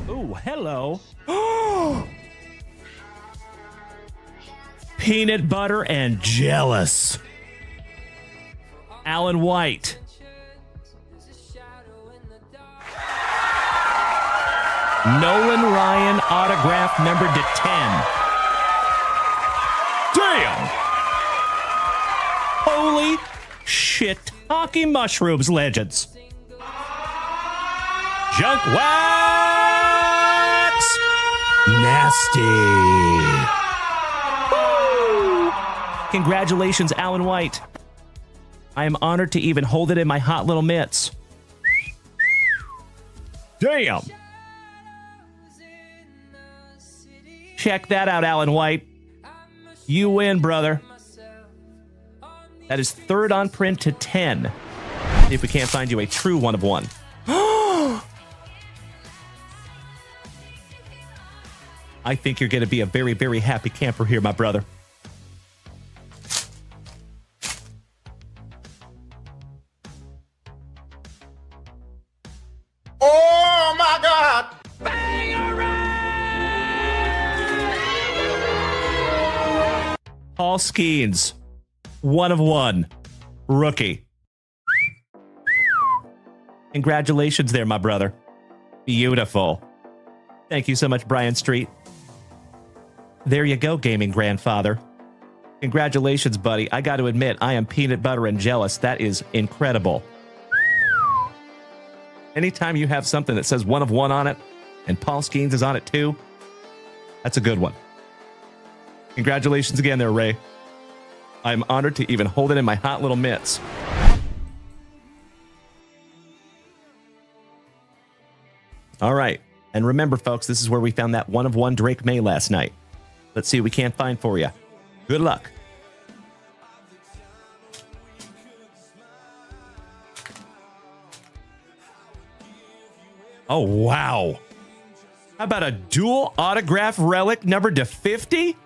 Ooh, hello. Peanut butter and jealous. Alan White. Nolan Ryan autograph numbered to 10. Damn! Holy shit. Hockey mushrooms, legends. JunkWax! Nasty. Woo! Congratulations, Alan White. I am honored to even hold it in my hot little mitts. Damn! Check that out, Alan White. You win, brother. That is third on print to 10. See if we can't find you a true one of one. I think you're going to be a very, very happy camper here, my brother. Oh, my God! Paul Skeens, one of one, rookie. Congratulations there, my brother. Beautiful. Thank you so much, Brian Street. There you go, gaming grandfather. Congratulations, buddy. I got to admit, I am peanut butter and jealous. That is incredible. Anytime you have something that says one of one on it, and Paul Skeens is on it too, that's a good one. Congratulations again there, Ray. I'm honored to even hold it in my hot little mitts. All right. And remember, folks, this is where we found that one of one Drake May last night. Let's see what we can't find for you. Good luck. Oh, wow. How about a dual autograph relic numbered to 50?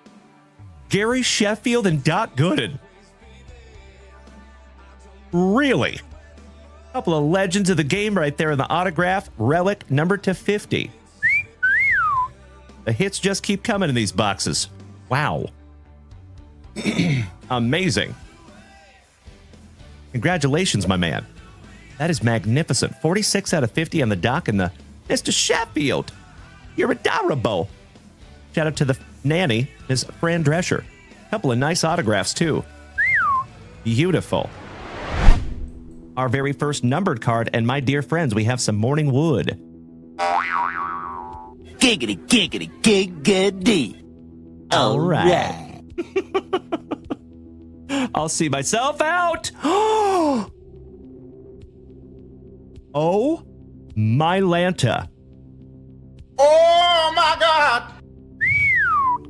Gary Sheffield and Doc Gooden. Really? A couple of legends of the game right there in the autograph relic numbered to 50. The hits just keep coming in these boxes. Wow. Amazing. Congratulations, my man. That is magnificent. 46 out of 50 on the dock and the Mr. Sheffield. You're adorable. Shout out to the nanny, Ms. Fran Drescher. A couple of nice autographs, too. Beautiful. Our very first numbered card, and my dear friends, we have some Morning Wood. Giggity, giggity, giggity. All right. I'll see myself out. Oh, my Lanta. Oh, my God!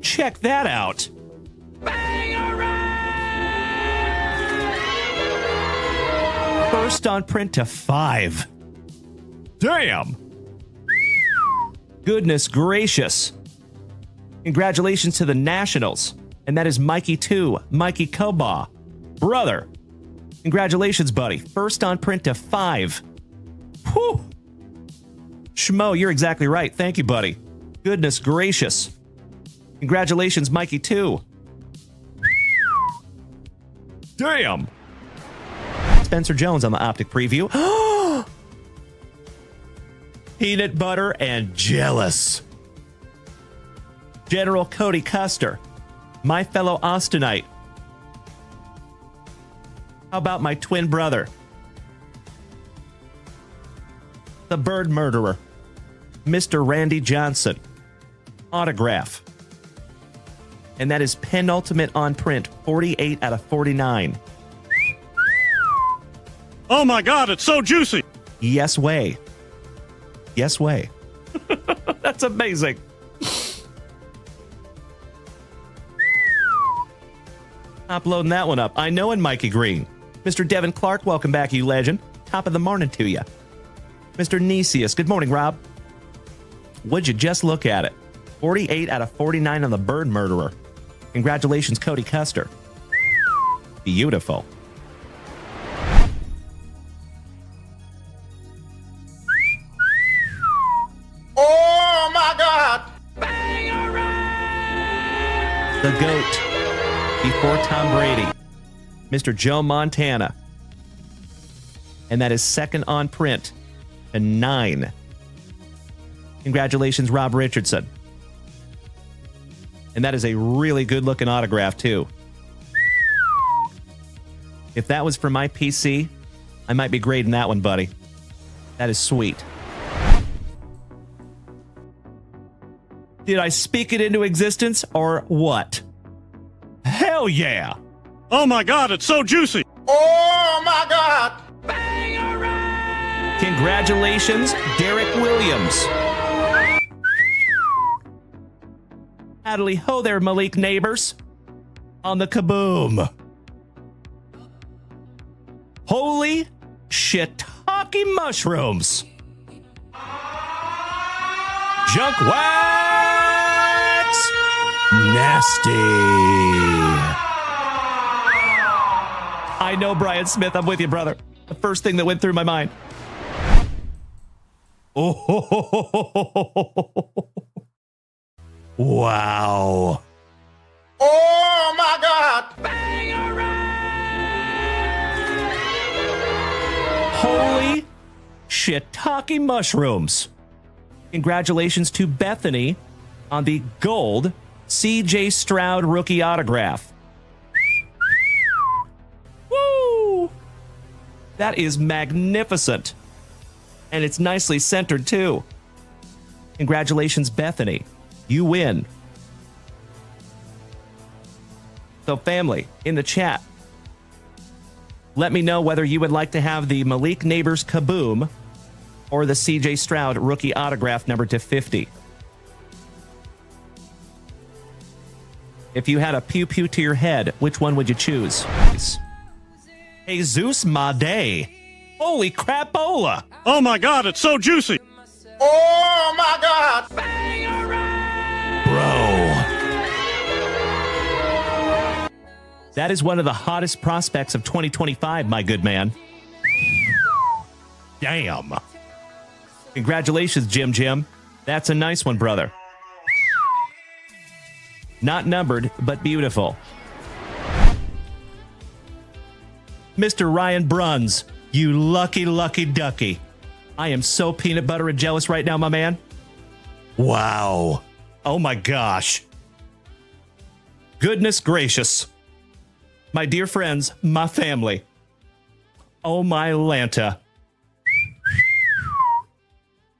Check that out. First on print to 5. Damn. Goodness gracious. Congratulations to the Nationals. And that is Mikey 2, Mikey Koba. Brother. Congratulations, buddy. First on print to 5. Whew. Schmo, you're exactly right. Thank you, buddy. Goodness gracious. Congratulations, Mikey 2. Damn. Spencer Jones on the Optic Preview. Peanut butter and jealous. General Cody Custer. My fellow Austinite. How about my twin brother? The Bird Murderer. Mr. Randy Johnson. Autograph. And that is penultimate on print, 48 out of 49. Oh my God, it's so juicy. Yes way. Yes way. That's amazing. Uploading that one up. I know in Mikey Green. Mr. Devin Clark, welcome back, you legend. Top of the morning to you. Mr. Nesius, good morning, Rob. Would you just look at it? 48 out of 49 on the Bird Murderer. Congratulations, Cody Custer. Beautiful. Oh, GOAT before Tom Brady, Mr. Joe Montana. And that is second on print to 9. Congratulations, Rob Richardson. And that is a really good-looking autograph, too. If that was for my PC, I might be grading that one, buddy. That is sweet. Did I speak it into existence, or what? Hell yeah! Oh my God, it's so juicy. Oh my God! Congratulations, Derek Williams. Howdy ho there, Malik neighbors. On the kaboom. Holy shiitake mushrooms. JunkWax Nasty. I know, Brian Smith. I'm with you, brother. The first thing that went through my mind. Oh, wow. Oh my God! Holy shiitake mushrooms. Congratulations to Bethany on the gold C.J. Stroud rookie autograph. Woo! That is magnificent. And it's nicely centered, too. Congratulations, Bethany. You win. So, family, in the chat, let me know whether you would like to have the Malik Neighbors Kaboom or the C.J. Stroud rookie autograph numbered to 50. If you had a pew-pew to your head, which one would you choose? Jesus Made. Holy crapola! Oh my God, it's so juicy. Oh my God! Bro. That is one of the hottest prospects of 2025, my good man. Damn. Congratulations, Jim. That's a nice one, brother. Not numbered, but beautiful. Mr. Ryan Bruns, you lucky, lucky ducky. I am so peanut butter and jealous right now, my man. Wow. Oh my gosh. Goodness gracious. My dear friends, my family. Oh my Lanta.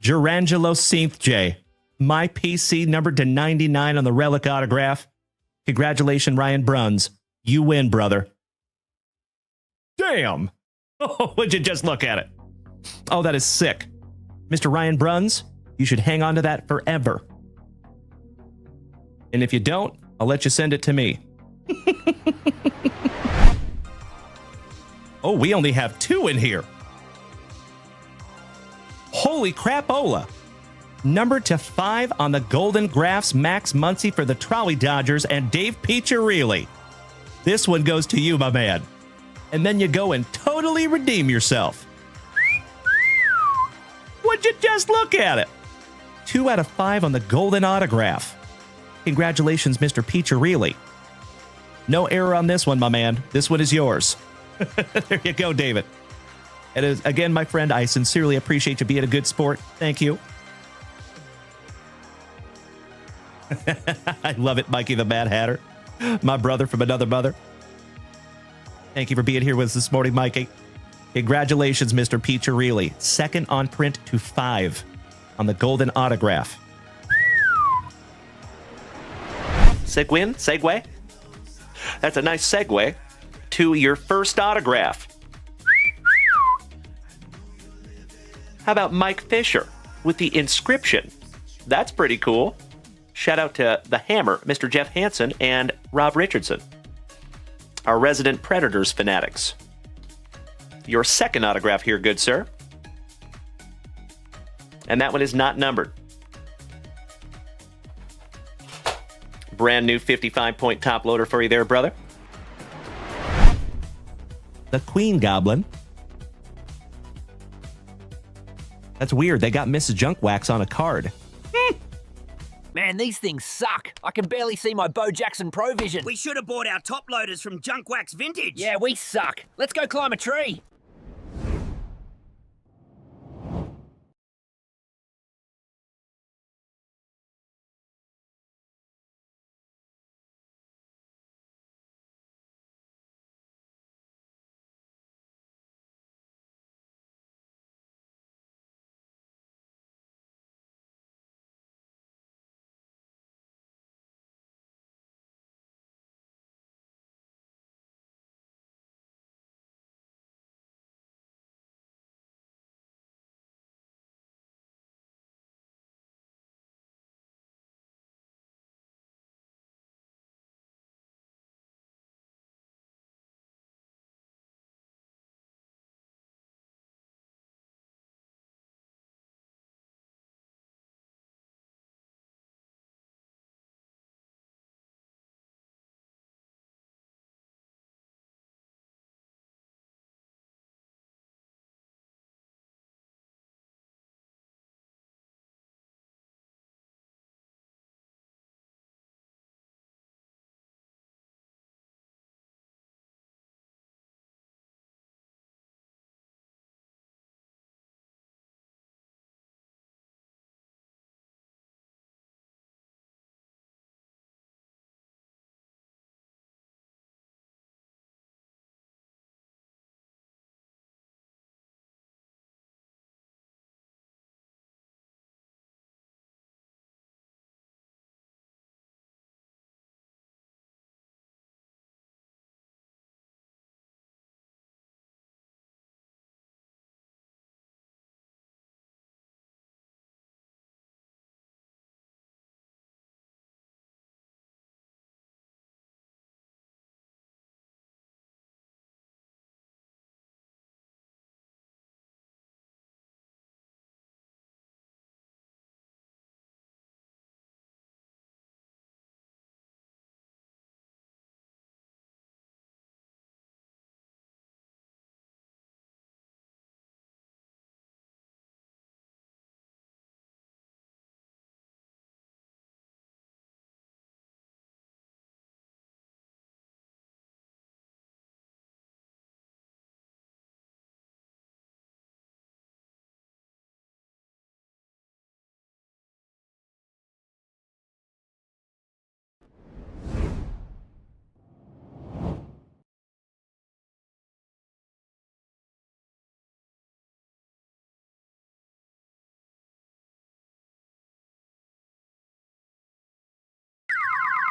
Gerangelo Synth J. My PC numbered to 99 on the relic autograph. Congratulations, Ryan Bruns. You win, brother. Damn. Oh, would you just look at it? Oh, that is sick. Mr. Ryan Bruns, you should hang on to that forever. And if you don't, I'll let you send it to me. Oh, we only have 2 in here. Holy crapola. Numbered to 5 on the Golden Graphs, Max Muncy for the Trolley Dodgers and Dave Piccirilli. This one goes to you, my man. And then you go and totally redeem yourself. Would you just look at it? 2 out of 5 on the Golden Autograph. Congratulations, Mr. Piccirilli. No error on this one, my man. This one is yours. There you go, David. It is, again, my friend, I sincerely appreciate you being a good sport. Thank you. I love it, Mikey the Mad Hatter. My brother from another mother. Thank you for being here with us this morning, Mikey. Congratulations, Mr. Piccirilli. Second on print to 5 on the Golden Autograph. Segue? That's a nice segue to your first autograph. How about Mike Fisher with the inscription? That's pretty cool. Shout out to the Hammer, Mr. Jeff Hansen, and Rob Richardson, our resident Predators fanatics. Your second autograph here, good sir. And that one is not numbered. Brand new 55-point top loader for you there, brother. The Queen Goblin. That's weird. They got Mrs. Junkwax on a card. Man, these things suck. I can barely see my Bo Jackson Pro Vision. We should have bought our top loaders from JunkWaxVintage. Yeah, we suck. Let's go climb a tree.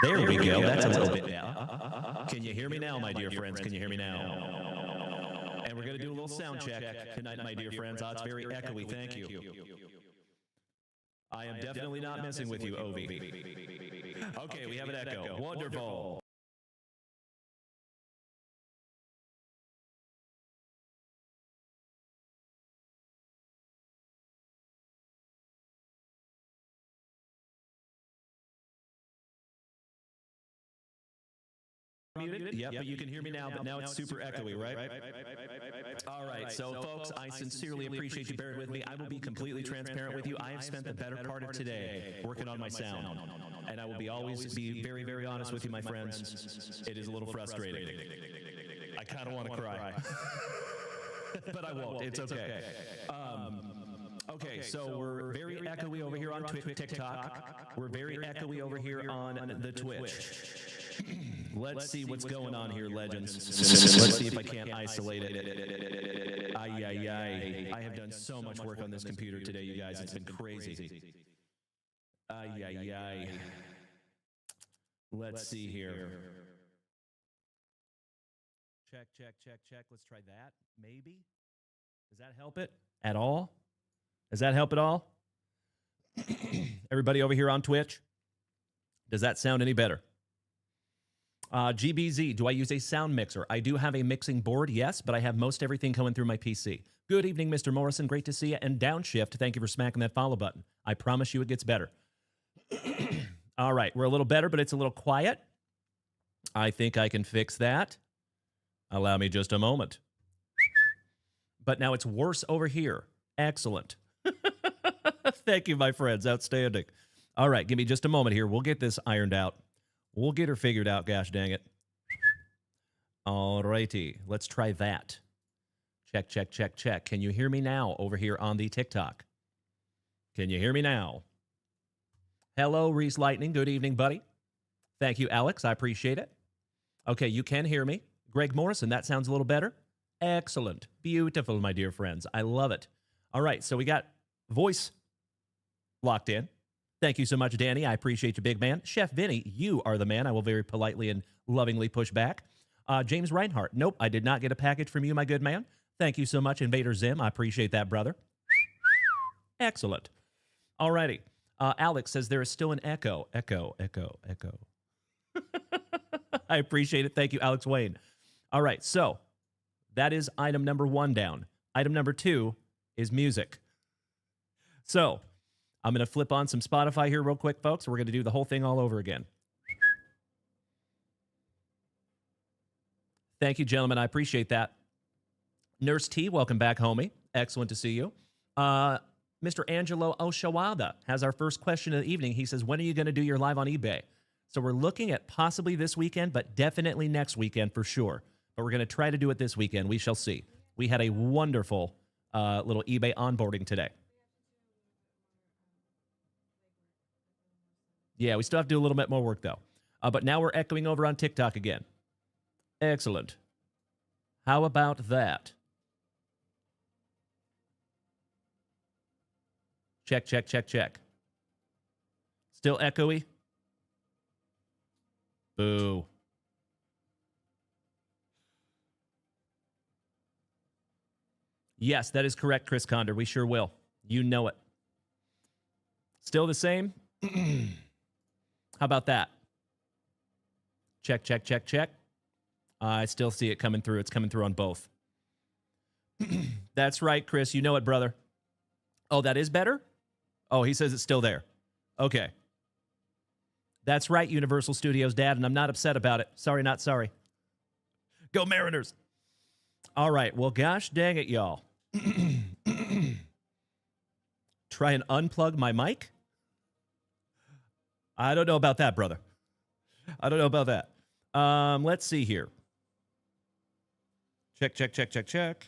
There we go. That's a little bit now. Can you hear me now, my dear friends? Can you hear me now? And we're going to do a little sound check tonight, my dear friends. It's very echoey. Thank you. I am definitely not messing with you, Ovi. Okay, we have an echo. Wonderful. Muted? Yep, but you can hear me now, but now it's super echoey, right? All right, so folks, I sincerely appreciate you bearing with me. I will be completely transparent with you. I have spent the better part of today working on my sound, and I will always be very, very honest with you, my friends. It is a little frustrating. I kind of want to cry, but I won't. It's okay. Okay, so we're very echoey over here on TikTok. We're very echoey over here on the Twitch. Let's see what's going on here, legends. Let's see if I can't isolate it. I have done so much work on this computer today, you guys. It's been crazy. Let's see here. Check. Let's try that. Maybe. Does that help it at all? Does that help at all? Everybody over here on Twitch? Does that sound any better? GBZ, do I use a sound mixer? I do have a mixing board, yes, but I have most everything coming through my PC. Good evening, Mr. Morrison. Great to see you. And Downshift, thank you for smacking that follow button. I promise you it gets better. All right, we're a little better, but it's a little quiet. I think I can fix that. Allow me just a moment. But now it's worse over here. Excellent. Thank you, my friends. Outstanding. All right, give me just a moment here. We'll get this ironed out. We'll get her figured out, gosh dang it. All righty, let's try that. Check, check, check, check. Can you hear me now over here on the TikTok? Can you hear me now? Hello, Reese Lightning. Good evening, buddy. Thank you, Alex. I appreciate it. Okay, you can hear me. Greg Morrison, that sounds a little better. Excellent. Beautiful, my dear friends. I love it. All right, so we got voice locked in. Thank you so much, Danny. I appreciate you, big man. Chef Vinny, you are the man. I will very politely and lovingly push back. James Reinhart, nope, I did not get a package from you, my good man. Thank you so much, Invader Zim. I appreciate that, brother. Excellent. All righty. Alex says there is still an echo. Echo, echo, echo. I appreciate it. Thank you, Alex Wayne. All right, so that is item number 1 down. Item number 2 is music. So I'm going to flip on some Spotify here real quick, folks. We're going to do the whole thing all over again. Thank you, gentlemen. I appreciate that. Nurse T, welcome back, homie. Excellent to see you. Mr. Angelo Oshawada has our first question of the evening. He says, when are you going to do your live on eBay? So we're looking at possibly this weekend, but definitely next weekend for sure. But we're going to try to do it this weekend. We shall see. We had a wonderful little eBay onboarding today. Yeah, we still have to do a little bit more work, though. But now we're echoing over on TikTok again. Excellent. How about that? Check, check, check, check. Still echoey? Boo. Yes, that is correct, Chris Condor. We sure will. You know it. Still the same? How about that? Check, check, check, check. I still see it coming through. It's coming through on both. That's right, Chris. You know it, brother. Oh, that is better? Oh, he says it's still there. Okay. That's right, Universal Studios Dad, and I'm not upset about it. Sorry, not sorry. Go Mariners. All right. Well, gosh dang it, y'all. Try and unplug my mic? I don't know about that, brother. I don't know about that. Let's see here. Check, check, check, check, check.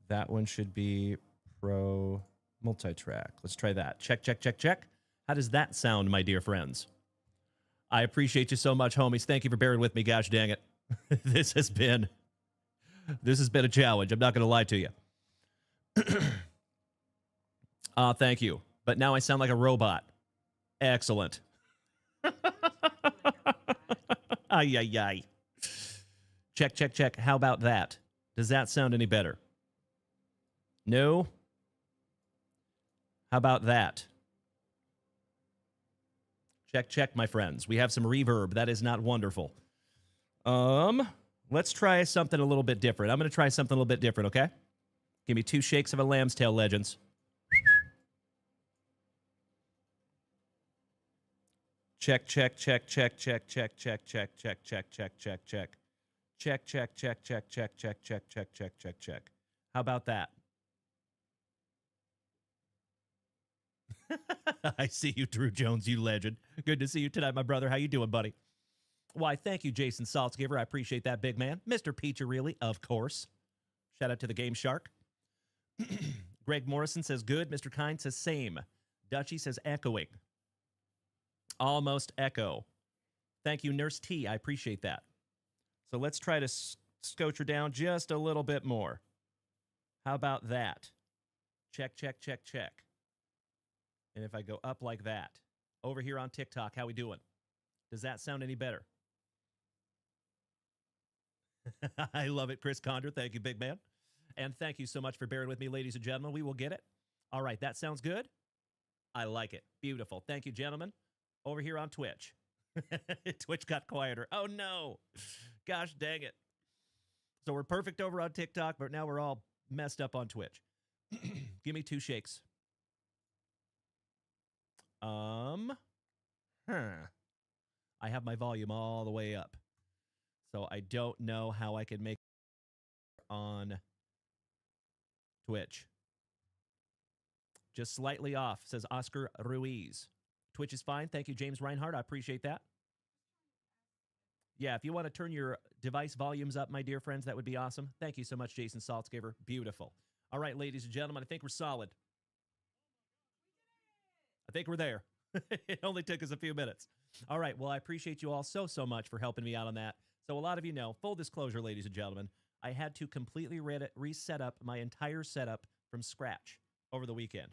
That one should be Pro Multi-Track. Let's try that. Check, check, check, check. How does that sound, my dear friends? I appreciate you so much, homies. Thank you for bearing with me, gosh dang it. This has been a challenge. I'm not going to lie to you. Thank you. But now I sound like a robot. Excellent. Ay, ay, ay. Check, check, check. How about that? Does that sound any better? No? How about that? Check, check, my friends. We have some reverb. That is not wonderful. Let's try something a little bit different. I'm going to try something a little bit different, okay? Give me 2 shakes of a lamb's tail, legends. Check, check, check, check, check, check, check, check, check, check, check, check, check. Check, check, check, check, check, check, check, check, check, check, check. How about that? I see you, Drew Jones, you legend. Good to see you tonight, my brother. How you doing, buddy? Why, thank you, Jason Saltzgiver. I appreciate that, big man. Mr. Peacherelli, of course. Shout out to the Game Shark. Greg Morrison says good. Mr. Kind says same. Dutchie says echoing. Almost echo. Thank you, Nurse T. I appreciate that. So let's try to scotch her down just a little bit more. How about that? Check, check, check, check. And if I go up like that, over here on TikTok, how we doing? Does that sound any better? I love it, Chris Condor. Thank you, big man. And thank you so much for bearing with me, ladies and gentlemen. We will get it. All right, that sounds good. I like it. Beautiful. Thank you, gentlemen. Over here on Twitch. Twitch got quieter. Oh, no. Gosh dang it. So we're perfect over on TikTok, but now we're all messed up on Twitch. Give me 2 shakes. I have my volume all the way up. So I don't know how I can make on Twitch. Just slightly off, says Oscar Ruiz. Twitch is fine. Thank you, James Reinhardt. I appreciate that. Yeah, if you want to turn your device volumes up, my dear friends, that would be awesome. Thank you so much, Jason Saltzgiver. Beautiful. All right, ladies and gentlemen, I think we're solid. I think we're there. It only took us a few minutes. All right, well, I appreciate you all so much for helping me out on that. So a lot of you know, full disclosure, ladies and gentlemen, I had to completely reset up my entire setup from scratch over the weekend.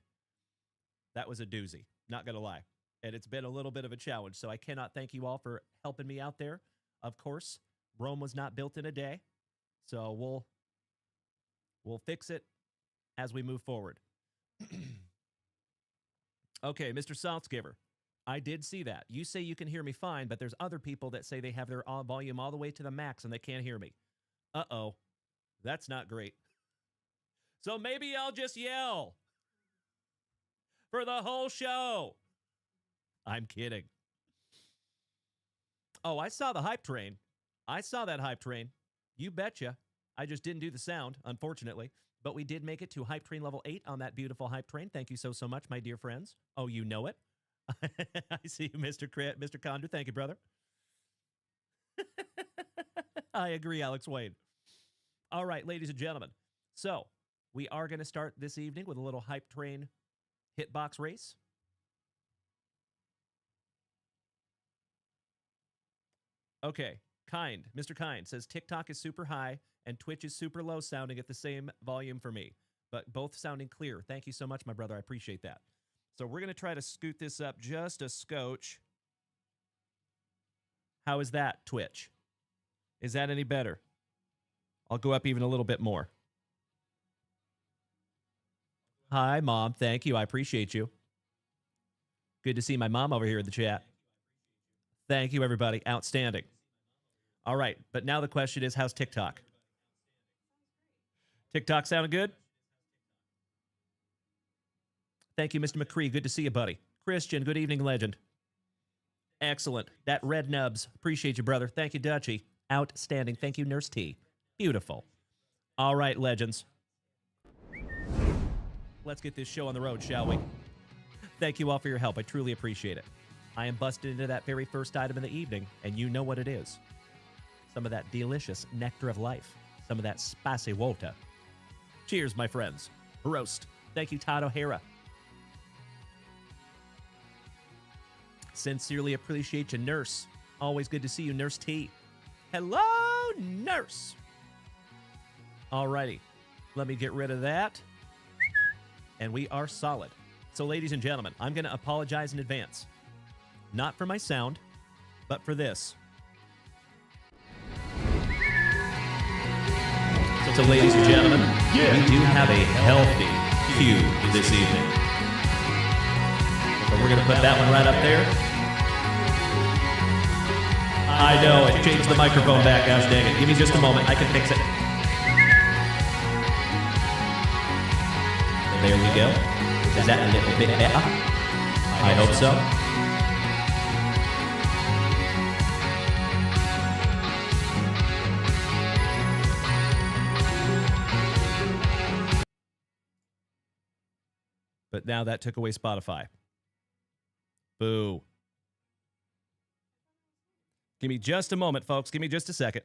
That was a doozy, not going to lie. And it's been a little bit of a challenge, so I cannot thank you all for helping me out there. Of course, Rome was not built in a day, so we'll fix it as we move forward. Okay, Mr. Saltzgiver, I did see that. You say you can hear me fine, but there's other people that say they have their volume all the way to the max and they can't hear me. Uh-oh, that's not great. So maybe I'll just yell for the whole show. I'm kidding. Oh, I saw the hype train. I saw that hype train. You betcha. I just didn't do the sound, unfortunately. But we did make it to hype train level 8 on that beautiful hype train. Thank you so much, my dear friends. Oh, you know it. I see you, Mr. Condor. Thank you, brother. I agree, Alex Wade. All right, ladies and gentlemen. So we are going to start this evening with a little hype train hitbox race. Okay, Mr. Kind says TikTok is super high and Twitch is super low sounding at the same volume for me, but both sounding clear. Thank you so much, my brother. I appreciate that. So we're going to try to scoot this up just a scotch. How is that, Twitch? Is that any better? I'll go up even a little bit more. Hi, Mom. Thank you. I appreciate you. Good to see my mom over here in the chat. Thank you, everybody. Outstanding. All right, but now the question is, how's TikTok? TikTok sounding good? Thank you, Mr. McCree. Good to see you, buddy. Christian, good evening, legend. Excellent. That red nubs. Appreciate you, brother. Thank you, Dutchie. Outstanding. Thank you, Nurse T. Beautiful. All right, legends. Let's get this show on the road, shall we? Thank you all for your help. I truly appreciate it. I am busted into that very first item in the evening, and you know what it is. Some of that delicious nectar of life. Some of that spicy water. Cheers, my friends. Roast. Thank you, Todd O'Hara. Sincerely appreciate you, Nurse. Always good to see you, Nurse T. Hello, Nurse. Alrighty. Let me get rid of that. And we are solid. So, ladies and gentlemen, I'm going to apologize in advance. Not for my sound, but for this. So, ladies and gentlemen, we do have a healthy queue this evening. So we're going to put that one right up there. I know, it changed the microphone back, gosh dang it. Give me just a moment, I can fix it. There we go. Is that a little bit better? I hope so. But now that took away Spotify. Boo. Give me just a moment, folks. Give me just a second.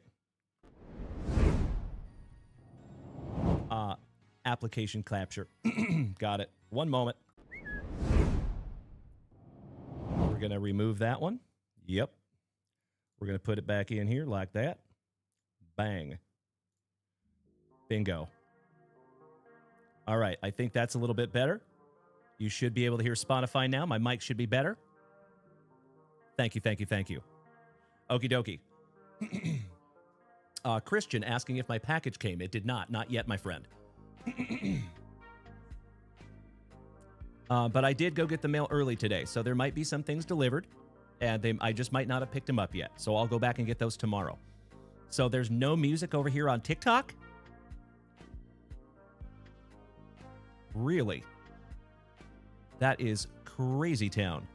Application capture. Got it. One moment. We're going to remove that one. Yep. We're going to put it back in here like that. Bang. Bingo. All right. I think that's a little bit better. You should be able to hear Spotify now. My mic should be better. Thank you, thank you, thank you. Okie dokie. Christian asking if my package came. It did not. Not yet, my friend. But I did go get the mail early today, so there might be some things delivered, and I just might not have picked them up yet. So I'll go back and get those tomorrow. So there's no music over here on TikTok? Really? That is crazy town.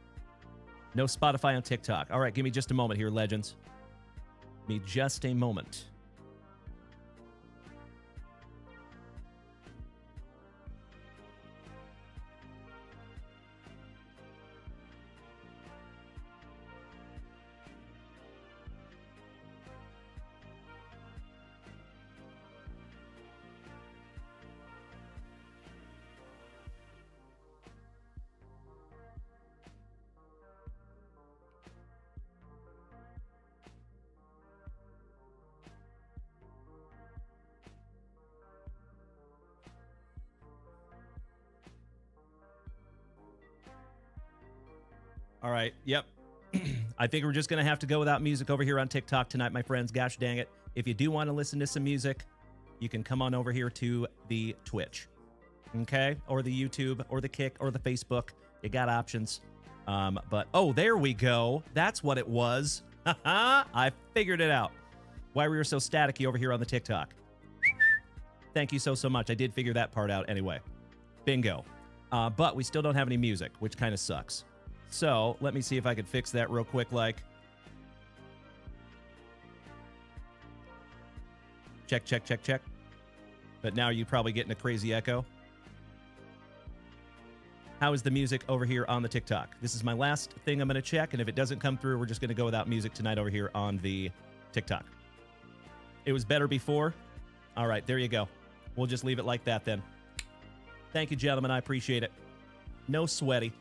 No Spotify on TikTok. All right, give me just a moment here, legends. Give me just a moment. All right. Yep. I think we're just going to have to go without music over here on TikTok tonight, my friends. Gosh dang it. If you do want to listen to some music, you can come on over here to the Twitch. Okay? Or the YouTube, or the Kick, or the Facebook. You got options. But, oh, there we go. That's what it was. I figured it out. Why we were so staticky over here on the TikTok. Thank you so much. I did figure that part out anyway. Bingo. But we still don't have any music, which kind of sucks. So, let me see if I could fix that real quick, like. Check, check, check, check. But now you're probably getting a crazy echo. How is the music over here on the TikTok? This is my last thing I'm going to check, and if it doesn't come through, we're just going to go without music tonight over here on the TikTok. It was better before. All right, there you go. We'll just leave it like that then. Thank you, gentlemen. I appreciate it. No sweaty.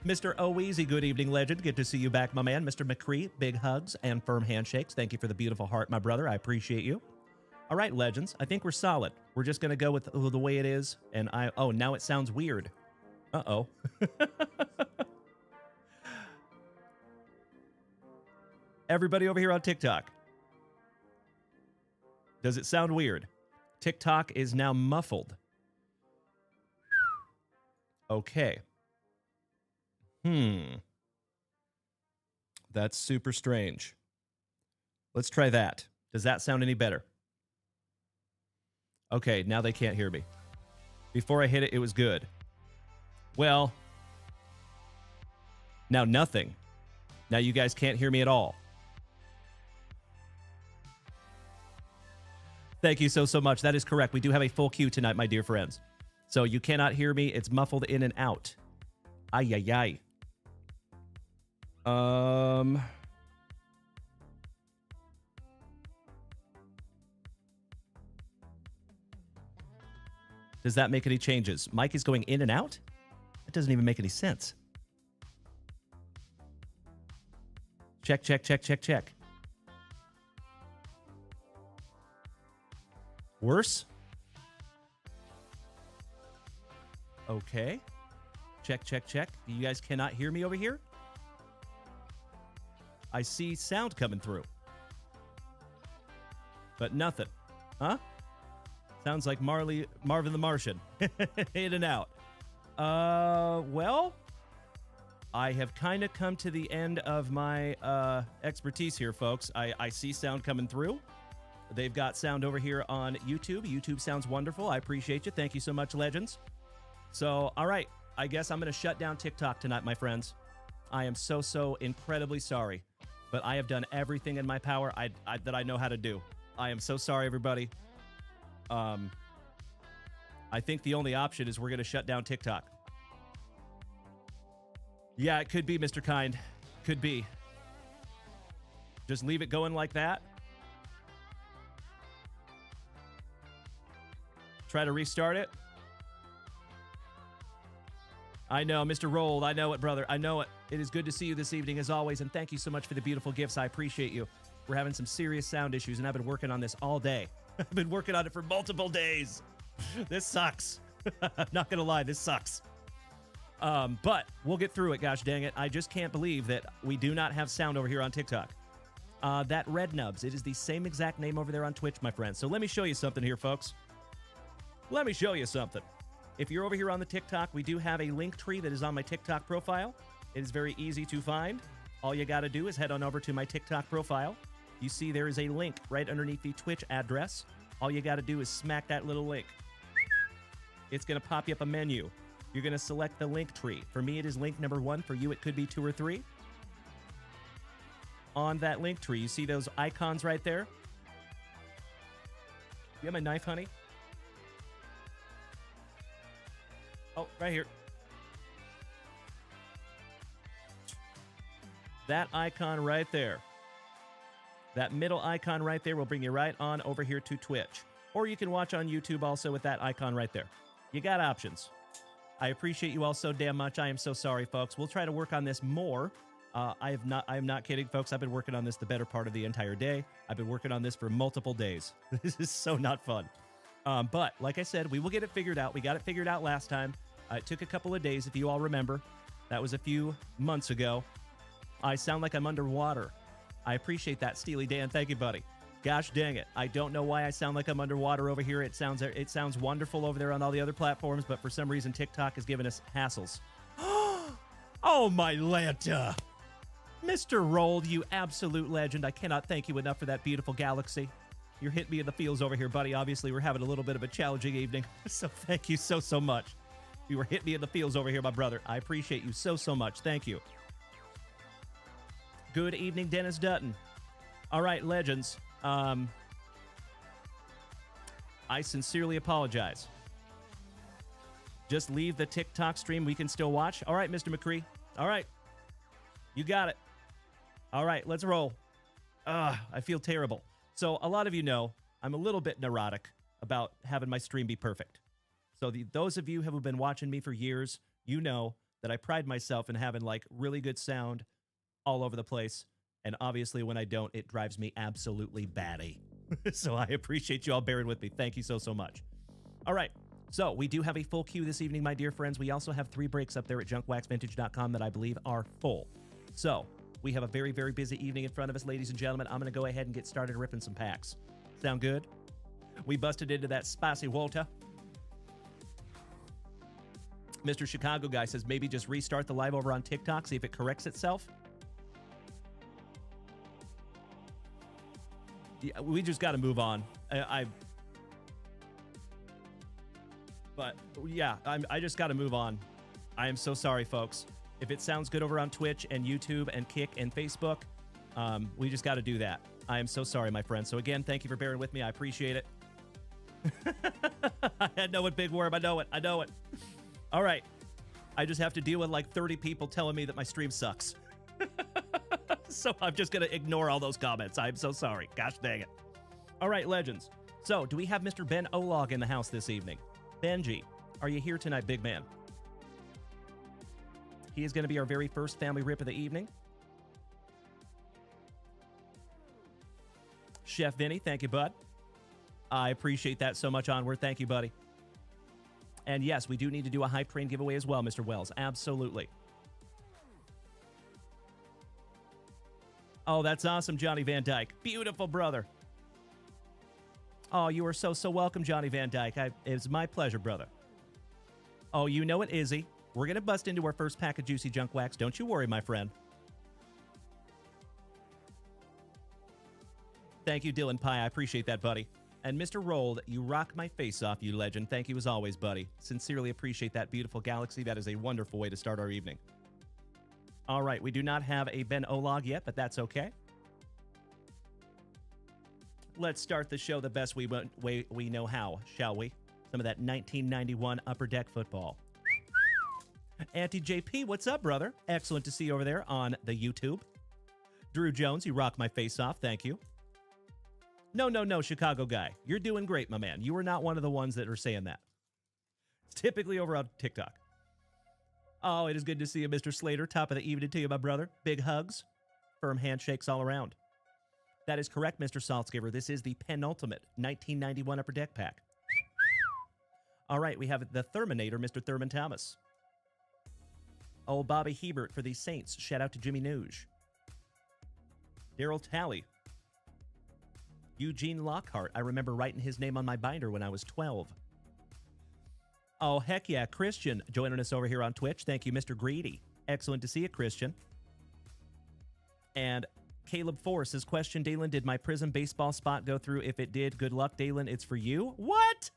Mr. Oeasy, good evening, legend. Good to see you back, my man. Mr. McCree, big hugs and firm handshakes. Thank you for the beautiful heart, my brother. I appreciate you. All right, legends. I think we're solid. We're just going to go with the way it is. And oh, now it sounds weird. Uh-oh. Everybody over here on TikTok. Does it sound weird? TikTok is now muffled. Okay. That's super strange. Let's try that. Does that sound any better? Okay, now they can't hear me. Before I hit it, it was good. Well, now nothing. Now you guys can't hear me at all. Thank you so much. That is correct. We do have a full queue tonight, my dear friends. So you cannot hear me. It's muffled in and out. Ay, ay, ay. Does that make any changes? Mike is going in and out? That doesn't even make any sense. Check, check, check, check, check. Worse? Okay. Check, check, check. You guys cannot hear me over here? I see sound coming through. But nothing. Huh? Sounds like Marvin the Martian. In and out. Well, I have kind of come to the end of my expertise here, folks. I see sound coming through. They've got sound over here on YouTube. YouTube sounds wonderful. I appreciate you. Thank you so much, legends. So, all right. I guess I'm going to shut down TikTok tonight, my friends. I am so incredibly sorry. But I have done everything in my power that I know how to do. I am so sorry, everybody. I think the only option is we're going to shut down TikTok. Yeah, it could be, Mr. Kind. Could be. Just leave it going like that. Try to restart it. I know, Mr. Rolled. I know it, brother. I know it. It is good to see you this evening, as always, and thank you so much for the beautiful gifts. I appreciate you. We're having some serious sound issues, and I've been working on this all day. I've been working on it for multiple days. This sucks. I'm not going to lie. This sucks. But we'll get through it, gosh dang it. I just can't believe that we do not have sound over here on TikTok. That Red Nubs, it is the same exact name over there on Twitch, my friend. So let me show you something here, folks. Let me show you something. If you're over here on the TikTok, we do have a link tree that is on my TikTok profile. It is very easy to find. All you got to do is head on over to my TikTok profile. You see there is a link right underneath the Twitch address. All you got to do is smack that little link. It's going to pop you up a menu. You're going to select the link tree. For me, it is link number 1. For you, it could be 2 or 3. On that link tree, you see those icons right there? You have my knife, honey? Oh, right here. That icon right there. That middle icon right there will bring you right on over here to Twitch. Or you can watch on YouTube also with that icon right there. You got options. I appreciate you all so damn much. I am so sorry, folks. We'll try to work on this more. I am not kidding, folks. I've been working on this the better part of the entire day. I've been working on this for multiple days. This is so not fun. But like I said, we will get it figured out. We got it figured out last time. It took a couple of days, if you all remember. That was a few months ago. I sound like I'm underwater. I appreciate that, Steely Dan. Thank you, buddy. Gosh dang it. I don't know why I sound like I'm underwater over here. It sounds wonderful over there on all the other platforms, but for some reason TikTok has given us hassles. Oh, my Lanta. Mr. Rolled, you absolute legend. I cannot thank you enough for that beautiful galaxy. You're hitting me in the feels over here, buddy. Obviously, we're having a little bit of a challenging evening, so thank you so much. You were hitting me in the feels over here, my brother. I appreciate you so much. Thank you. Good evening, Dennis Dutton. All right, legends. I sincerely apologize. Just leave the TikTok stream. We can still watch. All right, Mr. McCree. All right. You got it. All right, let's roll. I feel terrible. So a lot of you know I'm a little bit neurotic about having my stream be perfect. So those of you who have been watching me for years, you know that I pride myself in having like really good sound all over the place. And obviously when I don't, it drives me absolutely batty. So I appreciate you all bearing with me. Thank you so much. All right. So we do have a full queue this evening, my dear friends. We also have 3 breaks up there at JunkWaxVintage.com that I believe are full. So we have a very, very busy evening in front of us, ladies and gentlemen. I'm going to go ahead and get started ripping some packs. Sound good? We busted into that spicy water. Mr. Chicago Guy says maybe just restart the live over on TikTok, see if it corrects itself. Yeah, we just got to move on. But yeah, I just got to move on. I am so sorry, folks. If it sounds good over on Twitch and YouTube and Kick and Facebook, we just got to do that. I am so sorry, my friend. So again, thank you for bearing with me. I appreciate it. I know it, Big Worm. I know it. All right. I just have to deal with like 30 people telling me that my stream sucks. So I'm just going to ignore all those comments. I'm so sorry. Gosh dang it. All right, legends. So do we have Mr. Ben Olog in the house this evening? Benji, are you here tonight, big man? He is going to be our very first family rip of the evening. Chef Vinny, thank you, bud. I appreciate that so much, Onward. Thank you, buddy. And yes, we do need to do a hype train giveaway as well, Mr. Wells. Absolutely. Oh, that's awesome, Johnny Van Dyke. Beautiful, brother. Oh, you are so welcome, Johnny Van Dyke. It's my pleasure, brother. Oh, you know it, Izzy. We're going to bust into our first pack of Juicy Junk Wax. Don't you worry, my friend. Thank you, Dylan Pye. I appreciate that, buddy. And Mr. Rolled, you rock my face off, you legend. Thank you as always, buddy. Sincerely appreciate that beautiful galaxy. That is a wonderful way to start our evening. All right, we do not have a Ben Olog yet, but that's okay. Let's start the show the best way we know how, shall we? Some of that 1991 Upper Deck football. Auntie JP, what's up, brother? Excellent to see you over there on the YouTube. Drew Jones, you rock my face off. Thank you. No, Chicago Guy. You're doing great, my man. You are not one of the ones that are saying that. It's typically over on TikTok. Oh, it is good to see you, Mr. Slater. Top of the evening to you, my brother. Big hugs. Firm handshakes all around. That is correct, Mr. Saltzgiver. This is the penultimate 1991 Upper Deck pack. All right, we have the Terminator, Mr. Thurman Thomas. Old Bobby Hebert for the Saints. Shout out to Jimmy Nuge. Daryl Talley. Eugene Lockhart. I remember writing his name on my binder when I was 12. Oh, heck yeah. Christian joining us over here on Twitch. Thank you, Mr. Greedy. Excellent to see you, Christian. And Caleb Force says, question, Dalen, did my Prizm Baseball spot go through? If it did, good luck, Dalen. It's for you. What?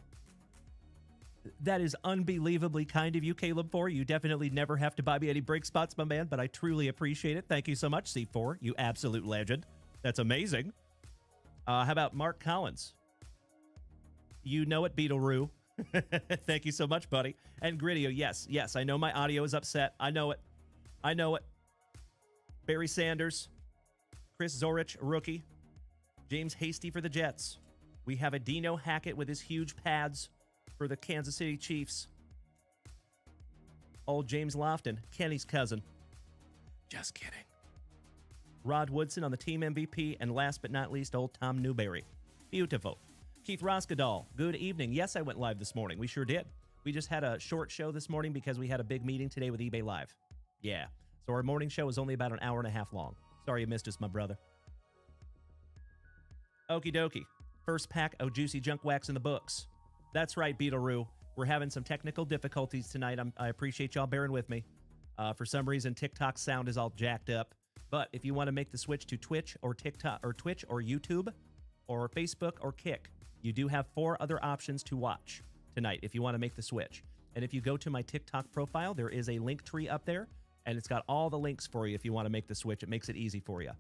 That is unbelievably kind of you, Caleb 4. You definitely never have to buy me any break spots, my man, but I truly appreciate it. Thank you so much, C4. You absolute legend. That's amazing. How about Mark Collins? You know it, Beetle-Roo. Thank you so much, buddy. And Gridio, yes, I know my audio is upset. I know it. Barry Sanders. Chris Zorich, rookie. James Hasty for the Jets. We have a Dino Hackett with his huge pads for the Kansas City Chiefs. Old James Lofton, Kenny's cousin. Just kidding. Rod Woodson on the team MVP, and last but not least, old Tom Newberry. Beautiful. Keith Roskadal, good evening. Yes, I went live this morning. We sure did. We just had a short show this morning because we had a big meeting today with eBay Live. Yeah. So our morning show is only about an hour and a half long. Sorry you missed us, my brother. Okie dokie. First pack of Juicy Junk Wax in the books. That's right, Beetle-Roo. We're having some technical difficulties tonight. I appreciate y'all bearing with me. For some reason, TikTok's sound is all jacked up. But if you want to make the switch to Twitch or TikTok or Twitch or YouTube or Facebook or Kick, you do have 4 other options to watch tonight if you want to make the switch. And if you go to my TikTok profile, there is a link tree up there, and it's got all the links for you if you want to make the switch. It makes it easy for you.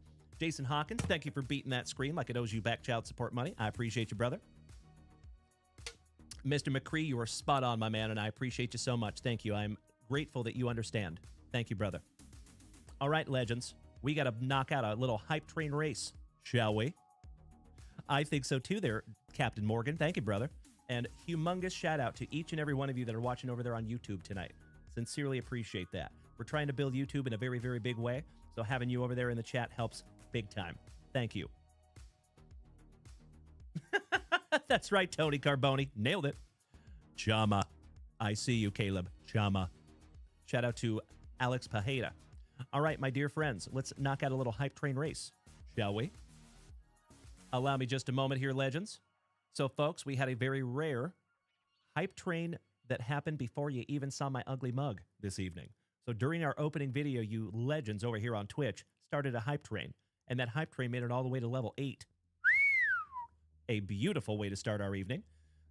Jason Hawkins, thank you for beating that screen like it owes you back child support money. I appreciate you, brother. Mr. McCree, you are spot on, my man, and I appreciate you so much. Thank you. I'm grateful that you understand. Thank you, brother. All right, legends. We got to knock out a little hype train race, shall we? I think so too there, Captain Morgan. Thank you, brother. And humongous shout out to each and every one of you that are watching over there on YouTube tonight. Sincerely appreciate that. We're trying to build YouTube in a very, very big way, so having you over there in the chat helps big time. Thank you. That's right, Tony Carboni. Nailed it. Chama. I see you, Caleb. Chama. Shout out to Alex Pajeda. All right, my dear friends, let's knock out a little hype train race, shall we? Allow me just a moment here, legends. So, folks, we had a very rare hype train that happened before you even saw my ugly mug this evening. So during our opening video, you legends over here on Twitch started a hype train, and that hype train made it all the way to level 8. A beautiful way to start our evening.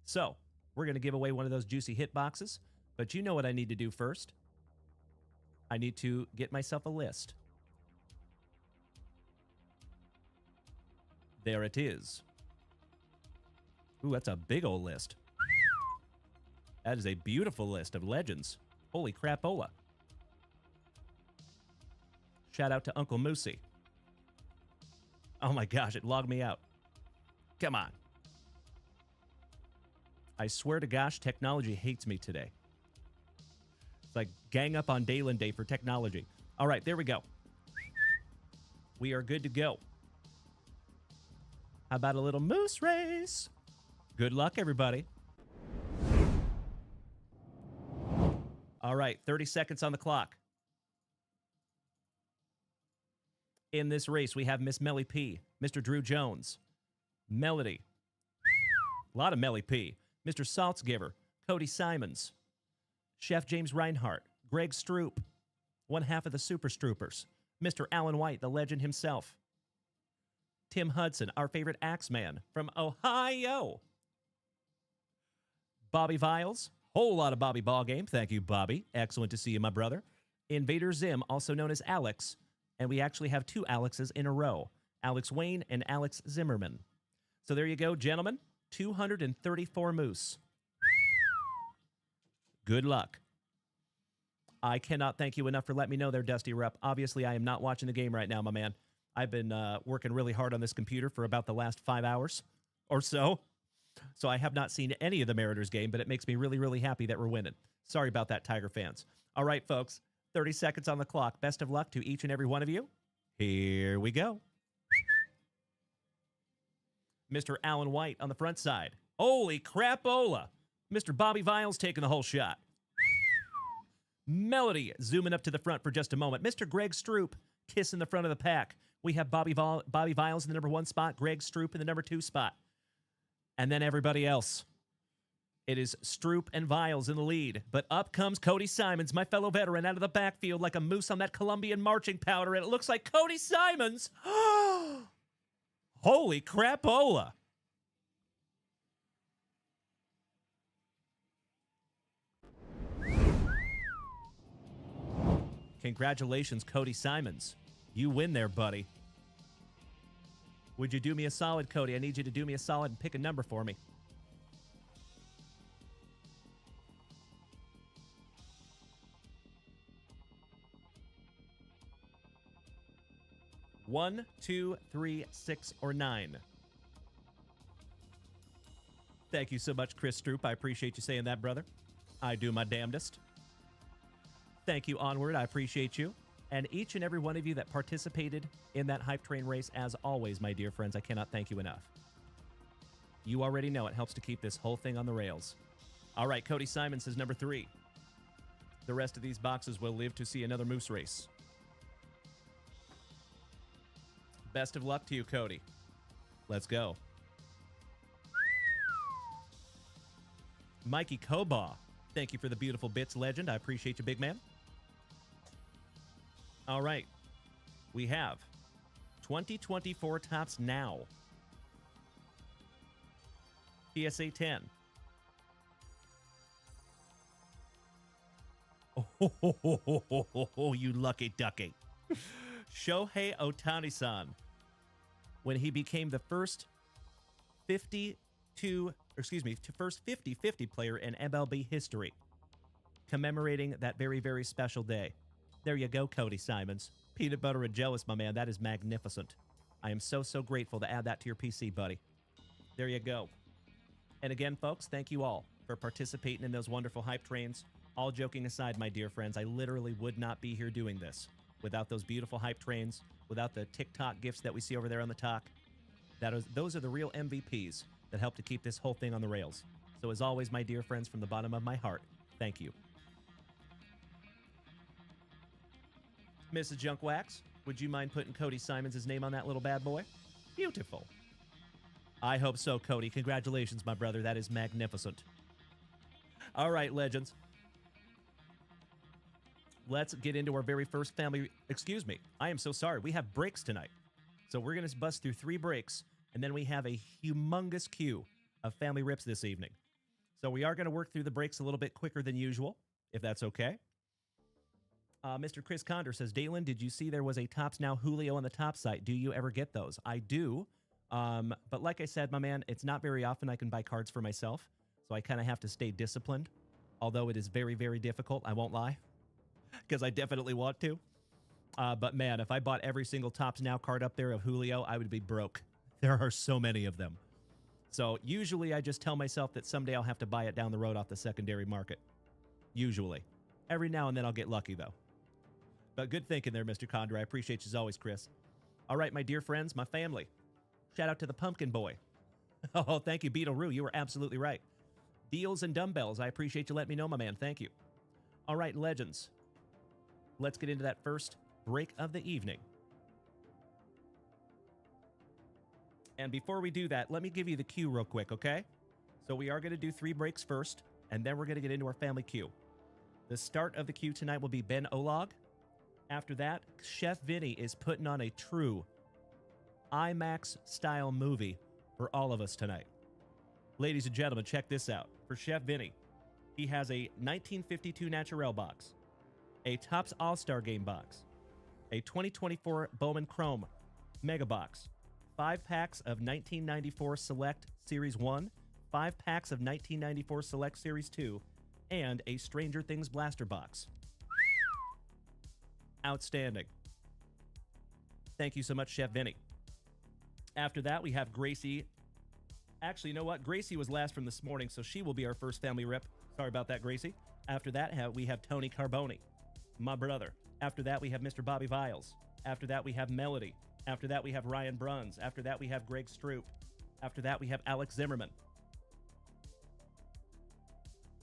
So, we're going to give away one of those juicy hit boxes, but you know what I need to do first. I need to get myself a list. There it is. Ooh, that's a big old list. That is a beautiful list of legends. Holy crapola. Shout out to Uncle Moosey. Oh my gosh, it logged me out. Come on. I swear to gosh, technology hates me today. It's like gang up on Dalen Day for technology. All right, there we go. We are good to go. How about a little moose race? Good luck, everybody. All right, 30 seconds on the clock. In this race, we have Miss Melly P, Mr. Drew Jones, Melody, a lot of Melly P, Mr. Saltzgiver, Cody Simons, Chef James Reinhart, Greg Stroop, one half of the Super Stroopers, Mr. Alan White, the legend himself, Tim Hudson, our favorite Axeman from Ohio, Bobby Viles, whole lot of Bobby Ballgame. Thank you, Bobby. Excellent to see you, my brother. Invader Zim, also known as Alex, and we actually have 2 Alexes in a row, Alex Wayne and Alex Zimmerman. So there you go, gentlemen. 234 moose. Good luck. I cannot thank you enough for letting me know there, Dusty Rep. Obviously, I am not watching the game right now, my man. I've been working really hard on this computer for about the last 5 hours or so. So I have not seen any of the Mariners game, but it makes me really, really happy that we're winning. Sorry about that, Tiger fans. All right, folks. 30 seconds on the clock. Best of luck to each and every one of you. Here we go. Mr. Alan White on the front side. Holy crapola. Mr. Bobby Viles taking the whole shot. Melody zooming up to the front for just a moment. Mr. Greg Stroop kissing the front of the pack. We have Bobby Viles in the number 1 spot, Greg Stroop in the number 2 spot. And then everybody else. It is Stroop and Viles in the lead. But up comes Cody Simons, my fellow veteran, out of the backfield like a moose on that Colombian marching powder. And it looks like Cody Simons. Holy crapola. Congratulations, Cody Simons. You win there, buddy. Would you do me a solid, Cody? I need you to do me a solid and pick a number for me. One, 2, 3, 6, or 9. Thank you so much, Chris Stroop. I appreciate you saying that, brother. I do my damnedest. Thank you, Onward. I appreciate you. And each and every one of you that participated in that hype train race, as always, my dear friends, I cannot thank you enough. You already know it helps to keep this whole thing on the rails. All right, Cody Simons is number 3. The rest of these boxes will live to see another moose race. Best of luck to you, Cody. Let's go. Mikey Kobaugh, thank you for the beautiful bits, legend. I appreciate you, big man. All right. We have 2024 Topps Now. PSA 10. Oh, you lucky ducky. Shohei Ohtani-san. When he became the first 50-50 player in MLB history, commemorating that very, very special day. There you go, Cody Simons. Peanut butter and jealous, my man. That is magnificent. I am so, so grateful to add that to your PC, buddy. There you go. And again, folks, thank you all for participating in those wonderful hype trains. All joking aside, my dear friends, I literally would not be here doing this without those beautiful hype trains, without the TikTok gifts that we see over there on the talk. Those are the real MVPs that help to keep this whole thing on the rails. So as always, my dear friends, from the bottom of my heart, thank you. Mrs. Junkwax, would you mind putting Cody Simons' name on that little bad boy? Beautiful. I hope so, Cody. Congratulations, my brother. That is magnificent. All right, legends. Let's get into our very first family. Excuse me. I am so sorry. We have breaks tonight. So we're going to bust through 3 breaks, and then we have a humongous queue of family rips this evening. So we are going to work through the breaks a little bit quicker than usual, if that's okay. Mr. Chris Condor says, Dalen, did you see there was a Topps Now Julio on the top site? Do you ever get those? I do. But like I said, my man, it's not very often I can buy cards for myself. So I kind of have to stay disciplined. Although it is very, very difficult. I won't lie. Because I definitely want to. But man, if I bought every single Topps Now card up there of Julio, I would be broke. There are so many of them. So usually I just tell myself that someday I'll have to buy it down the road off the secondary market. Usually. Every now and then I'll get lucky, though. But good thinking there, Mr. Condor. I appreciate you as always, Chris. All right, my dear friends, my family. Shout out to the Pumpkin Boy. Oh, thank you, Beetle-Roo. You were absolutely right. Deals and dumbbells. I appreciate you letting me know, my man. Thank you. All right, legends. Let's get into that first break of the evening. And before we do that, let me give you the queue real quick, okay? So we are going to do 3 breaks first, and then we're going to get into our family queue. The start of the queue tonight will be Ben Olag. After that, Chef Vinny is putting on a true IMAX-style movie for all of us tonight. Ladies and gentlemen, check this out. For Chef Vinny, he has a 1952 Naturel box, a Topps All-Star Game box, a 2024 Bowman Chrome Megabox, 5 packs of 1994 Select Series 1, 5 packs of 1994 Select Series 2, and a Stranger Things blaster box. Outstanding. Thank you so much, Chef Vinny. After that, we have Gracie. Actually, you know what? Gracie was last from this morning, so she will be our first family rip. Sorry about that, Gracie. After that, we have Tony Carboni, my brother. After that, we have Mr. Bobby Viles. After that, we have Melody. After that, we have Ryan Bruns. After that, we have Greg Stroop. After that, we have Alex Zimmerman.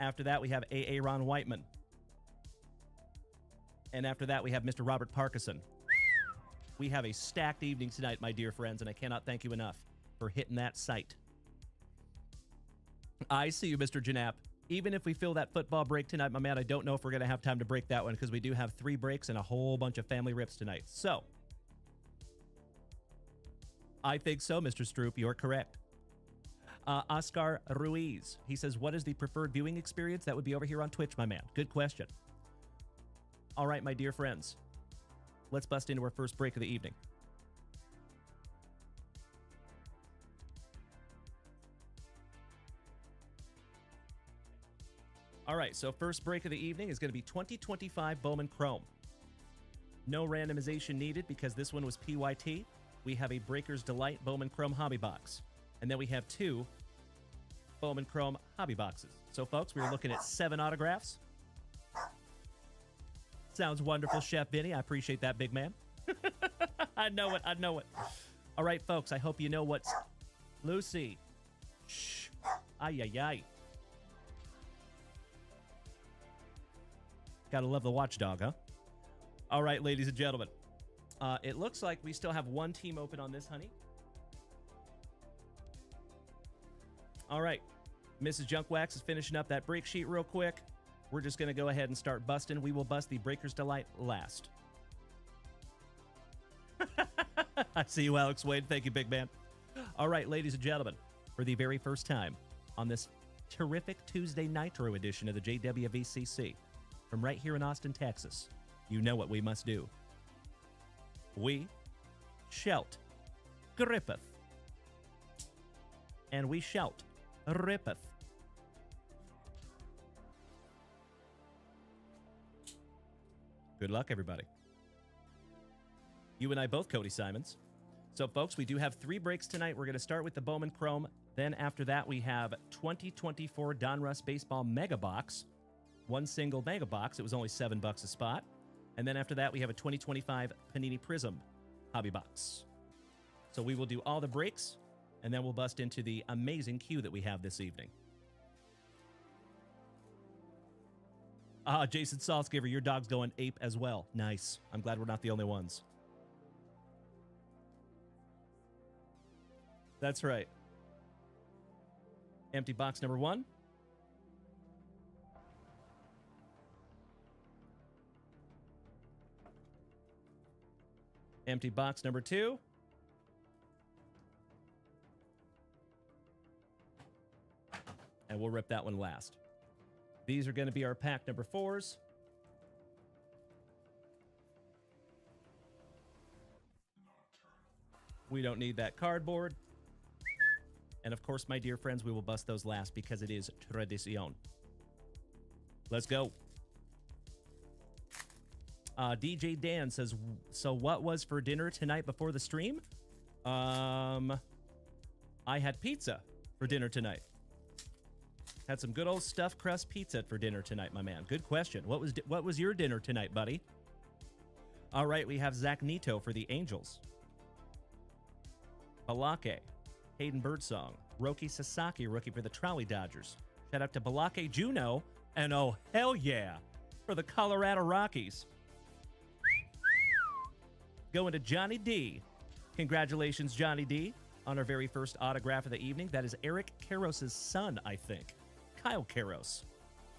After that, we have A.A. Ron Whiteman. And after that, we have Mr. Robert Parkinson. We have a stacked evening tonight, my dear friends, and I cannot thank you enough for hitting that site. I see you, Mr. Janap. Even if we fill that football break tonight, my man, I don't know if we're going to have time to break that one because we do have 3 breaks and a whole bunch of family rips tonight. So, I think so, Mr. Stroop. You're correct. Oscar Ruiz. He says, what is the preferred viewing experience? That would be over here on Twitch, my man. Good question. All right, my dear friends. Let's bust into our first break of the evening. All right, so first break of the evening is going to be 2025 Bowman Chrome. No randomization needed because this one was PYT. We have a Breaker's Delight Bowman Chrome Hobby Box. And then we have 2 Bowman Chrome Hobby Boxes. So, folks, we are looking at 7 autographs. Sounds wonderful, Chef Vinny. I appreciate that, big man. I know it. I know it. All right, folks, I hope you know what's... Lucy. Shh. Ay, ay, ay. Gotta love the watchdog, huh? All right, ladies and gentlemen. It looks like we still have one team open on this, honey. All right. Mrs. Junkwax is finishing up that break sheet real quick. We're just going to go ahead and start busting. We will bust the Breaker's Delight last. I see you, Alex Wade. Thank you, big man. All right, ladies and gentlemen, for the very first time on this terrific Tuesday Nitro edition of the JWVCC, from right here in Austin, Texas, you know what we must do. We shalt grippeth, and we shalt rippeth. Good luck, everybody. You and I both, Cody Simons. So, folks, we do have 3 breaks tonight. We're going to start with the Bowman Chrome. Then after that, we have 2024 Donruss Baseball Megabox. One single Megabox. It was only $7 a spot. And then after that, we have a 2025 Panini Prizm Hobby Box. So we will do all the breaks, and then we'll bust into the amazing queue that we have this evening. Jason Salzgiver, your dog's going ape as well. Nice. I'm glad we're not the only ones. That's right. Empty box number 1. Empty box number 2. And we'll rip that one last. These are going to be our pack number 4s. We don't need that cardboard. And of course, my dear friends, we will bust those last because it is tradición. Let's go. DJ Dan says, so what was for dinner tonight before the stream? I had pizza for dinner tonight. Had some good old stuffed crust pizza for dinner tonight, my man. Good question. What was your dinner tonight, buddy? All right, we have Zach Neto for the Angels. Balake, Hayden Birdsong, Roki Sasaki, rookie for the Trolley Dodgers. Shout out to Balake Juno, and oh, hell yeah, for the Colorado Rockies. Going to Johnny D. Congratulations, Johnny D, on our very first autograph of the evening. That is Eric Karros' son, I think. Kyle Karros.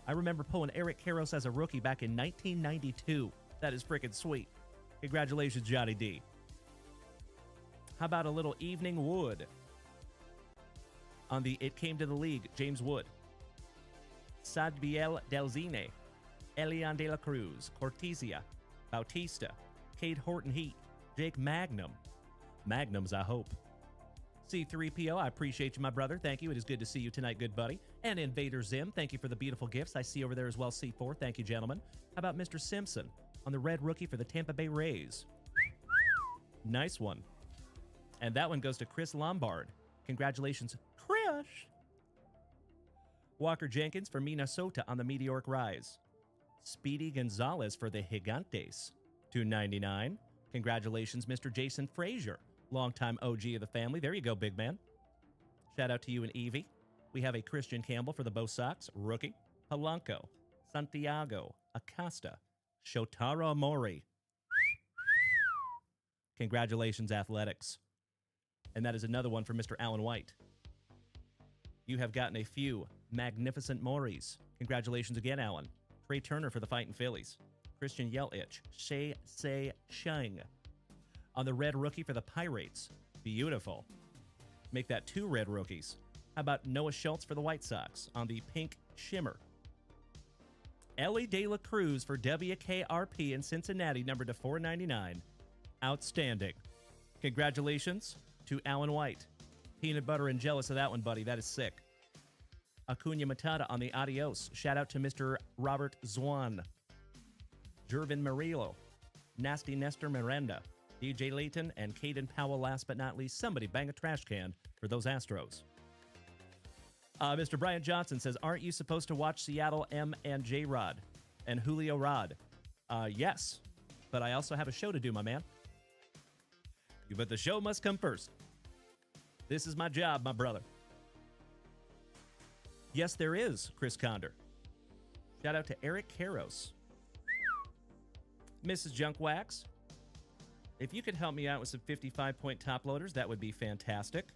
I remember pulling Eric Karros as a rookie back in 1992. That is freaking sweet. Congratulations, Johnny D. How about a little Evening Wood? On the It Came to the League, James Wood. Sadbiel Delzine. Elian de la Cruz. Cortesia. Bautista. Cade Horton Heat. Jake Magnum. Magnums, I hope. C3PO, I appreciate you, my brother. Thank you. It is good to see you tonight, good buddy. And Invader Zim, thank you for the beautiful gifts. I see over there as well, C4. Thank you, gentlemen. How about Mr. Simpson on the red rookie for the Tampa Bay Rays? Nice one. And that one goes to Chris Lombard. Congratulations, Chris. Walker Jenkins for Minnesota on the Meteoric Rise. Speedy Gonzalez for the Gigantes. $2.99. Congratulations, Mr. Jason Frazier. Longtime OG of the family. There you go, big man. Shout out to you and Evie. We have a Christian Campbell for the Bo Sox, rookie. Polanco, Santiago, Acosta, Shotaro Amori. Congratulations, Athletics. And that is another one for Mr. Alan White. You have gotten a few magnificent Moris. Congratulations again, Alan. Trey Turner for the Fightin' Phillies. Christian Yelich, Shea Se Sheng. On the red rookie for the Pirates. Beautiful. Make that 2 red rookies. How about Noah Schultz for the White Sox on the pink shimmer? Ellie De La Cruz for WKRP in Cincinnati, numbered to $4.99. Outstanding. Congratulations to Alan White. Peanut butter and jealous of that one, buddy. That is sick. Acuna Matata on the Adios. Shout out to Mr. Robert Zwan. Jervin Murillo. Nasty Nestor Miranda. DJ Layton and Caden Powell, last but not least. Somebody bang a trash can for those Astros. Mr. Brian Johnson says, aren't you supposed to watch Seattle M and J Rod and Julio Rod? Yes, but I also have a show to do, my man. But the show must come first. This is my job, my brother. Yes, there is, Chris Condor. Shout out to Eric Karros. Mrs. Junk Wax, if you could help me out with some 55-point top loaders, that would be fantastic.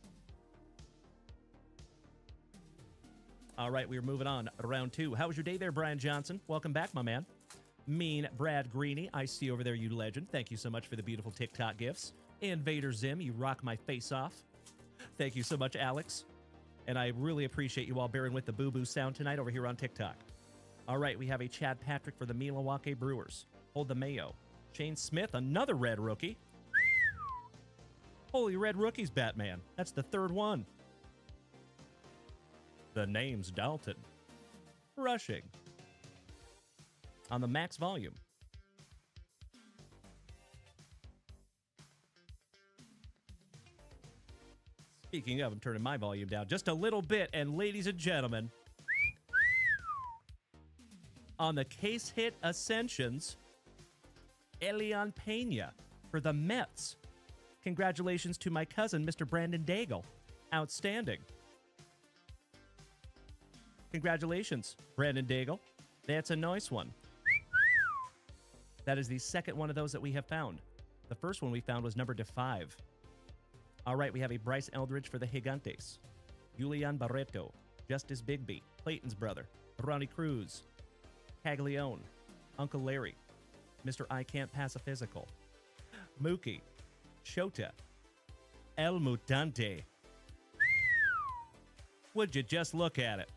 All right, we're moving on. Round 2. How was your day there, Brian Johnson? Welcome back, my man. Mean Brad Greeny, I see over there, you legend. Thank you so much for the beautiful TikTok gifts. Invader Zim, you rock my face off. Thank you so much, Alex. And I really appreciate you all bearing with the boo-boo sound tonight over here on TikTok. All right, we have a Chad Patrick for the Milwaukee Brewers. Hold the Mayo. Shane Smith, another red rookie. Holy red rookies, Batman. That's the third one. The name's Dalton. Rushing. On the max volume. Speaking of, I'm turning my volume down just a little bit. And ladies and gentlemen, on the case hit Ascensions, Elian Pena for the Mets. Congratulations to my cousin, Mr. Brandon Daigle. Outstanding. Congratulations, Brandon Daigle. That's a nice one. That is the second one of those that we have found. The first one we found was numbered to 5. All right, we have a Bryce Eldridge for the Gigantes. Julian Barreto, Justice Bigby, Clayton's brother, Ronnie Cruz, Caglione, Uncle Larry, Mr. I Can't Pass a Physical, Mookie, Shota, El Mutante. Would you just look at it?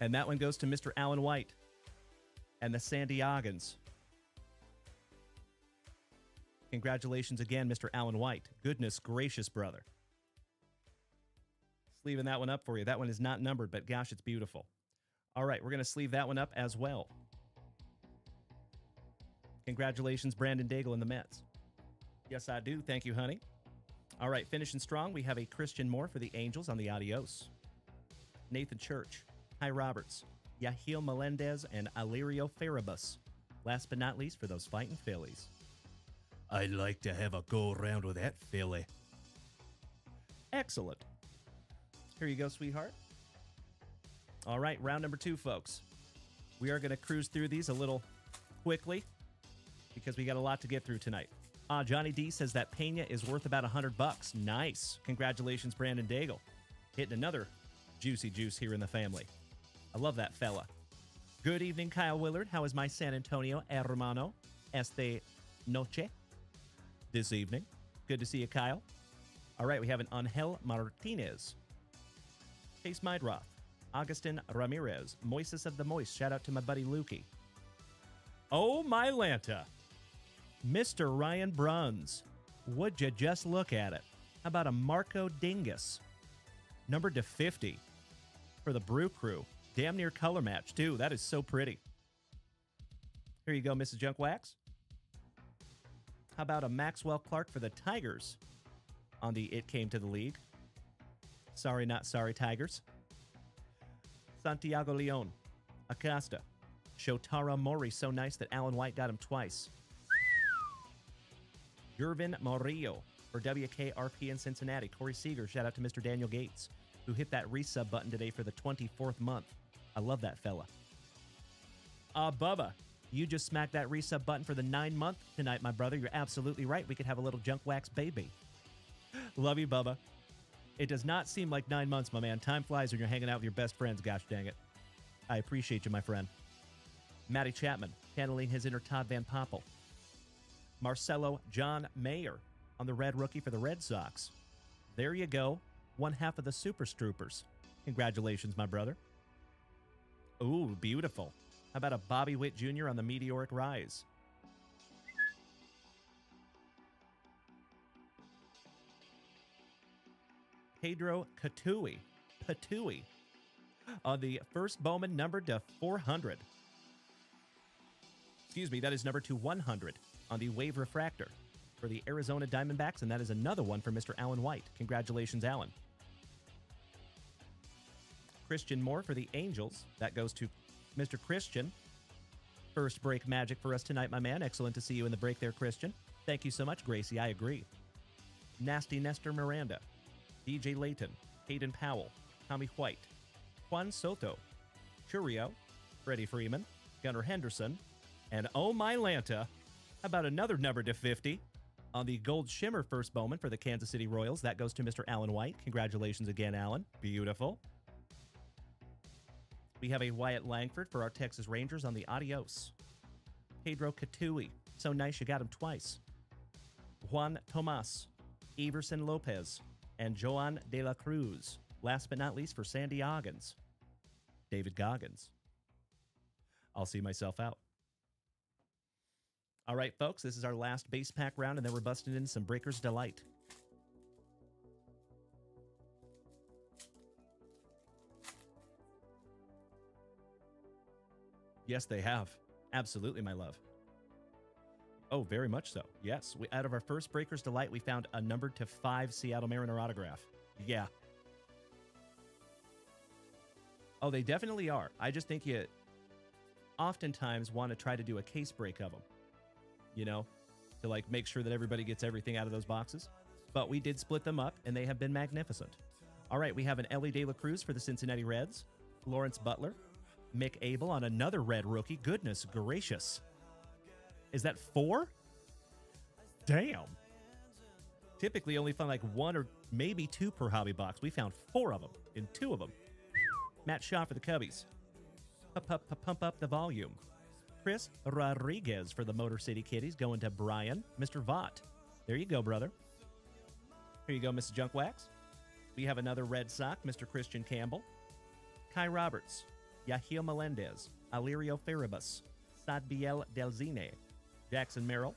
And that one goes to Mr. Alan White and the San Diegans. Congratulations again, Mr. Alan White. Goodness gracious, brother. Sleeving that one up for you. That one is not numbered, but gosh, it's beautiful. All right, we're going to sleeve that one up as well. Congratulations, Brandon Daigle and the Mets. Yes, I do. Thank you, honey. All right, finishing strong, we have a Christian Moore for the Angels on the Adios. Nathan Church, Ty Roberts, Yahil Melendez, and Alirio Farabus. Last but not least, for those fighting Phillies. I'd like to have a go-around with that Philly. Excellent. Here you go, sweetheart. All right, round number 2, folks. We are going to cruise through these a little quickly because we got a lot to get through tonight. Johnny D says that Pena is worth about $100. Nice. Congratulations, Brandon Daigle. Hitting another juicy juice here in the family. I love that fella. Good evening, Kyle Willard. How is my San Antonio hermano esta noche? This evening. Good to see you, Kyle. All right, we have an Angel Martinez. Chase Mydroth. Augustin Ramirez. Moises of the Moist. Shout out to my buddy Lukey. Oh, my Lanta. Mr. Ryan Bruns. Would you just look at it? How about a Marco Dingus? Numbered to 50 for the Brew Crew. Damn near color match, too. That is so pretty. Here you go, Mrs. Junk Wax. How about a Maxwell Clark for the Tigers on the It Came to the League? Sorry, not sorry, Tigers. Santiago Leon, Acosta, Shotaro Mori, so nice that Alan White got him twice. Gervin Morillo for WKRP in Cincinnati. Corey Seager, shout out to Mr. Daniel Gates, who hit that resub button today for the 24th month. I love that fella. Bubba, you just smacked that resub button for the 9-month tonight, my brother. You're absolutely right. We could have a little junk wax baby. Love you, Bubba. It does not seem like 9 months, my man. Time flies when you're hanging out with your best friends, gosh dang it. I appreciate you, my friend. Matty Chapman, channeling his inner Todd Van Poppel. Marcelo John Mayer on the red rookie for the Red Sox. There you go. One half of the Super Stroopers. Congratulations, my brother. Ooh, beautiful. How about a Bobby Witt Jr. on the meteoric rise? Pedro Patui on the first Bowman numbered to 400. Excuse me, that is numbered to 100 on the Wave Refractor for the Arizona Diamondbacks, and that is another one for Mr. Alan White. Congratulations, Alan. Christian Moore for the Angels. That goes to Mr. Christian. First break magic for us tonight, my man. Excellent to see you in the break there, Christian. Thank you so much, Gracie. I agree. Nasty Nestor Miranda. DJ Layton. Hayden Powell. Tommy White. Juan Soto, Churio, Freddie Freeman, Gunnar Henderson, and oh my Lanta, how about another number to 50? On the gold shimmer first Bowman for the Kansas City Royals, that goes to Mr. Alan White. Congratulations again, Alan. Beautiful. We have a Wyatt Langford for our Texas Rangers on the Adios. Pedro Catui. So nice you got him twice. Juan Tomas, Everson Lopez, and Joan de la Cruz. Last but not least for Sandy Goggins. David Goggins. I'll see myself out. All right, folks, this is our last base pack round, and then we're busting in some Breaker's Delight. Yes, they have. Absolutely, my love. Oh, very much so. Yes. Out of our first Breaker's Delight, we found a numbered to 5 Seattle Mariner autograph. Yeah. Oh, they definitely are. I just think you oftentimes want to try to do a case break of them. You know, to like make sure that everybody gets everything out of those boxes. But we did split them up, and they have been magnificent. All right, we have an Ellie De La Cruz for the Cincinnati Reds. Lawrence Butler. Mick Abel on another red rookie. Goodness gracious. Is that 4? Damn. Typically only find like 1 or maybe 2 per hobby box. We found 4 of them in 2 of them. Matt Shaw for the Cubbies. Pump up the volume. Chris Rodriguez for the Motor City Kitties going to Brian. Mr. Vaught. There you go, brother. Here you go, Mrs. Junkwax. We have another Red Sox, Mr. Christian Campbell. Kai Roberts. Yahil Melendez. Alirio Farabus. Sadbiel Delzine. Jackson Merrill.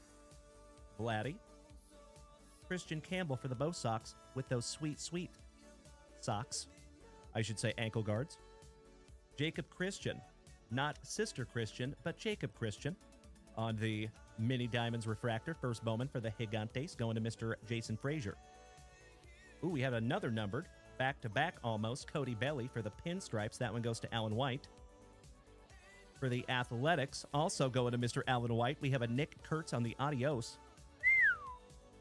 Vladdy. Christian Campbell for the Bo Sox with those sweet, sweet socks. I should say ankle guards. Jacob Christian. Not Sister Christian, but Jacob Christian on the Mini Diamonds Refractor. First Bowman for the Gigantes going to Mr. Jason Frazier. Ooh, we have another numbered. Back-to-back almost. Cody Belly for the Pinstripes. That one goes to Alan White. For the Athletics, also going to Mr. Alan White, we have a Nick Kurtz on the Adios.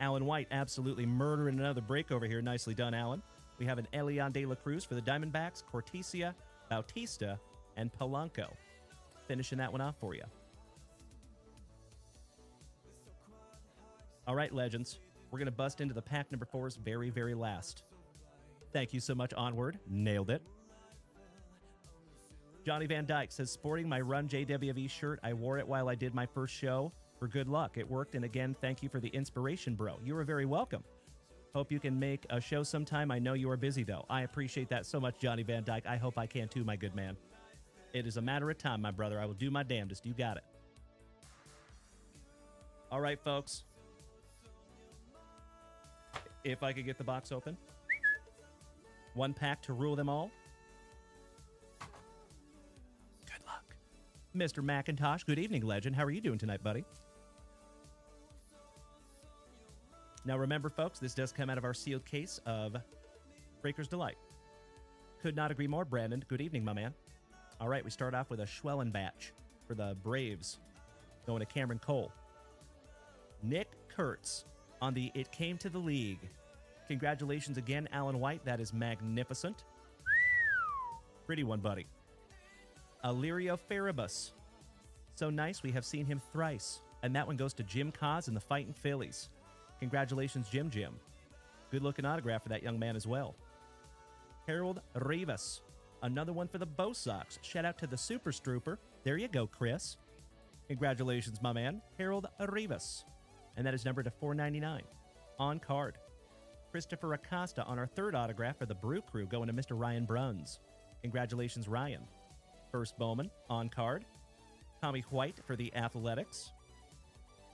Alan White absolutely murdering another break over here. Nicely done, Alan. We have an Elian De La Cruz for the Diamondbacks, Cortesia, Bautista, and Polanco. Finishing that one off for you. All right, legends. We're going to bust into the pack number 4's very, very last. Thank you so much, Onward. Nailed it. Johnny Van Dyke says, sporting my Run JWV shirt. I wore it while I did my first show for good luck. It worked, and again, thank you for the inspiration, bro. You are very welcome. Hope you can make a show sometime. I know you are busy, though. I appreciate that so much, Johnny Van Dyke. I hope I can, too, my good man. It is a matter of time, my brother. I will do my damnedest. You got it. All right, folks. If I could get the box open. 1 pack to rule them all. Good luck. Mr. McIntosh, good evening, legend. How are you doing tonight, buddy? Now, remember, folks, this does come out of our sealed case of Breaker's Delight. Could not agree more, Brandon. Good evening, my man. All right, we start off with a Schwellenbatch for the Braves, going to Cameron Cole. Nick Kurtz on the It Came to the League. Congratulations again, Alan White. That is magnificent. Pretty one, buddy. Alirio Farabus. So nice. We have seen him thrice. And that one goes to Jim Cos and the Fightin' Phillies. Congratulations, Jim. Good-looking autograph for that young man as well. Harold Rivas. Another one for the Bo Sox. Shout out to the Super Strooper. There you go, Chris. Congratulations, my man. Harold Rivas. And that is numbered to $4.99. On card. Christopher Acosta on our 3rd autograph for the Brew Crew going to Mr. Ryan Bruns. Congratulations, Ryan. First Bowman. On card. Tommy White for the Athletics.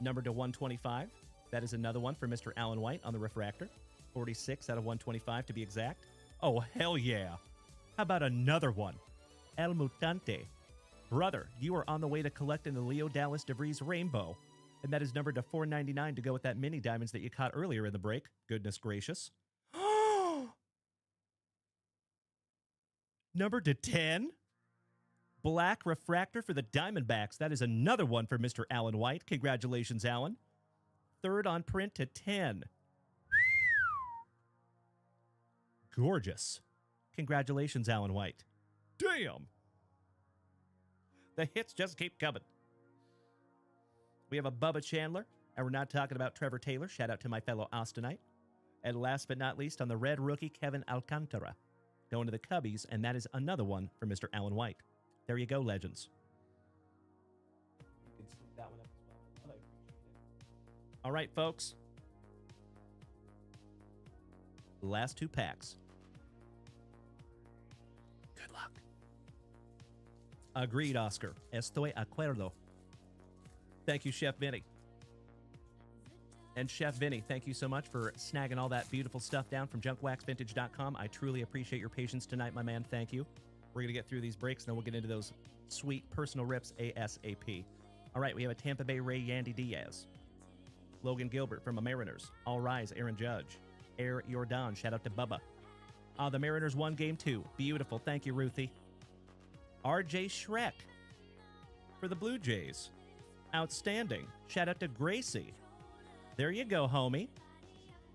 Numbered to 125. That is another one for Mr. Alan White on the refractor. 46 out of 125 to be exact. Oh, hell yeah. How about another one? El Mutante. Brother, you are on the way to collecting the Leo Dallas DeVries Rainbow. And that is numbered to $4.99 to go with that mini diamonds that you caught earlier in the break. Goodness gracious. Numbered to 10. Black refractor for the Diamondbacks. That is another one for Mr. Alan White. Congratulations, Alan. 3rd on print to 10. Gorgeous. Congratulations, Alan White. damn. The hits just keep coming. We have a Bubba Chandler, and we're not talking about Trevor Taylor. Shout out to my fellow Austinite. And last but not least, on the red rookie, Kevin Alcantara, going to the Cubbies, and that is another one for Mr. Alan White. There you go, legends. You can scoop that one up as well. I appreciate it. All right, folks. Last two packs. Good luck. Agreed, Oscar. Estoy acuerdo. Thank you, Chef Vinny. And Chef Vinny, thank you so much for snagging all that beautiful stuff down from JunkWaxVintage.com. I truly appreciate your patience tonight, my man. Thank you. We're going to get through these breaks, and then we'll get into those sweet personal rips ASAP. All right, we have a Tampa Bay Ray Yandy Diaz. Logan Gilbert from the Mariners. All Rise, Aaron Judge. Air Jordan, shout out to Bubba. The Mariners won game 2. Beautiful. Thank you, Ruthie. RJ Shrek for the Blue Jays. Outstanding. Shout out to Gracie. There you go, homie.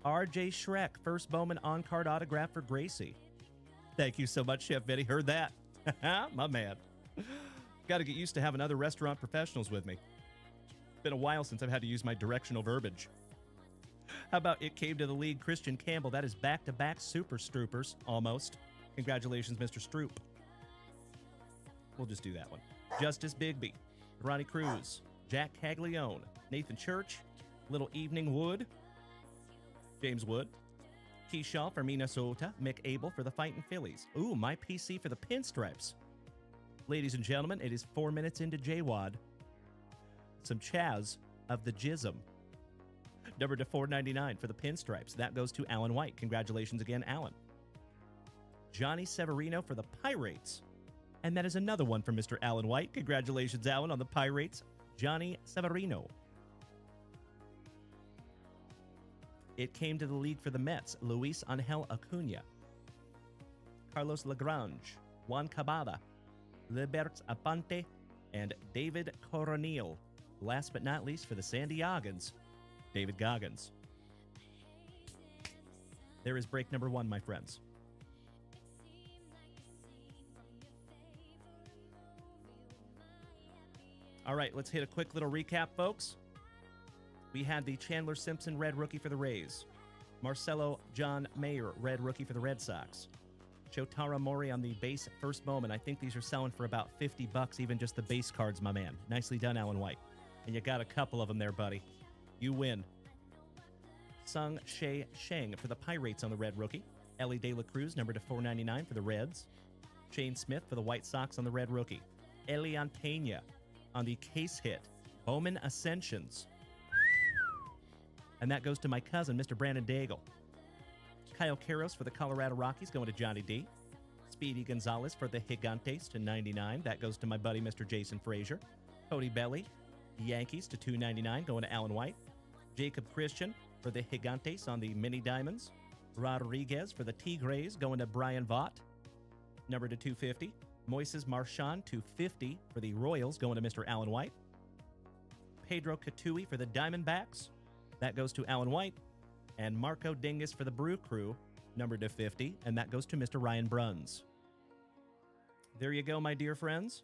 RJ Shrek, first Bowman on-card autograph for Gracie. Thank you so much, Chef Vinny. Heard that. My man. Got to get used to having other restaurant professionals with me. Been a while since I've had to use my directional verbiage. How about it came to the league, Christian Campbell? That is back-to-back Super Stroopers, almost. Congratulations, Mr. Stroop. We'll just do that one. Justice Bigby, Ronnie Cruz, Jack Caglione, Nathan Church, Little Evening Wood, James Wood, Keyshaw for Minnesota, Mick Abel for the Fightin' Phillies. Ooh, my PC for the Pinstripes. Ladies and gentlemen, it is 4 minutes into JWAD. Some Chaz of the Jism. Number to 499 for the Pinstripes. That goes to Alan White. Congratulations again, Alan. Johnny Severino for the Pirates. And that is another one for Mr. Alan White. Congratulations, Alan, on the Pirates. Johnny Severino. It came to the league for the Mets. Luis Angel Acuna. Carlos Lagrange. Juan Cabada. Liberts Aponte. And David Coronil. Last but not least for the San Diegans, David Goggins. There is break number 1, my friends. All right, let's hit a quick little recap, folks. We had the Chandler Simpson red rookie for the Rays. Marcelo John Mayer, red rookie for the Red Sox. Shotaro Mori on the base first Bowman. I think these are selling for about $50, even just the base cards, my man. Nicely done, Alan White. And you got a couple of them there, buddy. You win. Sung Shea Sheng for the Pirates on the red rookie. Ellie De La Cruz, number to 499 for the Reds. Shane Smith for the White Sox on the red rookie. Elian Pena on the case hit. Bowman Ascensions. And that goes to my cousin, Mr. Brandon Daigle. Kyle Karros for the Colorado Rockies, going to Johnny D. Speedy Gonzalez for the Gigantes to 99. That goes to my buddy, Mr. Jason Frazier. Cody Belly, Yankees to 299, going to Alan White. Jacob Christian for the Gigantes on the Mini Diamonds. Rodriguez for the Tigres, going to Brian Vaught. Number to 250. Moises Marchand to 50 for the Royals, going to Mr. Alan White. Pedro Catui for the Diamondbacks. That goes to Alan White. And Marco Dingus for the Brew Crew, number to 50, and that goes to Mr. Ryan Bruns. There you go, my dear friends.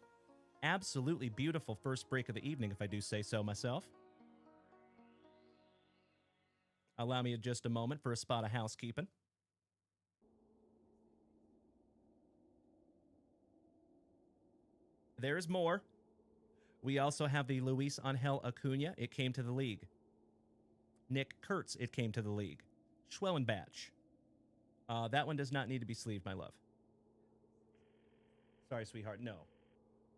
Absolutely beautiful first break of the evening, if I do say so myself. Allow me just a moment for a spot of housekeeping. There's more. We also have the Luis Angel Acuna. It came to the league. Nick Kurtz, it came to the league. Schwellenbach. That one does not need to be sleeved, my love. Sorry, sweetheart. No.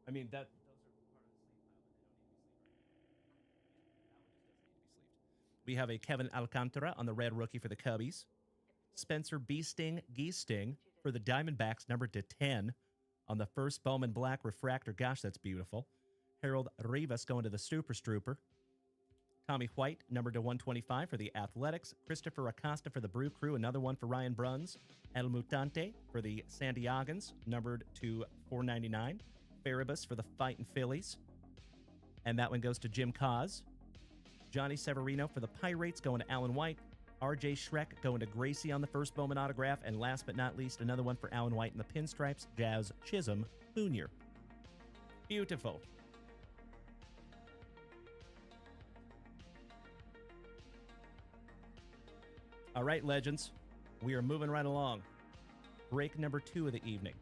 I mean, those are part of the sleeve pile, but they don't need to be sleeved right now. That one just doesn't need to be sleeved. We have a Kevin Alcantara on the red rookie for the Cubbies. Spencer Geesting for the Diamondbacks, numbered to 10 on the first Bowman Black Refractor. Gosh, that's beautiful. Harold Rivas going to the Super Strooper. Tommy White, numbered to 125 for the Athletics. Christopher Acosta for the Brew Crew, another one for Ryan Bruns. El Mutante for the San Diegans, numbered to 499. Farabus for the Fightin' Phillies. And that one goes to Jim Cause. Johnny Severino for the Pirates, going to Alan White. RJ Shrek going to Gracie on the first Bowman autograph. And last but not least, another one for Alan White in the pinstripes, Jazz Chisholm Jr. Beautiful. All right, legends. We are moving right along. Break number 2 of the evening.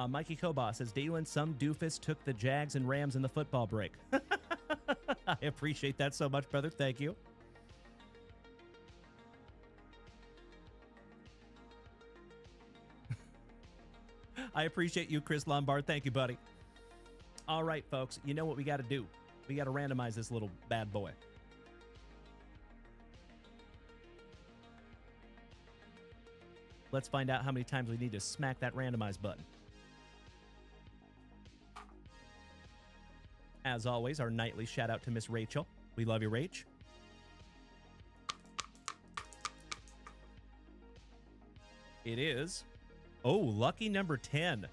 Mikey Koba says, Dalen, some doofus took the Jags and Rams in the football break. I appreciate that so much, brother. Thank you. I appreciate you, Chris Lombard. Thank you, buddy. All right, folks. You know what we got to do. We got to randomize this little bad boy. Let's find out how many times we need to smack that randomize button. As always, our nightly shout out to Miss Rachel. We love you, Rach. It is, lucky number 10.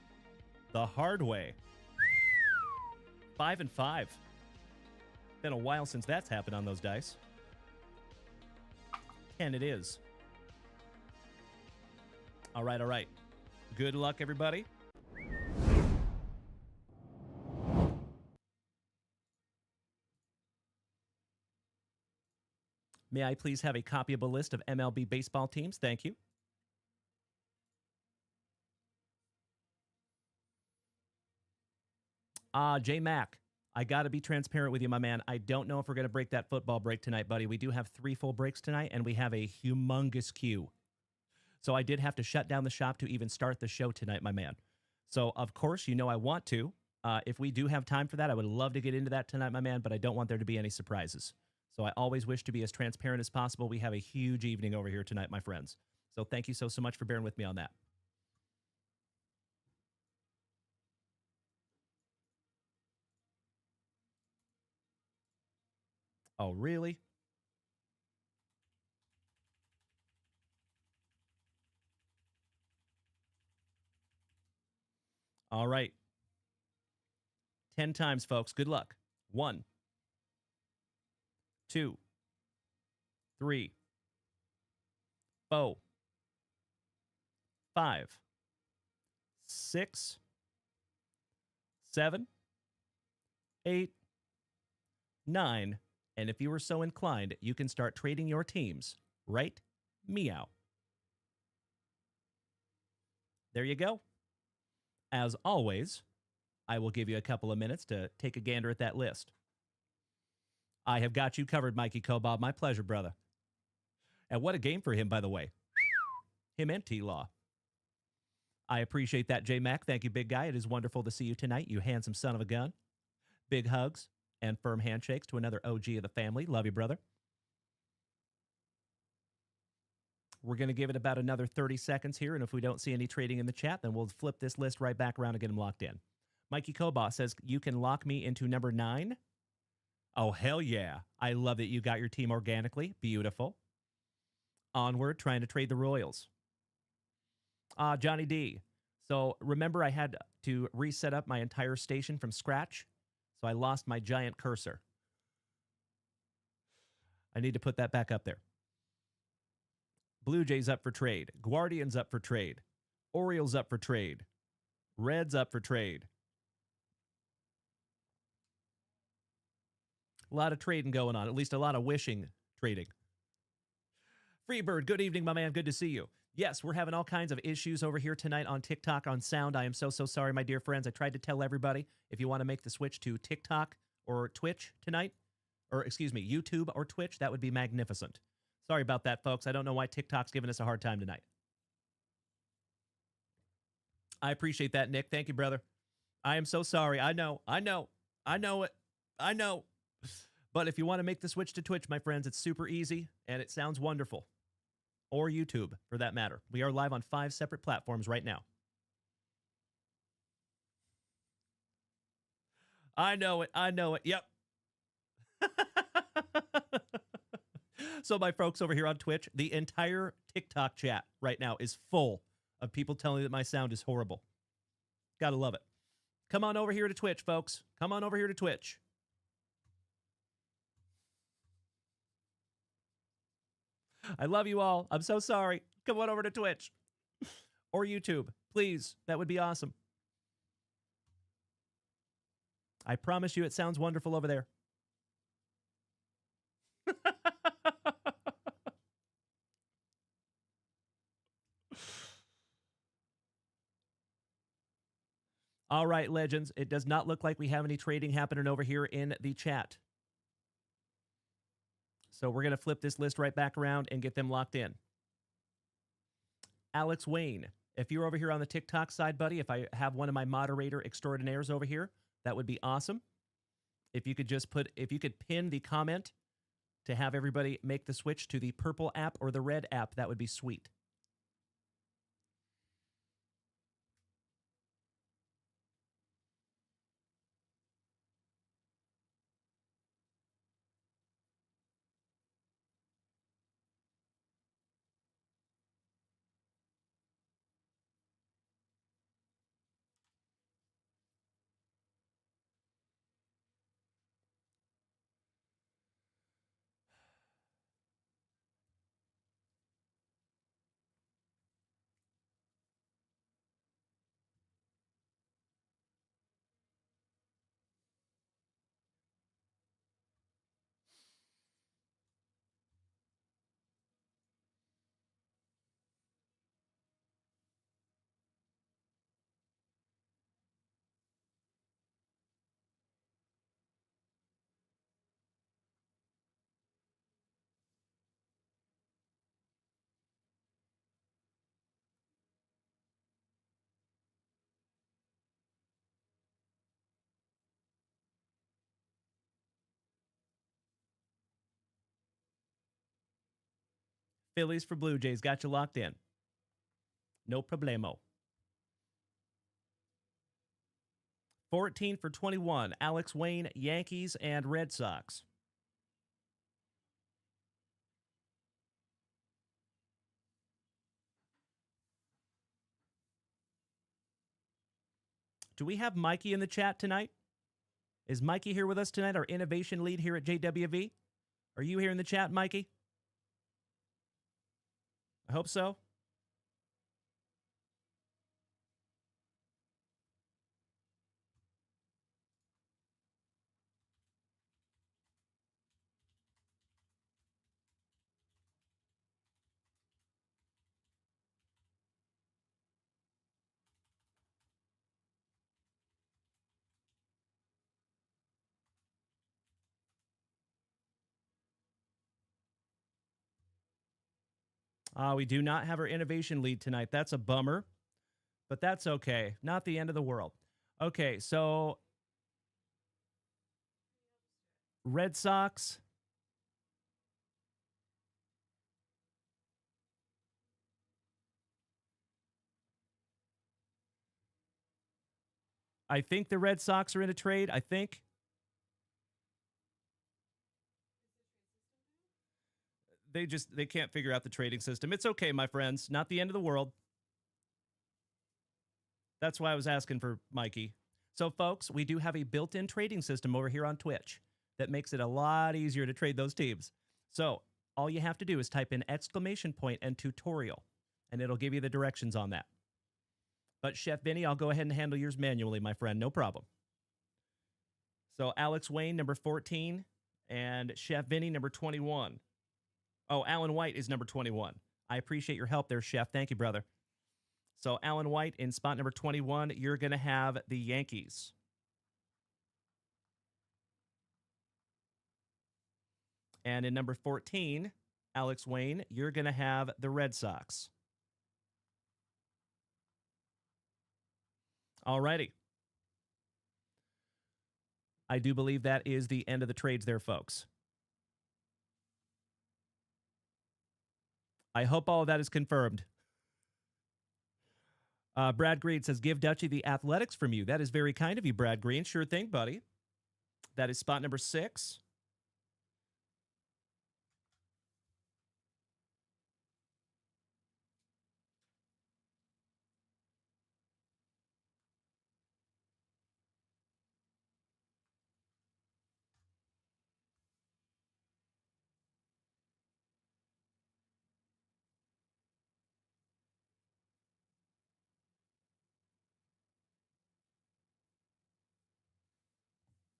The hard way. 5 and 5. Been a while since that's happened on those dice. 10 it is. All right, all right. Good luck, everybody. May I please have a copyable list of MLB baseball teams? Thank you. J Mac, I got to be transparent with you, my man. I don't know if we're going to break that football break tonight, buddy. We do have 3 full breaks tonight, and we have a humongous queue. So I did have to shut down the shop to even start the show tonight, my man. So, of course, you know I want to. If we do have time for that, I would love to get into that tonight, my man, but I don't want there to be any surprises. So I always wish to be as transparent as possible. We have a huge evening over here tonight, my friends. So thank you so much for bearing with me on that. Oh, really? All right. 10 times, folks. Good luck. 1, 2, 3, 4, 5, 6, 7, 8, 9, and if you were so inclined, you can start trading your teams right meow. There you go. As always, I will give you a couple of minutes to take a gander at that list. I have got you covered, Mikey Kobob. My pleasure, brother. And what a game for him, by the way. Him and T-Law. I appreciate that, J-Mac. Thank you, big guy. It is wonderful to see you tonight, you handsome son of a gun. Big hugs and firm handshakes to another OG of the family. Love you, brother. We're going to give it about another 30 seconds here, and if we don't see any trading in the chat, then we'll flip this list right back around and get them locked in. Mikey Koba says, you can lock me into number 9. Oh, hell yeah. I love that you got your team organically. Beautiful. Onward, trying to trade the Royals. Johnny D. So remember I had to reset up my entire station from scratch, so I lost my giant cursor. I need to put that back up there. Blue Jays up for trade. Guardians up for trade. Orioles up for trade. Reds up for trade. A lot of trading going on, at least a lot of wishing trading. Freebird, good evening, my man. Good to see you. Yes, we're having all kinds of issues over here tonight on TikTok, on sound. I am so sorry, my dear friends. I tried to tell everybody, if you want to make the switch to TikTok or Twitch tonight, or excuse me, YouTube or Twitch, that would be magnificent. Sorry about that, folks. I don't know why TikTok's giving us a hard time tonight. I appreciate that, Nick. Thank you, brother. I am so sorry. I know it. But if you want to make the switch to Twitch, my friends, it's super easy, and it sounds wonderful. Or YouTube, for that matter. We are live on 5 separate platforms right now. I know it. Yep. So my folks over here on Twitch, the entire TikTok chat right now is full of people telling me that my sound is horrible. Gotta love it. Come on over here to Twitch, folks. Come on over here to Twitch. I love you all. I'm so sorry. Come on over to Twitch or YouTube. Please. That would be awesome. I promise you it sounds wonderful over there. All right, legends. It does not look like we have any trading happening over here in the chat. So we're going to flip this list right back around and get them locked in. Alex Wayne, if you're over here on the TikTok side, buddy, if I have one of my moderator extraordinaires over here, that would be awesome. If you could just if you could pin the comment to have everybody make the switch to the purple app or the red app, that would be sweet. Phillies for Blue Jays. Got you locked in. No problemo. 14 for 21. Alex Wayne, Yankees and Red Sox. Do we have Mikey in the chat tonight? Is Mikey here with us tonight, our innovation lead here at JWV? Are you here in the chat, Mikey? I hope so. We do not have our innovation lead tonight. That's a bummer, but that's okay. Not the end of the world. Okay, so Red Sox. I think the Red Sox are in a trade. I think. They can't figure out the trading system. It's okay, my friends. Not the end of the world. That's why I was asking for Mikey. So, folks, we do have a built-in trading system over here on Twitch that makes it a lot easier to trade those teams. So, all you have to do is type in exclamation point and tutorial, and it'll give you the directions on that. But, Chef Vinny, I'll go ahead and handle yours manually, my friend. No problem. So, Alex Wayne, number 14, and Chef Vinny, number 21. Oh, Alan White is number 21. I appreciate your help there, Chef. Thank you, brother. So, Alan White in spot number 21, you're going to have the Yankees. And in number 14, Alex Wayne, you're going to have the Red Sox. All righty. I do believe that is the end of the trades there, folks. I hope all of that is confirmed. Brad Green says, give Dutchie the athletics from you. That is very kind of you, Brad Green. Sure thing, buddy. That is spot number 6.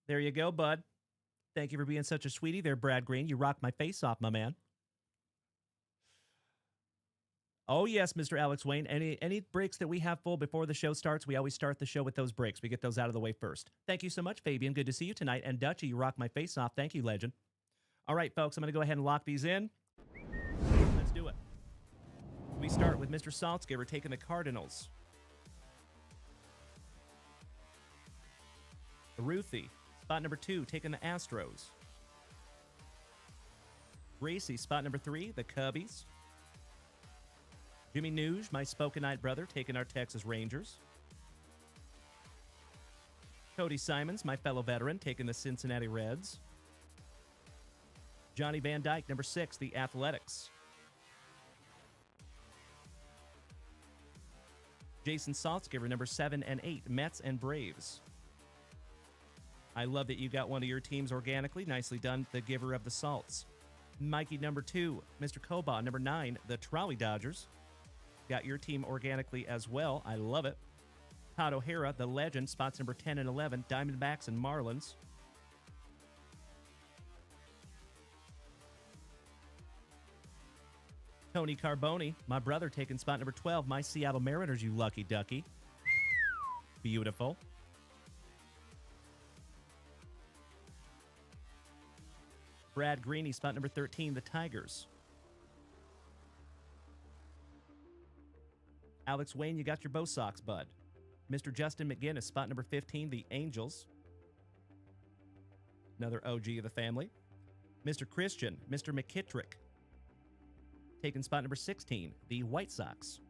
There you go, bud. Thank you for being such a sweetie there, Brad Green. You rocked my face off, my man. Oh, yes, Mr. Alex Wayne. Any breaks that we have full before the show starts, we always start the show with those breaks. We get those out of the way first. Thank you so much, Fabian. Good to see you tonight. And Dutchie, you rock my face off. Thank you, legend. All right, folks, I'm going to go ahead and lock these in. Let's do it. We start with Mr. Saltzgiver taking the Cardinals. Ruthie, spot number 2, taking the Astros. Gracie, spot number 3, the Cubbies. Jimmy Nuge, my Spokenite brother, taking our Texas Rangers. Cody Simons, my fellow veteran, taking the Cincinnati Reds. Johnny Van Dyke, number 6, the Athletics. Jason Saltzgiver, number 7 and 8, Mets and Braves. I love that you got one of your teams organically. Nicely done, the giver of the salts. Mikey, number 2, Mr. Koba, number 9, the Trolley Dodgers. Got your team organically as well. I love it. Todd O'Hara, the legend, spots number 10 and 11, Diamondbacks and Marlins. Tony Carboni, my brother, taking spot number 12, my Seattle Mariners, you lucky ducky. Beautiful. Brad Greeny, spot number 13, the Tigers. Alex Wayne, you got your Bo Sox, bud. Mr. Justin McGinnis, spot number 15, the Angels. Another OG of the family. Mr. Christian, Mr. McKittrick, taking spot number 16, the White Sox.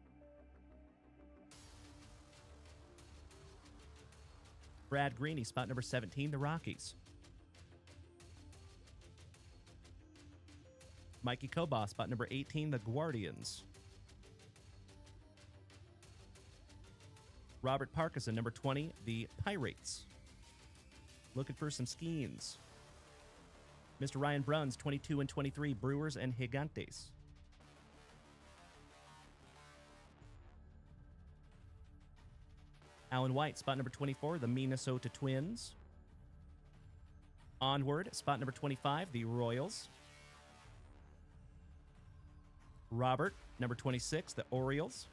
Brad Greeny, spot number 17, the Rockies. Mikey Koba, spot number 18, the Guardians. Robert Parkinson, number 20, the Pirates. Looking for some Skeens. Mr. Ryan Bruns, 22 and 23, Brewers and Gigantes. Alan White, spot number 24, the Minnesota Twins. Onward, spot number 25, the Royals. Robert, number 26, the Orioles.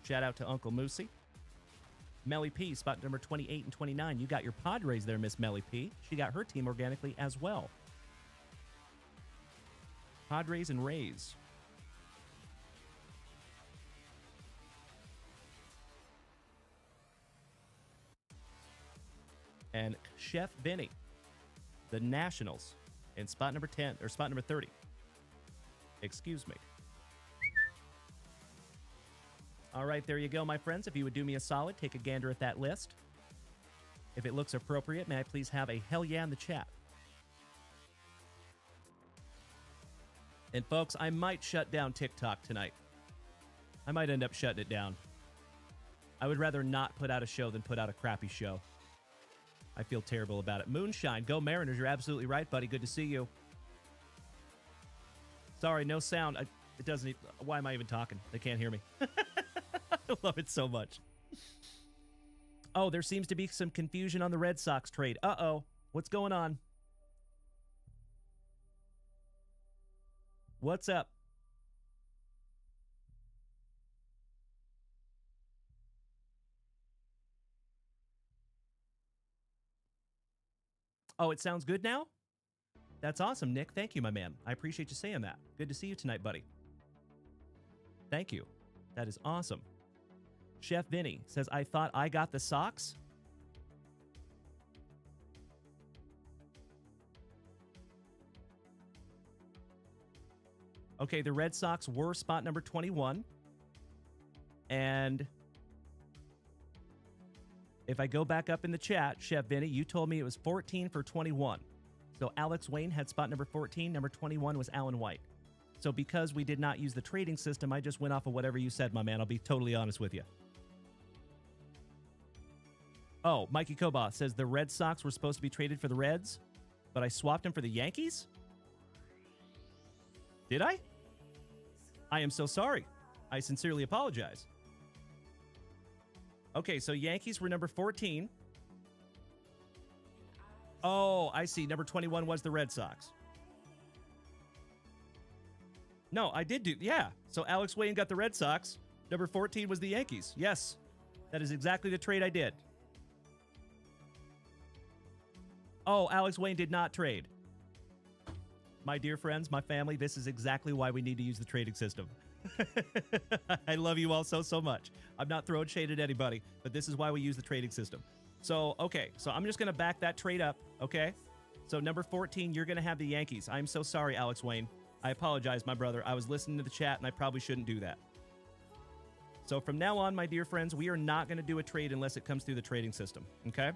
Shout out to Uncle Moosey. Melly P, spot number 28 and 29. You got your Padres there, Miss Melly P. She got her team organically as well. Padres and Rays. And Chef Benny, the Nationals, in spot number 10, or spot number 30. Excuse me. All right, there you go, my friends. If you would do me a solid, take a gander at that list. If it looks appropriate, may I please have a hell yeah in the chat. And folks, I might shut down TikTok tonight. I might end up shutting it down. I would rather not put out a show than put out a crappy show. I feel terrible about it. Moonshine, go Mariners. You're absolutely right, buddy. Good to see you. Sorry, no sound. It doesn't. Why am I even talking? They can't hear me. I love it so much. Oh, there seems to be some confusion on the Red Sox trade. Uh-oh. What's going on? What's up? Oh, it sounds good now? That's awesome, Nick. Thank you, my man. I appreciate you saying that. Good to see you tonight, buddy. Thank you. That is awesome. Chef Vinny says, I thought I got the Sox. Okay, the Red Sox were spot number 21. And if I go back up in the chat, Chef Vinny, you told me it was 14 for 21. So Alex Wayne had spot number 14. Number 21 was Alan White. So because we did not use the trading system, I just went off of whatever you said, my man. I'll be totally honest with you. Oh, Mikey Koba says the Red Sox were supposed to be traded for the Reds, but I swapped them for the Yankees? Did I? I am so sorry. I sincerely apologize. Okay, so Yankees were number 14. Oh, I see. Number 21 was the Red Sox. No, I did do, yeah. So Alex Wayne got the Red Sox. Number 14 was the Yankees. Yes, that is exactly the trade I did. Oh, Alex Wayne did not trade. My dear friends, my family, this is exactly why we need to use the trading system. I love you all so, so much. I'm not throwing shade at anybody, but this is why we use the trading system. So, okay, so I'm just going to back that trade up, okay? So number 14, you're going to have the Yankees. I'm so sorry, Alex Wayne. I apologize, my brother. I was listening to the chat, and I probably shouldn't do that. So from now on, my dear friends, we are not going to do a trade unless it comes through the trading system, okay?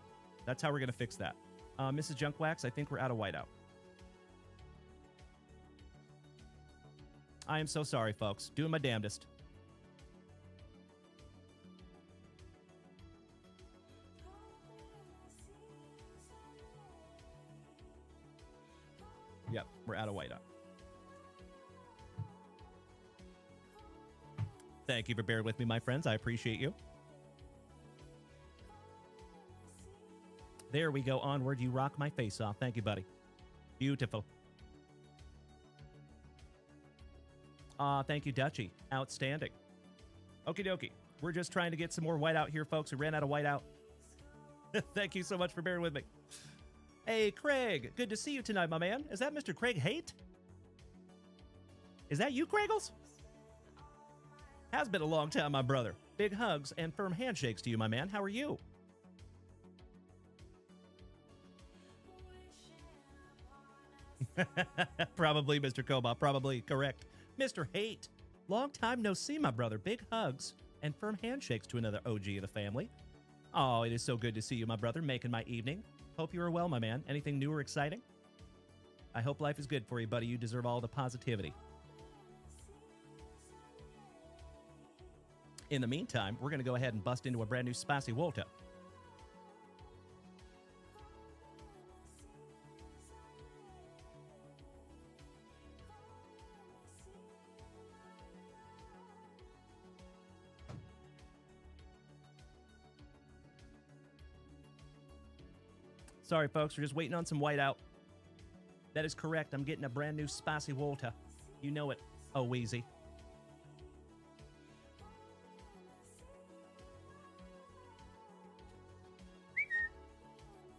That's how we're going to fix that. Mrs. JunkWax, I think we're out of whiteout. I am so sorry, folks. Doing my damnedest. Yep, we're out of whiteout. Thank you for bearing with me, my friends. I appreciate you. There we go. Onward. You rock my face off. Thank you, buddy. Beautiful. Thank you, Dutchie. Outstanding. Okie dokie. We're just trying to get some more whiteout here, folks. We ran out of whiteout. Thank you so much for bearing with me. Hey, Craig. Good to see you tonight, my man. Is that Mr. Craig Haight? Is that you, Craigles? Has been a long time, my brother. Big hugs and firm handshakes to you, my man. How are you? Probably, Mr. Koba. Probably correct. Mr. Haight. Long time no see, my brother. Big hugs and firm handshakes to another OG of the family. Oh, it is so good to see you, my brother, making my evening. Hope you are well, my man. Anything new or exciting? I hope life is good for you, buddy. You deserve all the positivity. In the meantime, we're going to go ahead and bust into a brand new Spicy Volta. Sorry, folks. We're just waiting on some whiteout. That is correct. I'm getting a brand new Spicy Volta. You know it. Oh, Wheezy.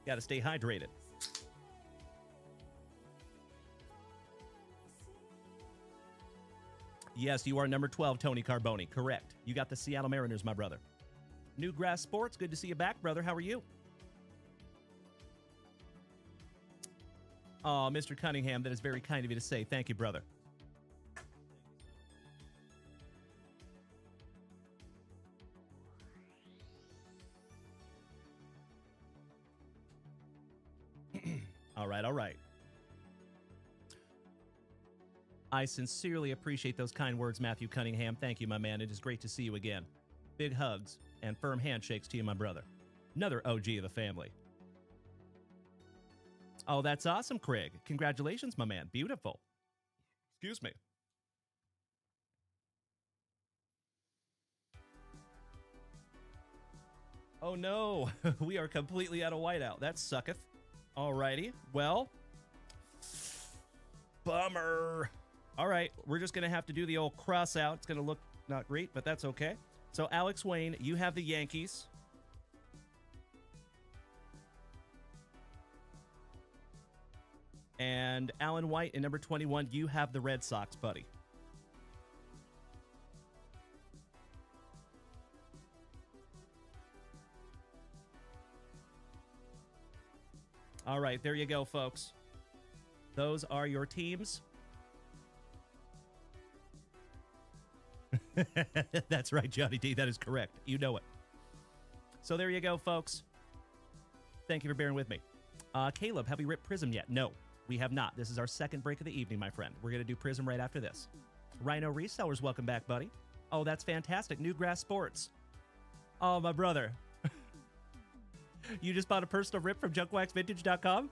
Got to stay hydrated. Yes, you are number 12, Tony Carboni. Correct. You got the Seattle Mariners, my brother. New Grass Sports. Good to see you back, brother. How are you? Oh, Mr. Cunningham, that is very kind of you to say. Thank you, brother. All right, all right. I sincerely appreciate those kind words, Matthew Cunningham. Thank you, my man. It is great to see you again. Big hugs and firm handshakes to you, my brother. Another OG of the family. Oh, that's awesome, Craig. Congratulations, my man. Beautiful. Excuse me. Oh, no. We are completely out of whiteout. That sucketh. Alrighty. Well, bummer. All right. We're just going to have to do the old cross out. It's going to look not great, but that's okay. So, Alex Wayne, you have the Yankees. And Alan White in number 21, you have the Red Sox, buddy. All right, there you go, folks. Those are your teams. That's right, Johnny D. That is correct. You know it. So there you go, folks. Thank you for bearing with me. Caleb, have we ripped Prizm yet? No, we have not. This is our second break of the evening, my friend. We're going to do Prizm right after this. Rhino Resellers, welcome back, buddy. Oh, that's fantastic. New Grass Sports. Oh, my brother. You just bought a personal rip from JunkWaxVintage.com?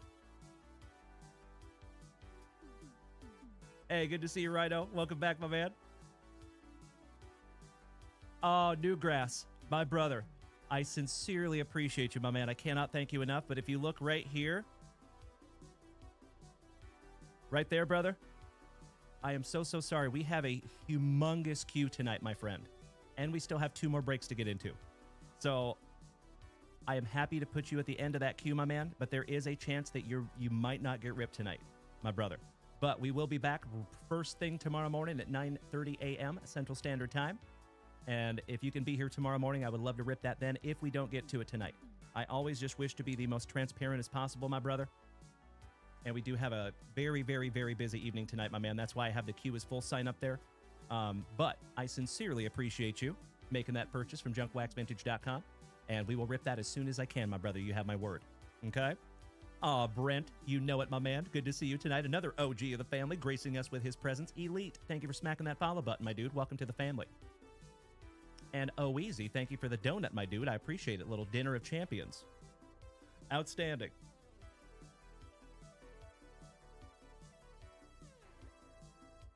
Hey, good to see you, Rhino. Welcome back, my man. Oh, New Grass, my brother. I sincerely appreciate you, my man. I cannot thank you enough, but if you look right here, Right there, brother. I am so sorry. We have a humongous queue tonight, my friend. And we still have 2 more breaks to get into. So I am happy to put you at the end of that queue, my man, but there is a chance that you might not get ripped tonight, my brother. But we will be back first thing tomorrow morning at 9:30 a.m. Central Standard Time. And if you can be here tomorrow morning, I would love to rip that then if we don't get to it tonight. I always just wish to be the most transparent as possible, my brother. And we do have a very, very, very busy evening tonight, my man. That's why I have the queue as full sign up there. But I sincerely appreciate you making that purchase from JunkWaxVintage.com. And we will rip that as soon as I can, my brother. You have my word. Okay? Aw, Brent, you know it, my man. Good to see you tonight. Another OG of the family gracing us with his presence. Elite, thank you for smacking that follow button, my dude. Welcome to the family. And Oh Easy, thank you for the donut, my dude. I appreciate it. Little dinner of champions. Outstanding.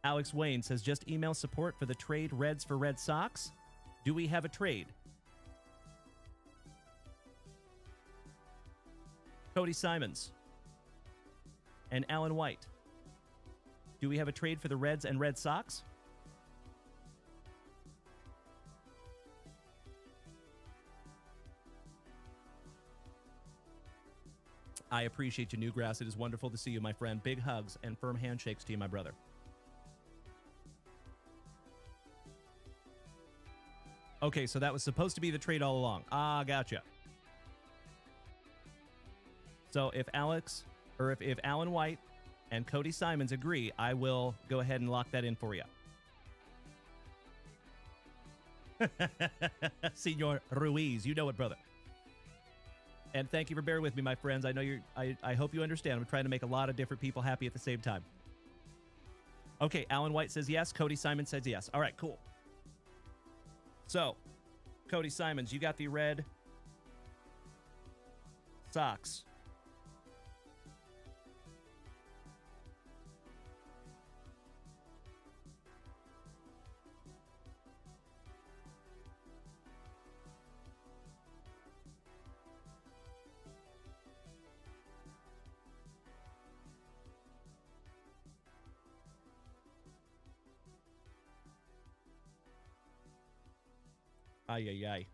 Alex Wayne says, just email support for the trade Reds for Red Sox. Do we have a trade? Cody Simons and Alan White. Do we have a trade for the Reds and Red Sox? I appreciate you, Newgrass. It is wonderful to see you, my friend. Big hugs and firm handshakes to you, my brother. Okay, so that was supposed to be the trade all along. Ah, gotcha. So if if Alan White and Cody Simons agree, I will go ahead and lock that in for you. Senor Ruiz, you know it, brother. And thank you for bearing with me, my friends. I know I hope you understand. I'm trying to make a lot of different people happy at the same time. Okay, Alan White says yes. Cody Simons says yes. All right, cool. So, Cody Simons, you got the Red Sox. Ay, ay, ay.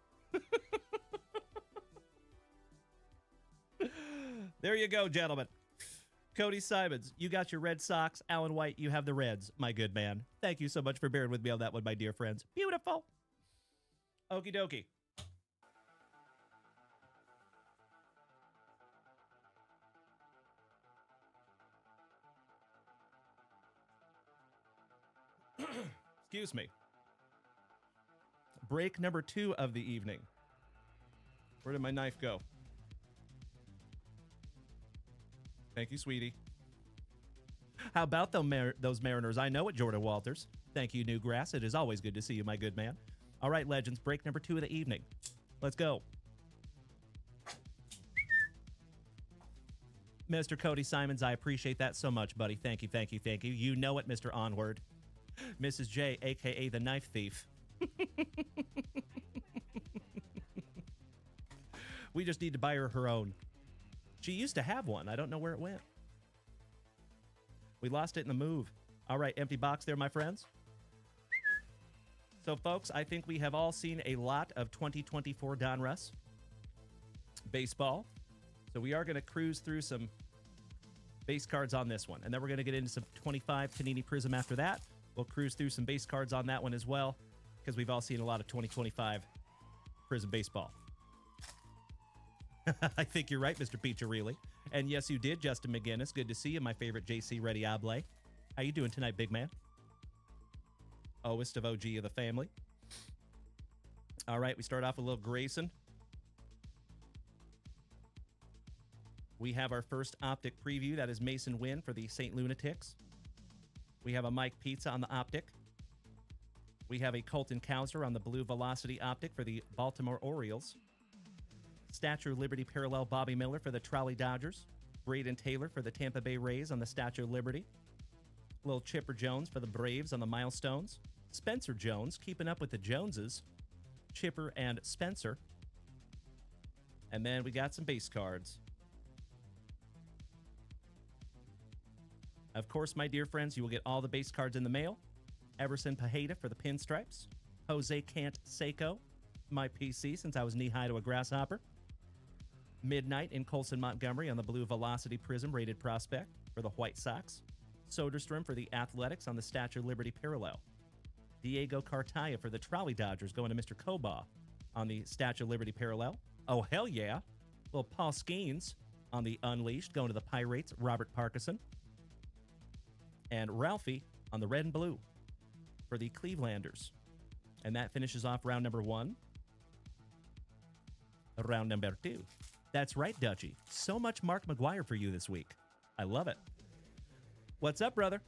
There you go, gentlemen. Cody Simons, you got your Red Sox. Alan White, you have the Reds, my good man. Thank you so much for bearing with me on that one, my dear friends. Beautiful. Okie dokie. Excuse me. Break number 2 of the evening. Where did my knife go? Thank you, sweetie. How about those Mariners? I know it, Jordan Walters. Thank you, Newgrass. It is always good to see you, my good man. All right, Legends, break number 2 of the evening. Let's go. Mr. Cody Simons, I appreciate that so much, buddy. Thank you, thank you, thank you. You know it, Mr. Onward. Mrs. J, a.k.a. the Knife Thief. We just need to buy her own. She used to have one. I don't know where it went. We lost it in the move. All right, empty box there, my friends. So, folks, I think we have all seen a lot of 2024 Donruss Baseball. So we are going to cruise through some base cards on this one. And then we're going to get into some 25 Panini Prizm after that. We'll cruise through some base cards on that one as well, because we've all seen a lot of 2025 Prizm Baseball. I think you're right, Mr. Piccirilli. And yes, you did, Justin McGinnis. Good to see you, my favorite JC Rediable. How you doing tonight, big man? Owest of OG of the family. All right, we start off with a little Grayson. We have our first optic preview. That is Mason Wynn for the St. Lunatics. We have a Mike Pizza on the optic. We have a Colton Cowser on the Blue Velocity optic for the Baltimore Orioles. Statue of Liberty parallel Bobby Miller for the Trolley Dodgers. Braden Taylor for the Tampa Bay Rays on the Statue of Liberty. Little Chipper Jones for the Braves on the Milestones. Spencer Jones, keeping up with the Joneses. Chipper and Spencer. And then we got some base cards. Of course, my dear friends, you will get all the base cards in the mail. Everson Pajeda for the pinstripes. Jose Canseco, my PC since I was knee-high to a grasshopper. Midnight in Colson Montgomery on the Blue Velocity Prizm rated prospect for the White Sox. Soderstrom for the Athletics on the Statue of Liberty parallel. Diego Cartaya for the Trolley Dodgers going to Mr. Koba on the Statue of Liberty parallel. Oh, hell yeah. Little Paul Skeens on the Unleashed going to the Pirates, Robert Parkinson. And Ralphie on the red and blue for the Clevelanders. And that finishes off round number 1. Round number 2. That's right, Dutchie. So much Mark McGuire for you this week. I love it. What's up, brother?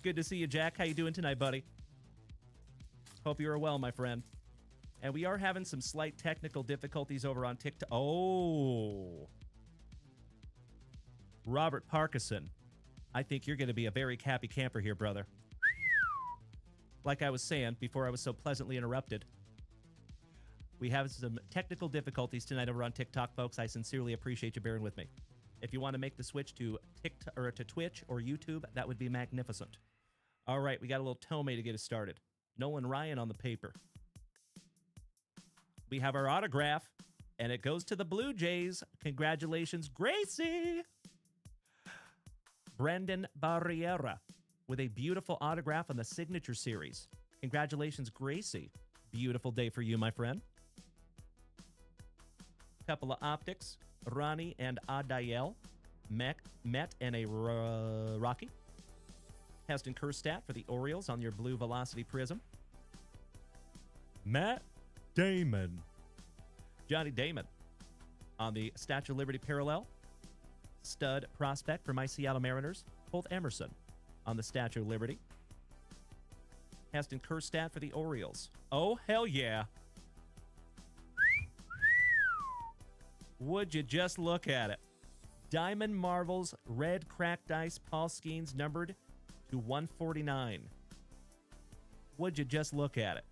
Good to see you, Jack. How you doing tonight, buddy? Hope you are well, my friend. And we are having some slight technical difficulties over on TikTok. Oh. Robert Parkinson. I think you're going to be a very happy camper here, brother. Like I was saying before I was so pleasantly interrupted, we have some technical difficulties tonight over on TikTok, folks. I sincerely appreciate you bearing with me. If you want to make the switch to TikTok or to Twitch or YouTube, that would be magnificent. All right, we got a little Tomei to get us started. Nolan Ryan on the paper. We have our autograph, and it goes to the Blue Jays. Congratulations, Gracie! Brandon Barriera with a beautiful autograph on the Signature Series. Congratulations, Gracie. Beautiful day for you, my friend. Couple of optics. Ronnie and Adael met in a Rocky. Heston Kjerstad for the Orioles on your Blue Velocity Prizm. Matt Damon. Johnny Damon on the Statue of Liberty parallel. Stud prospect for my Seattle Mariners, Holt Emerson on the Statue of Liberty. Heston Kjerstad for the Orioles. Oh, hell yeah. Would you just look at it? Diamond Marvels, red cracked ice, Paul Skeens, numbered to 149. Would you just look at it?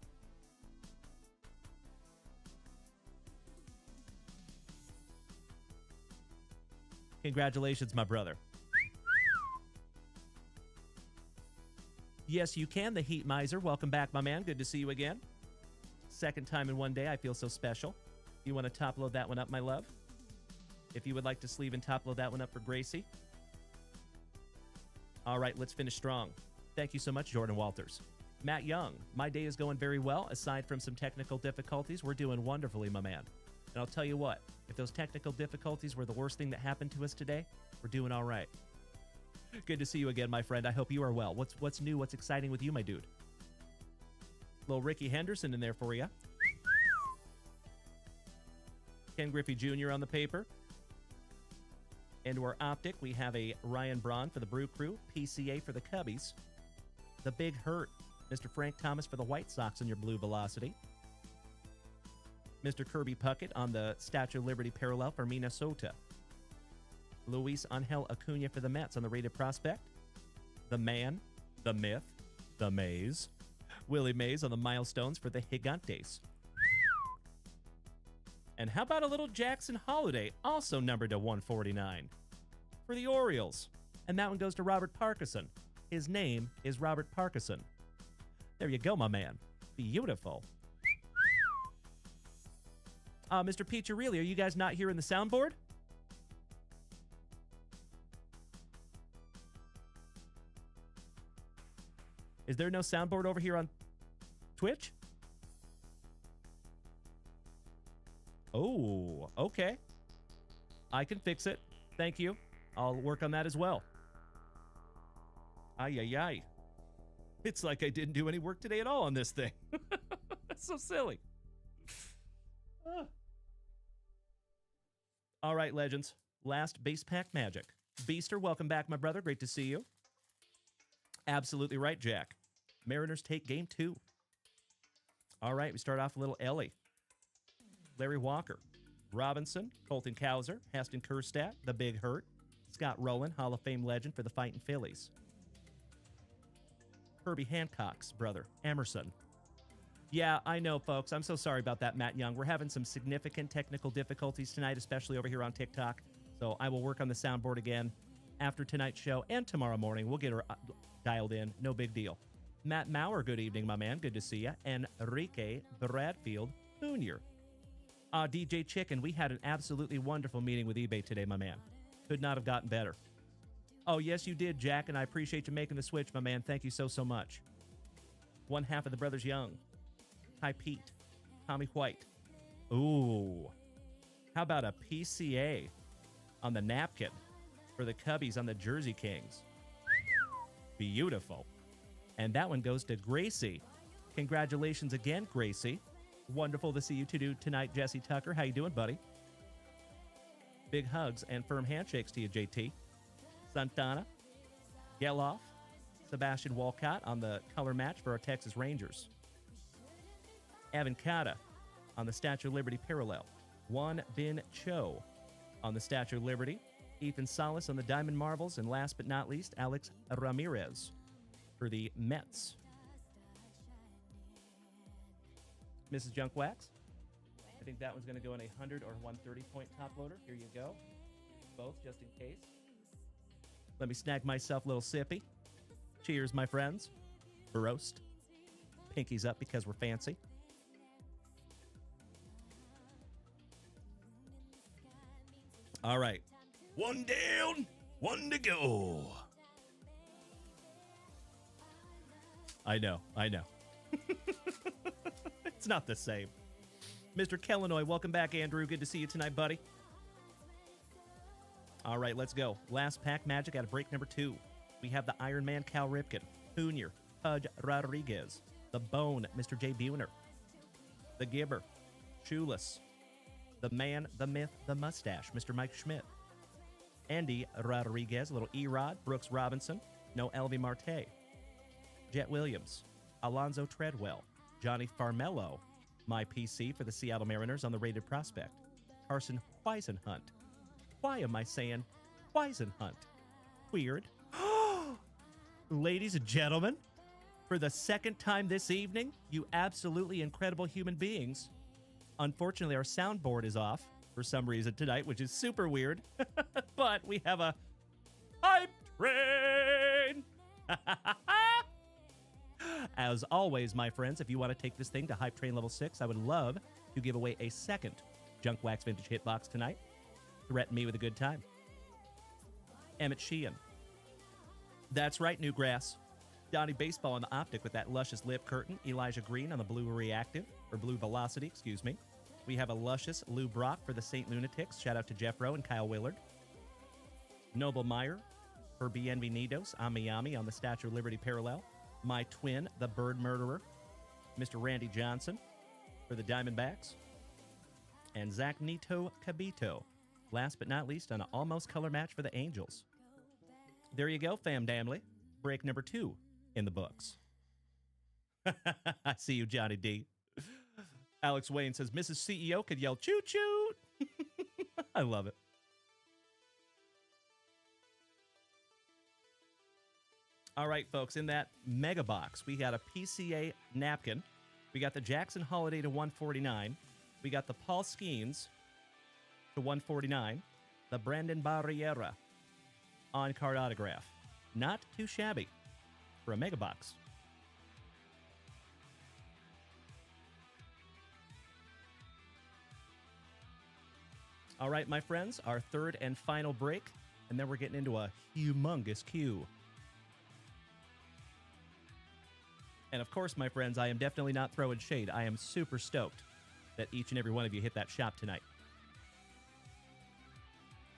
Congratulations, my brother. Yes, you can, the Heat Miser. Welcome back, my man. Good to see you again. Second time in one day. I feel so special. You want to top load that one up, my love? If you would like to sleeve and top load that one up for Gracie. All right, let's finish strong. Thank you so much, Jordan Walters. Matt Young, my day is going very well. Aside from some technical difficulties, we're doing wonderfully, my man. And I'll tell you what, if those technical difficulties were the worst thing that happened to us today, we're doing all right. Good to see you again, my friend. I hope you are well. What's new? What's exciting with you, my dude? Little Ricky Henderson in there for you. Ken Griffey Jr. on the paper. Into our optic, we have a Ryan Braun for the Brew Crew, PCA for the Cubbies. The Big Hurt, Mr. Frank Thomas for the White Sox on your Blue Velocity. Mr. Kirby Puckett on the Statue of Liberty parallel for Minnesota. Luis Angel Acuna for the Mets on the rated prospect. The Man, the Myth, the Maze. Willie Mays on the milestones for the Gigantes. And how about a little Jackson Holiday, also numbered to 149 for the Orioles. And that one goes to Robert Parkinson. His name is Robert Parkinson. There you go, my man. Beautiful. Mr. Piccirilli, are you guys not here in the soundboard? Is there no soundboard over here on Twitch? Oh, okay. I can fix it. Thank you. I'll work on that as well. Ay, ay, ay. It's like I didn't do any work today at all on this thing. That's so silly. All right, legends. Last base pack magic. Beaster, welcome back, my brother. Great to see you. Absolutely right, Jack. Mariners take game 2. All right, we start off a little Ellie. Larry Walker, Robinson, Colton Cowser, Heston Kjerstad, the Big Hurt, Scott Rowland, Hall of Fame legend for the Fightin' Phillies. Herbie Hancock's brother, Emerson. Yeah, I know, folks. I'm so sorry about that, Matt Young. We're having some significant technical difficulties tonight, especially over here on TikTok. So I will work on the soundboard again after tonight's show and tomorrow morning. We'll get her dialed in. No big deal. Matt Maurer, good evening, my man. Good to see you. Enrique Bradfield Jr. DJ Chicken, we had an absolutely wonderful meeting with eBay today, my man. Could not have gotten better. Oh, yes, you did, Jack, and I appreciate you making the switch, my man. Thank you so, so much. One half of the Brothers Young. Hi, Pete. Tommy White. Ooh. How about a PCA on the napkin for the Cubbies on the Jersey Kings? Beautiful. And that one goes to Gracie. Congratulations again, Gracie. Wonderful to see you two tonight, Jesse Tucker. How you doing, buddy? Big hugs and firm handshakes to you, JT. Santana, Geloff, Sebastian Walcott on the color match for our Texas Rangers. Evan Cata on the Statue of Liberty parallel. Juan Bin Cho on the Statue of Liberty. Ethan Salas on the Diamond Marbles. And last but not least, Alex Ramirez for the Mets. Mrs. Junkwax, I think that one's going to go in a 100 or 130 point top loader. Here you go. Both, just in case. Let me snag myself a little sippy. Cheers, my friends. Roast. Pinkies up because we're fancy. All right. One down, one to go. I know. It's not the same. Mr. Kellanoy, welcome back, Andrew. Good to see you tonight, buddy. All right, let's go. Last pack magic out of break number 2. We have the Iron Man Cal Ripken, Junior, Pudge Rodriguez, the Bone, Mr. J. Buhner, the Gibber, Shoeless, the Man, the Myth, the Mustache, Mr. Mike Schmidt, Andy Rodriguez, a little E-Rod, Brooks Robinson, no Elvie Marte, Jet Williams, Alonzo Treadwell, Johnny Farmello, my PC for the Seattle Mariners on the rated prospect, Carson Whisenhunt. Why am I saying Whisenhunt? Weird. Ladies and gentlemen, for the second time this evening, you absolutely incredible human beings. Unfortunately, our soundboard is off for some reason tonight, which is super weird. But we have a hype train. As always, my friends, if you want to take this thing to Hype Train Level 6, I would love to give away a second Junk Wax Vintage Hitbox tonight. Threaten me with a good time. Emmett Sheehan. That's right, Newgrass. Donnie Baseball on the optic with that luscious lip curtain. Elijah Green on the blue reactive, or blue velocity, excuse me. We have a luscious Lou Brock for the St. Lunatics. Shout out to Jeff Rowe and Kyle Willard. Noble Meyer for Bienvenidos. Ami on the Statue of Liberty parallel. My twin, the Bird Murderer, Mr. Randy Johnson for the Diamondbacks. And Zach Nito Cabito, last but not least, on an almost color match for the Angels. There you go, fam damly. Break number 2 in the books. I see you, Johnny D. Alex Wayne says, Mrs. CEO could yell, choo-choo. I love it. All right, folks, in that mega box, we got a PCA napkin. We got the Jackson Holiday to 149. We got the Paul Skeens to 149. The Brandon Barriera on-card autograph. Not too shabby for a mega box. All right, my friends, our third and final break, and then we're getting into a humongous queue. And of course, my friends, I am definitely not throwing shade. I am super stoked that each and every one of you hit that shop tonight.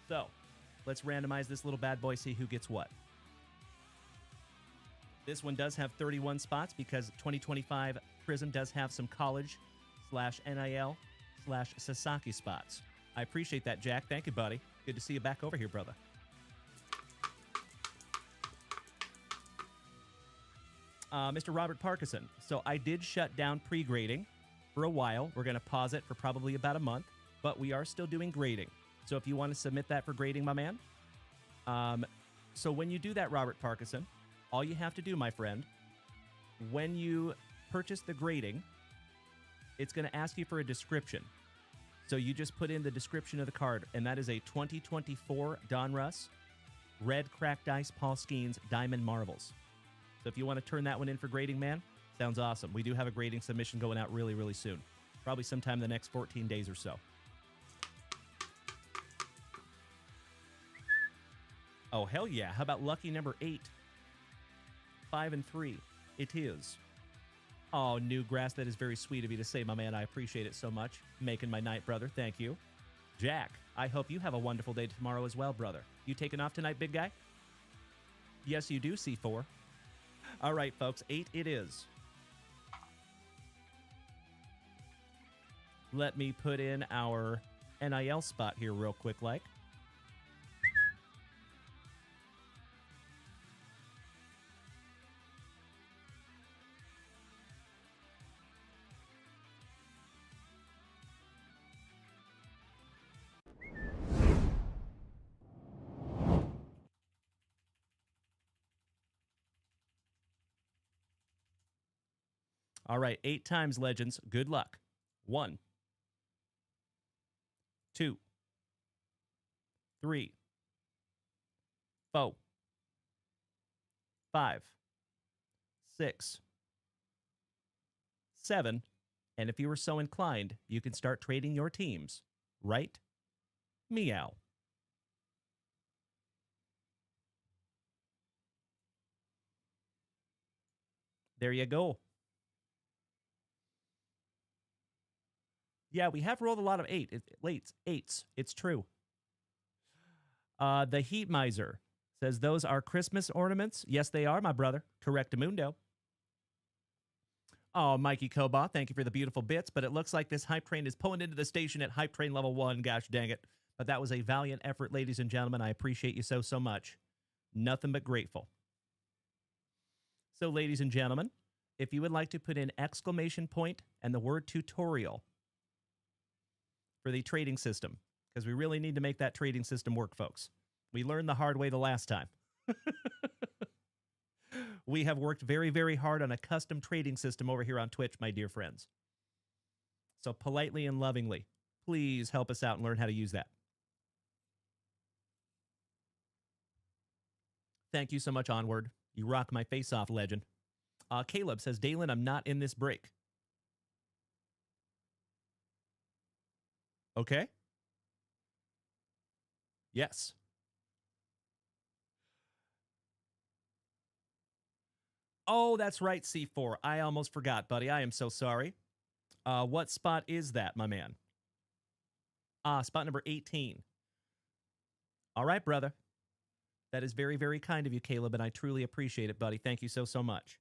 So, let's randomize this little bad boy, see who gets what. This one does have 31 spots because 2025 Prizm does have some college/NIL/Sasaki spots. I appreciate that, Jack. Thank you, buddy. Good to see you back over here, brother. Mr. Robert Parkinson. So I did shut down pre-grading for a while. We're going to pause it for probably about a month, but we are still doing grading. So if you want to submit that for grading, my man. So when you do that, Robert Parkinson, all you have to do, my friend, when you purchase the grading, it's going to ask you for a description. So you just put in the description of the card, and that is a 2024 Donruss Red Cracked Ice Paul Skeens Diamond Marvels. So if you want to turn that one in for grading, man, sounds awesome. We do have a grading submission going out really, really soon. Probably sometime in the next 14 days or so. Oh, hell yeah. How about lucky number 8? 5 and 3. It is. Oh, Newgrass, that is very sweet of you to say, my man. I appreciate it so much. Making my night, brother. Thank you. Jack, I hope you have a wonderful day tomorrow as well, brother. You taking off tonight, big guy? Yes, you do, C4. All right, folks. 8 it is. Let me put in our NIL spot here real quick, like. All right, 8 times, legends. Good luck. 1, 2, 3, 4, 5, 6, 7, and if you were so inclined, you can start trading your teams. Right? Meow. There you go. Yeah, we have rolled a lot of 8s. It's true. The Heat Miser says those are Christmas ornaments. Yes, they are, my brother. Correctamundo. Oh, Mikey Cobot, thank you for the beautiful bits, but it looks like this hype train is pulling into the station at hype train level 1. Gosh dang it. But that was a valiant effort, ladies and gentlemen. I appreciate you so, so much. Nothing but grateful. So, ladies and gentlemen, if you would like to put in exclamation point and the word tutorial for the trading system, because we really need to make that trading system work, folks. We learned the hard way the last time. We have worked very, very hard on a custom trading system over here on Twitch, my dear friends. So politely and lovingly, please help us out and learn how to use that. Thank you so much, Onward. You rock my face off, legend. Caleb says, Dalen, I'm not in this break. Okay. Yes. Oh, that's right, C4. I almost forgot, buddy. I am so sorry. What spot is that, my man? Spot number 18. All right, brother. That is very, very kind of you, Caleb, and I truly appreciate it, buddy. Thank you so, so much.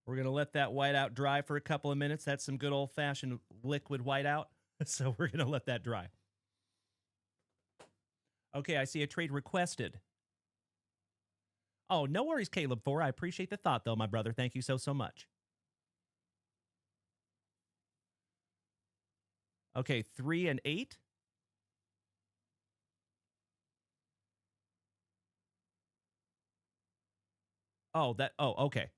We're going to let that whiteout dry for a couple of minutes. That's some good old-fashioned liquid whiteout. So we're going to let that dry. Okay, I see a trade requested. Oh, no worries, Caleb 4. I appreciate the thought, though, my brother. Thank you so, so much. Okay, 3 and 8. Oh, okay.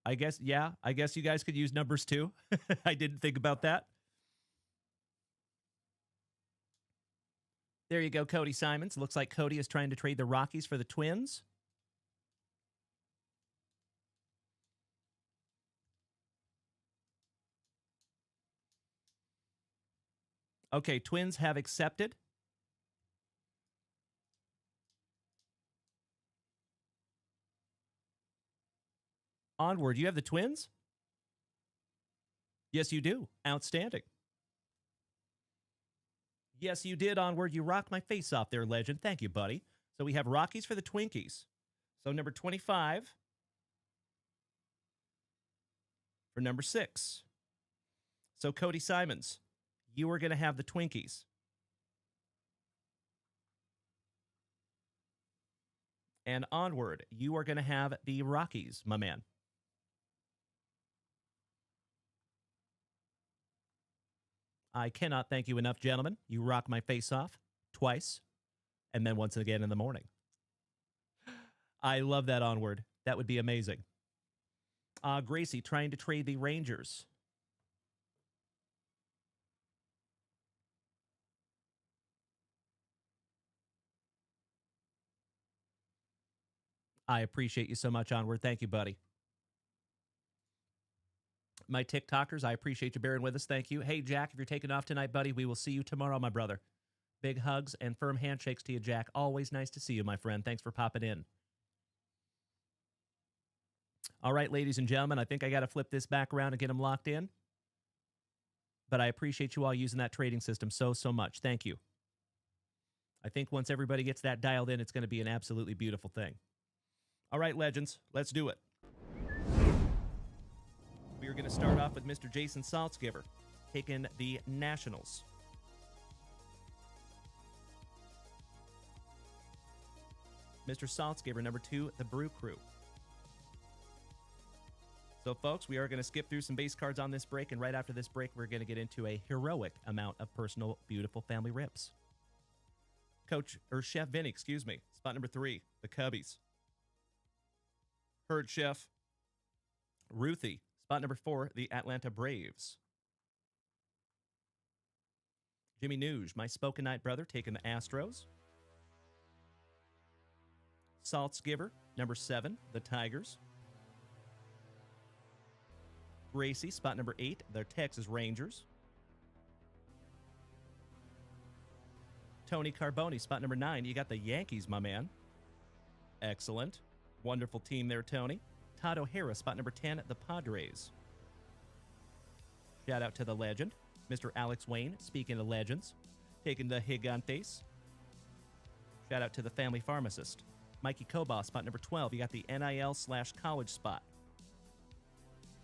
I guess you guys could use numbers too. I didn't think about that. There you go, Cody Simons. Looks like Cody is trying to trade the Rockies for the Twins. Okay, Twins have accepted. Onward, you have the Twins? Yes, you do. Outstanding. Yes, you did, Onward. You rocked my face off there, legend. Thank you, buddy. So we have Rockies for the Twinkies. So number 25 for number 6. So Cody Simons, you are going to have the Twinkies. And Onward, you are going to have the Rockies, my man. I cannot thank you enough, gentlemen. You rock my face off twice, and then once again in the morning. I love that, Onward. That would be amazing. Gracie trying to trade the Rangers. I appreciate you so much, Onward. Thank you, buddy. My TikTokers, I appreciate you bearing with us. Thank you. Hey, Jack, if you're taking off tonight, buddy, we will see you tomorrow, my brother. Big hugs and firm handshakes to you, Jack. Always nice to see you, my friend. Thanks for popping in. All right, ladies and gentlemen, I think I got to flip this back around and get them locked in. But I appreciate you all using that trading system so much. Thank you. I think once everybody gets that dialed in, it's going to be an absolutely beautiful thing. All right, legends, let's do it. We are going to start off with Mr. Jason Saltzgiver, taking the Nationals. Mr. Saltzgiver, number 2, the Brew Crew. So, folks, we are going to skip through some base cards on this break, and right after this break, we're going to get into a heroic amount of personal, beautiful family rips. Chef Vinny, excuse me, spot number 3, the Cubbies. Herd Chef Ruthie, spot number 4, the Atlanta Braves. Jimmy Nuge, my spoken night brother, taking the Astros. Saltzgiver, number 7, the Tigers. Gracie, spot number 8, the Texas Rangers. Tony Carboni, spot number 9, you got the Yankees, my man. Excellent. Wonderful team there, Tony. Todd O'Hara, spot number 10, the Padres. Shout out to the legend, Mr. Alex Wayne, speaking of legends, taking the Gigantes. Shout out to the family pharmacist. Mikey Kobach, spot number 12, you got the NIL/college spot.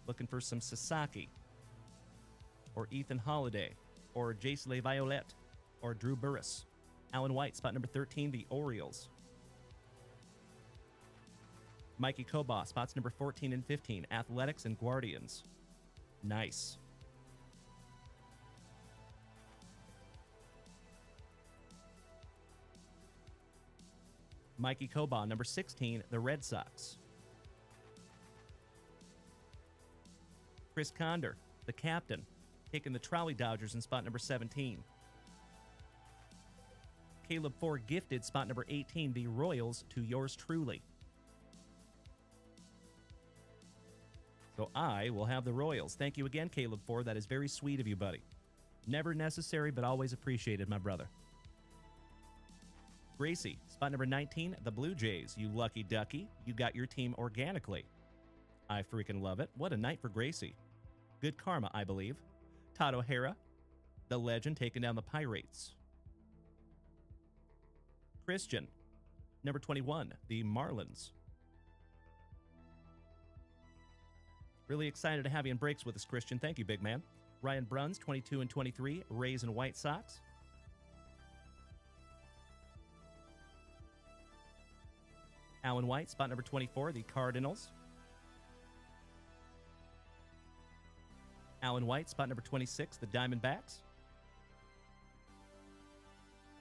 Looking for some Sasaki, or Ethan Holiday, or Jace LeViolette, or Drew Burris. Alan White, spot number 13, the Orioles. Mikey Kobach, spots number 14 and 15, Athletics and Guardians. Nice. Mikey Kobach, number 16, the Red Sox. Chris Condor, the captain, taking the Trolley Dodgers in spot number 17. Caleb Ford gifted spot number 18, the Royals, to yours truly. So I will have the Royals. Thank you again, Caleb Ford. That is very sweet of you, buddy. Never necessary, but always appreciated, my brother. Gracie, spot number 19, the Blue Jays. You lucky ducky. You got your team organically. I freaking love it. What a night for Gracie. Good karma, I believe. Todd O'Hara, the legend, taking down the Pirates. Christian, number 21, the Marlins. Really excited to have you in breaks with us, Christian. Thank you, big man. Ryan Bruns, 22 and 23, Rays and White Sox. Alan White, spot number 24, the Cardinals. Alan White, spot number 26, the Diamondbacks.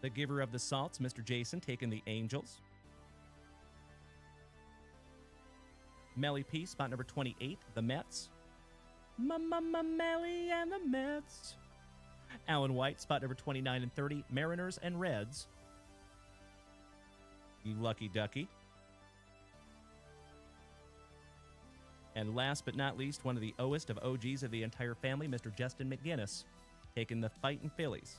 The giver of the salts, Mr. Jason, taking the Angels. Melly P, spot number 28, the Mets. Melly and the Mets. Alan White, spot number 29 and 30, Mariners and Reds. You lucky ducky. And last but not least, one of the oest of OGs of the entire family, Mr. Justin McGinnis, taking the Fightin' Phillies.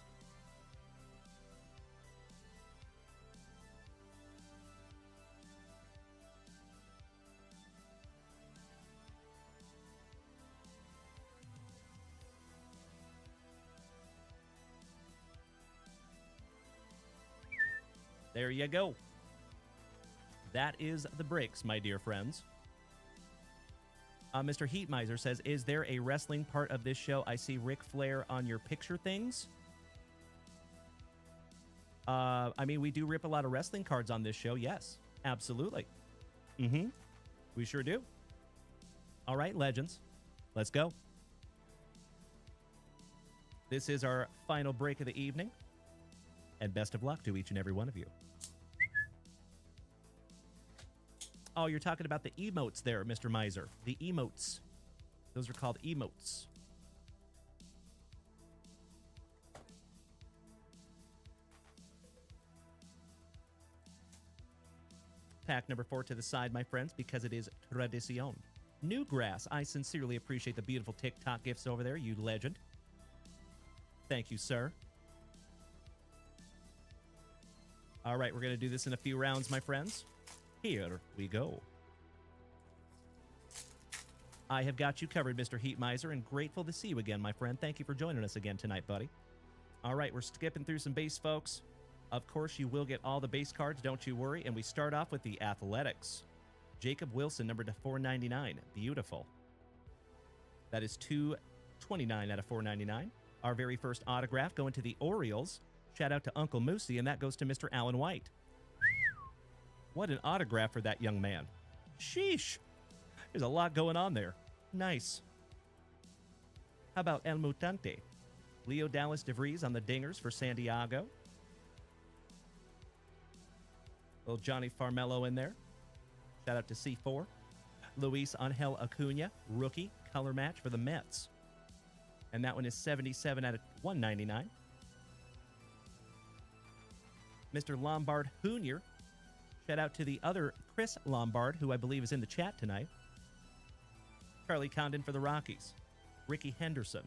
There you go. That is the breaks, my dear friends. Mr. Heat Miser says, is there a wrestling part of this show? I see Ric Flair on your picture things. I mean, we do rip a lot of wrestling cards on this show. Yes, absolutely. We sure do. All right, legends. Let's go. This is our final break of the evening. And best of luck to each and every one of you. Oh, you're talking about the emotes there, Mr. Miser. The emotes. Those are called emotes. Pack number 4 to the side, my friends, because it is tradicion. Newgrass, I sincerely appreciate the beautiful TikTok gifts over there, you legend. Thank you, sir. All right, we're going to do this in a few rounds, my friends. Here we go. I have got you covered, Mr. Heat Miser, and grateful to see you again, my friend. Thank you for joining us again tonight, buddy. All right, we're skipping through some base, folks. Of course, you will get all the base cards, don't you worry. And we start off with the Athletics. Jacob Wilson, numbered to 499. Beautiful. That is 229 out of 499. Our very first autograph going to the Orioles. Shout out to Uncle Moosey, and that goes to Mr. Alan White. What an autograph for that young man. Sheesh. There's a lot going on there. Nice. How about El Mutante? Leo Dallas DeVries on the dingers for San Diego. Little Johnny Farmello in there. Shout out to C4. Luis Angel Acuna, rookie, color match for the Mets. And that one is 77 out of 199. Mr. Lombard Jr. Shout out to the other Chris Lombard, who I believe is in the chat tonight. Charlie Condon for the Rockies. Ricky Henderson,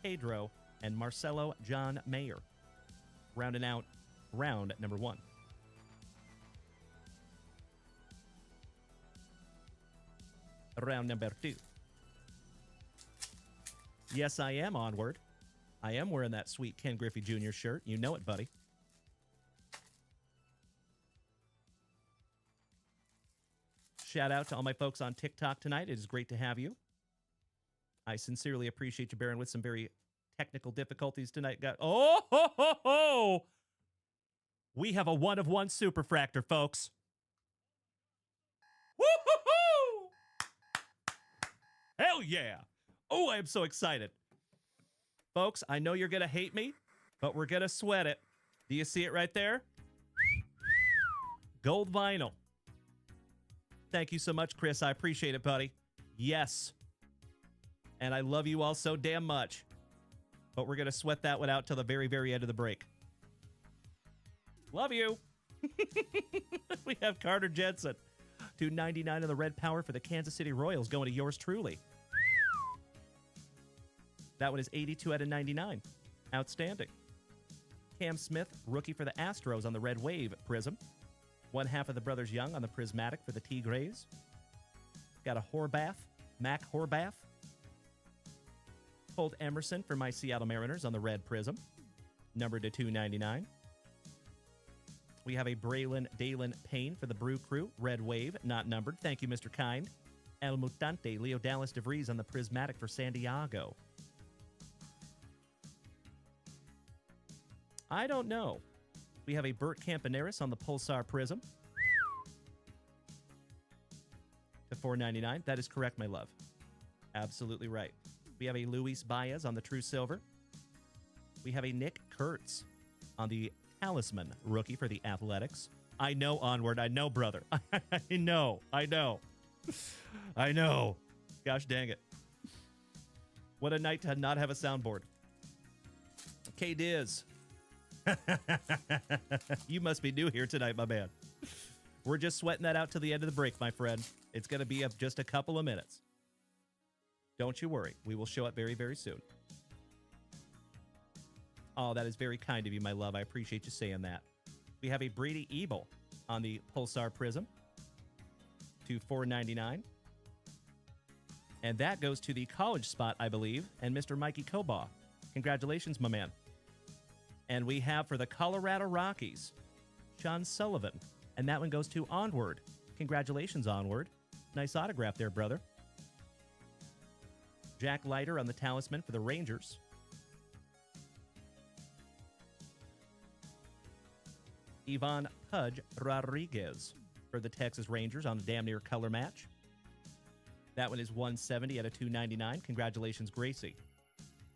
Pedro, and Marcelo John Mayer. Rounding out round number 1. Round number 2. Yes, I am onward. I am wearing that sweet Ken Griffey Jr. shirt. You know it, buddy. Shout out to all my folks on TikTok tonight. It is great to have you. I sincerely appreciate you bearing with some very technical difficulties tonight. Oh, ho, ho, ho. We have a 1-of-1 superfractor, folks. Woo-hoo-hoo! Hell yeah. Oh, I am so excited. Folks, I know you're going to hate me, but we're going to sweat it. Do you see it right there? Gold vinyl. Thank you so much, Chris. I appreciate it, buddy. Yes. And I love you all so damn much. But we're going to sweat that one out till the very, very end of the break. Love you. We have Carter Jensen. $2.99 of the red power for the Kansas City Royals going to yours truly. That one is 82 out of 99. Outstanding. Cam Smith, rookie for the Astros on the Red Wave Prism. One half of the Brothers Young on the Prismatic for the Tigres. Got a Horvath, Mac Horvath. Holt Emerson for my Seattle Mariners on the Red Prism. Numbered to $2.99. We have a Braylon Dalen Payne for the Brew Crew. Red Wave, not numbered. Thank you, Mr. Kind. El Mutante, Leo Dallas DeVries on the Prismatic for San Diego. I don't know. We have a Bert Campaneris on the Pulsar Prism. To $4.99. That is correct, my love. Absolutely right. We have a Luis Baez on the True Silver. We have a Nick Kurtz on the Talisman rookie for the Athletics. I know, Onward. I know, brother. I know. I know. I know. Gosh dang it. What a night to not have a soundboard. K-Diz. You must be new here tonight, my man. We're just sweating that out till the end of the break, my friend. It's going to be up just a couple of minutes. Don't you worry. We will show up very, very soon. Oh, that is very kind of you, my love. I appreciate you saying that. We have a Brady Ebel on the Pulsar Prism to $4.99. And that goes to the college spot, I believe, and Mr. Mikey Kobaugh. Congratulations, my man. And we have for the Colorado Rockies, Sean Sullivan. And that one goes to Onward. Congratulations, Onward. Nice autograph there, brother. Jack Leiter on the talisman for the Rangers. Ivan Pudge Rodriguez for the Texas Rangers on a damn near color match. That one is 170 out of 299. Congratulations, Gracie.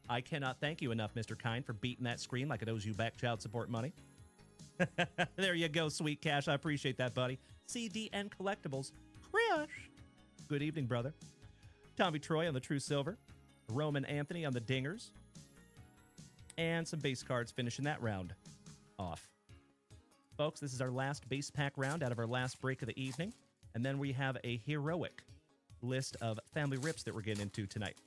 I cannot thank you enough, Mr. Kind, for beating that screen like it owes you back child support money. There you go, Sweet Cash. I appreciate that, buddy. CDN Collectibles. Crash. Good evening, brother. Tommy Troy on the True Silver. Roman Anthony on the Dingers. And some base cards finishing that round off. Folks, this is our last base pack round out of our last break of the evening. And then we have a heroic list of family rips that we're getting into tonight.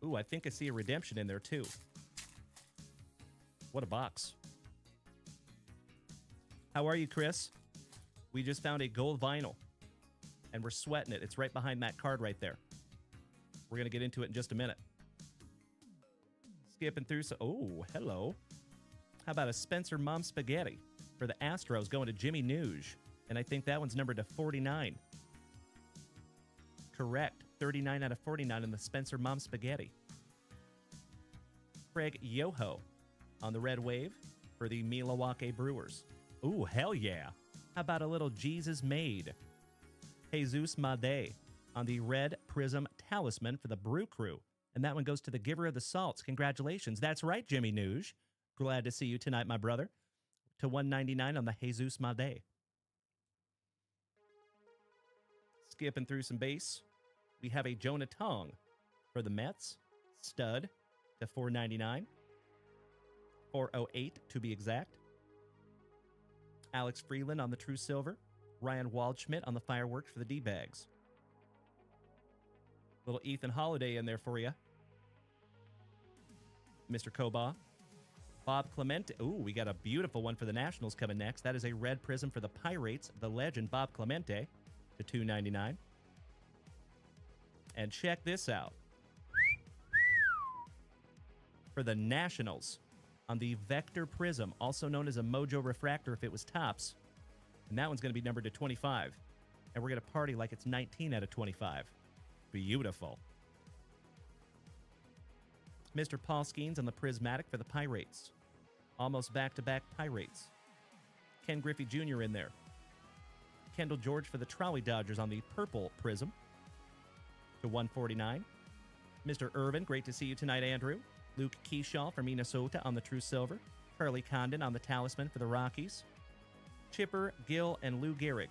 Ooh, I think I see a redemption in there, too. What a box. How are you, Chris? We just found a gold vinyl, and we're sweating it. It's right behind that card right there. We're going to get into it in just a minute. Skipping through. Oh, hello. How about a Spencer Mom Spaghetti for the Astros going to Jimmy Nuge? And I think that one's numbered to 49. Correct. 39 out of 49 in the Spencer Mom Spaghetti. Craig Yoho on the red wave for the Milwaukee Brewers. Ooh, hell yeah. How about a little Jesus Made? Jesus Made on the red Prizm Talisman for the Brew Crew. And that one goes to the giver of the salts. Congratulations. That's right, Jimmy Nuge. Glad to see you tonight, my brother. To 199 on the Jesus Made. Skipping through some base. We have a Jonah Tong for the Mets. Stud to 499. 408 to be exact. Alex Freeland on the True Silver. Ryan Waldschmidt on the Fireworks for the D-Bags. Little Ethan Holiday in there for you. Mr. Koba. Bob Clemente. Ooh, we got a beautiful one for the Nationals coming next. That is a red prism for the Pirates. The legend, Bob Clemente, to $2.99. And check this out. For the Nationals, on the Vector Prism, also known as a Mojo Refractor if it was tops. And that one's going to be numbered to 25. And we're going to party like it's 19 out of 25. Beautiful. Mr. Paul Skeens on the Prismatic for the Pirates. Almost back-to-back Pirates. Ken Griffey Jr. in there. Kendall George for the Trolley Dodgers on the Purple Prism to 149. Mr. Irvin, great to see you tonight, Andrew. Luke Keyshaw for Minnesota on the True Silver. Charlie Condon on the Talisman for the Rockies. Chipper, Gill, and Lou Gehrig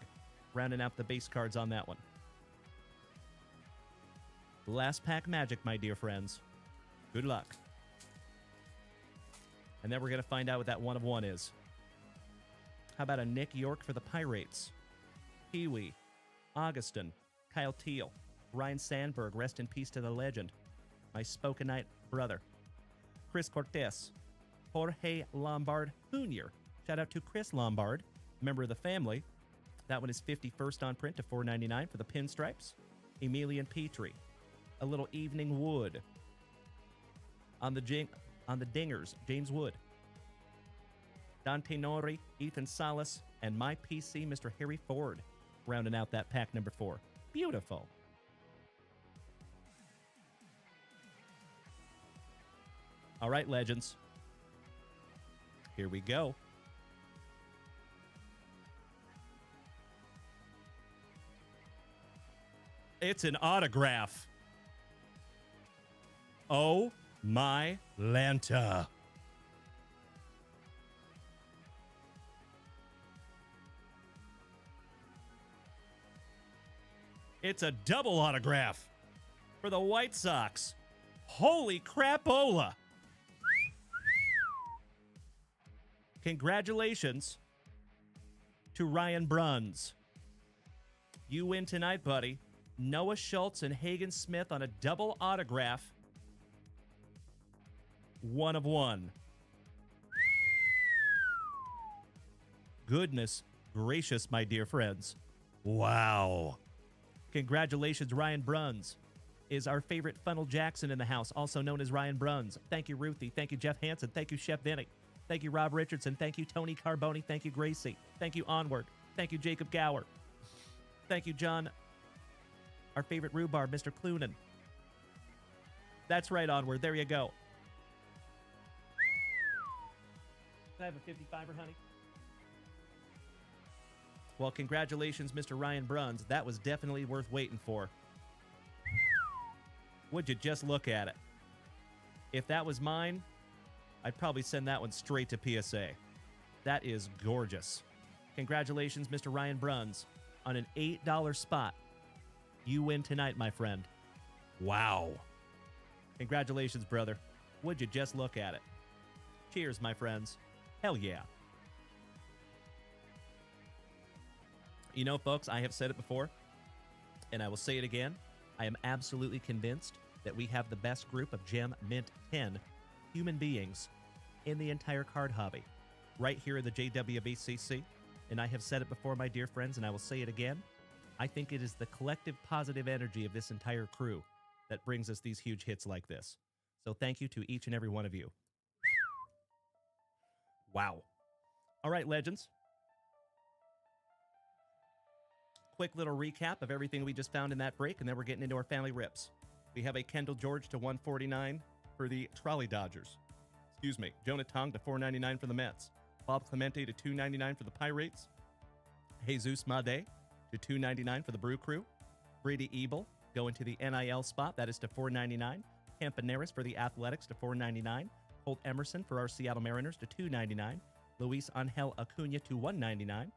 rounding out the base cards on that one. Last pack magic, my dear friends. Good luck. And then we're going to find out what that 1 of 1 is. How about a Nick York for the Pirates? Pee-wee, Augustin, Kyle Teal, Ryan Sandberg, rest in peace to the legend. My Spokenite brother. Chris Cortez, Jorge Lombard Jr. Shout out to Chris Lombard, member of the family. That one is 51st on print to $4.99 for the Pinstripes. Emilian Petrie. A little Evening Wood. On the Dingers, James Wood. Dante Nori, Ethan Salas, and my PC, Mr. Harry Ford, rounding out that pack number 4. Beautiful. All right, legends. Here we go. It's an autograph. Oh my Lanta. It's a double autograph for the White Sox. Holy crapola. Congratulations to Ryan Bruns. You win tonight, buddy. Noah Schultz and Hagen Smith on a double autograph. 1 of 1. Goodness gracious, my dear friends. Wow. Congratulations, Ryan Bruns is our favorite Funnel Jackson in the house, also known as Ryan Bruns. Thank you, Ruthie. Thank you, Jeff Hansen. Thank you, Chef Vinny. Thank you, Rob Richardson. Thank you, Tony Carboni. Thank you, Gracie. Thank you, Onward. Thank you, Jacob Gower. Thank you, John, our favorite rhubarb, Mr. Clunan. That's right, Onward. There you go. Can I have a 55er, honey? Well, congratulations, Mr. Ryan Bruns. That was definitely worth waiting for. Would you just look at it? If that was mine, I'd probably send that one straight to PSA. That is gorgeous. Congratulations, Mr. Ryan Bruns, on an $8 spot. You win tonight, my friend. Wow. Congratulations, brother. Would you just look at it? Cheers, my friends. Hell yeah. You know, folks, I have said it before, and I will say it again. I am absolutely convinced that we have the best group of Gem Mint 10 human beings in the entire card hobby, right here in the JWBCC. And I have said it before, my dear friends, and I will say it again. I think it is the collective positive energy of this entire crew that brings us these huge hits like this. So thank you to each and every one of you. Wow. All right, legends. Quick little recap of everything we just found in that break, and then we're getting into our family rips. We have a Kendall George to 149 for the Trolley Dodgers. Excuse me. Jonah Tong to 499 for the Mets. Bob Clemente to 299 for the Pirates. Jesus Made to 299 for the Brew Crew. Brady Ebel going to the NIL spot. That is to 499. Campaneris for the Athletics to 499. Holt Emerson for our Seattle Mariners to 299. Luis Angel Acuna to 199.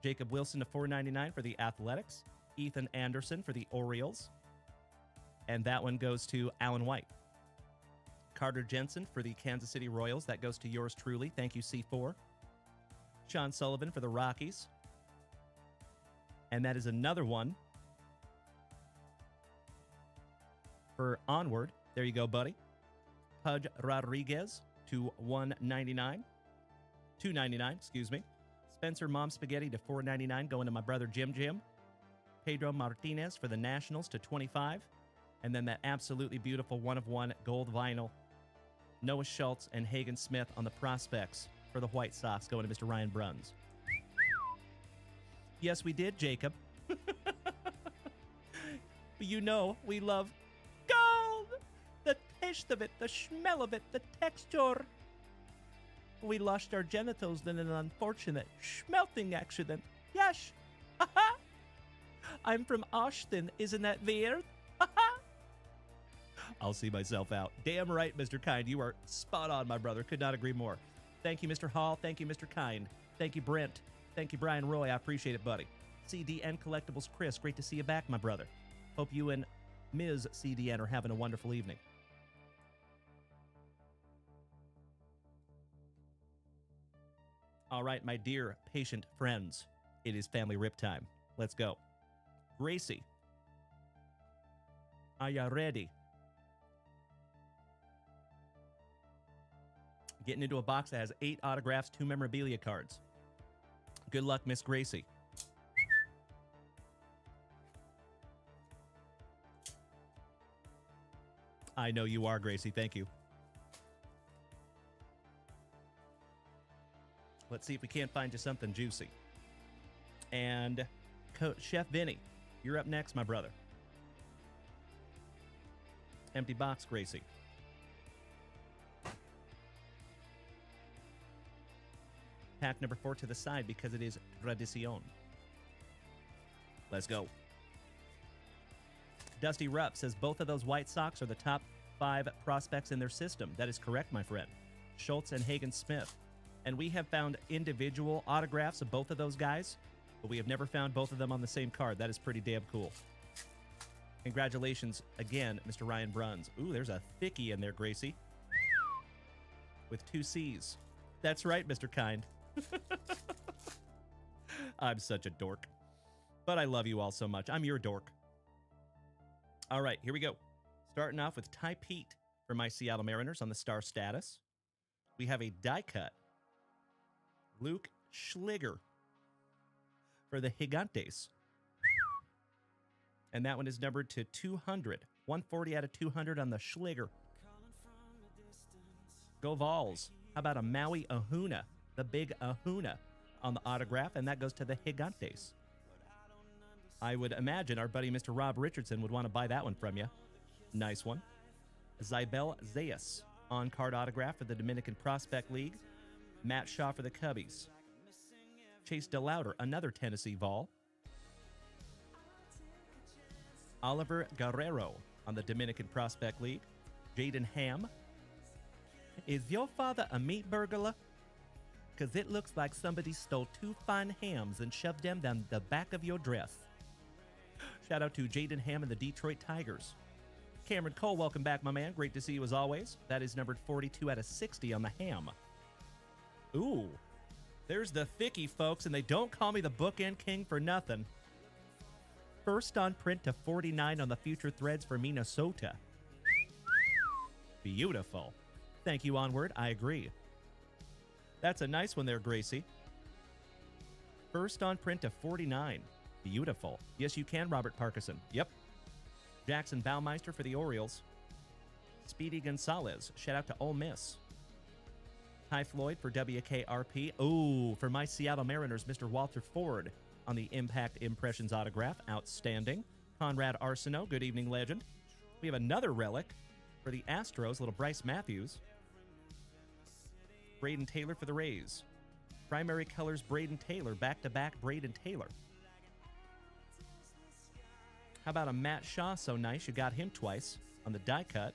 Jacob Wilson to 499 for the Athletics. Ethan Anderson for the Orioles. And that one goes to Alan White. Carter Jensen for the Kansas City Royals. That goes to yours truly. Thank you, C4. Sean Sullivan for the Rockies. And that is another one for Onward. There you go, buddy. Pudge Rodriguez to 199. 299, excuse me. Spencer Mom Spaghetti to 499, going to my brother Jim. Pedro Martinez for the Nationals to 25. And then that absolutely beautiful 1/1 gold vinyl. Noah Schultz and Hagen Smith on the prospects for the White Sox, going to Mr. Ryan Bruns. Yes, we did, Jacob. You know, we love gold! The taste of it, the smell of it, the texture. We lost our genitals in an unfortunate smelting accident. Yes. I'm from Austin. Isn't that weird? I'll see myself out. Damn right, Mr. Kind. You are spot on, my brother. Could not agree more. Thank you, Mr. Hall. Thank you, Mr. Kind. Thank you, Brent. Thank you, Brian Roy. I appreciate it, buddy. CDN Collectibles Chris. Great to see you back, my brother. Hope you and Ms. CDN are having a wonderful evening. All right, my dear patient friends, it is family rip time. Let's go. Gracie, are you ready? Getting into a box that has 8 autographs, 2 memorabilia cards. Good luck, Miss Gracie. I know you are, Gracie. Thank you. Let's see if we can't find you something juicy. And Chef Vinny, you're up next, my brother. Empty box, Gracie. Pack number 4 to the side because it is tradición. Let's go. Dusty Rupp says both of those White Sox are the top 5 prospects in their system. That is correct, my friend. Schultz and Hagen Smith. And we have found individual autographs of both of those guys, but we have never found both of them on the same card. That is pretty damn cool. Congratulations again, Mr. Ryan Bruns. Ooh, there's a thickie in there, Gracie. With 2 C's. That's right, Mr. Kind. I'm such a dork. But I love you all so much. I'm your dork. All right, here we go. Starting off with Ty Pete for my Seattle Mariners on the star status. We have a die cut. Luke Schliger for the Gigantes. And that one is numbered to 200. 140 out of 200 on the Schliger. Go Vols. How about a Maui Ahuna, the big Ahuna on the autograph, and that goes to the Gigantes. I would imagine our buddy Mr. Rob Richardson would want to buy that one from you. Nice one. Zybel Zayas on-card autograph for the Dominican Prospect League. Matt Shaw for the Cubbies. Chase DeLauder, another Tennessee Vol. Oliver Guerrero on the Dominican Prospect League. Jaden Ham. Is your father a meat burglar? Because it looks like somebody stole 2 fine hams and shoved them down the back of your dress. Shout out to Jaden Ham and the Detroit Tigers. Cameron Cole, welcome back, my man. Great to see you as always. That is numbered 42 out of 60 on the ham. Ooh, there's the thickie, folks, and they don't call me the bookend king for nothing. First on print to 49 on the future threads for Minnesota. Beautiful. Thank you, Onward. I agree. That's a nice one there, Gracie. First on print to 49. Beautiful. Yes, you can, Robert Parkinson. Yep. Jackson Baumeister for the Orioles. Speedy Gonzalez. Shout out to Ole Miss. Ty Floyd for WKRP. Oh, for my Seattle Mariners, Mr. Walter Ford on the Impact Impressions autograph. Outstanding. Conrad Arsenault. Good evening, legend. We have another relic for the Astros, little Bryce Matthews. Braden Taylor for the Rays. Primary colors, Braden Taylor. Back-to-back, Braden Taylor. How about a Matt Shaw? So nice. You got him twice on the die cut.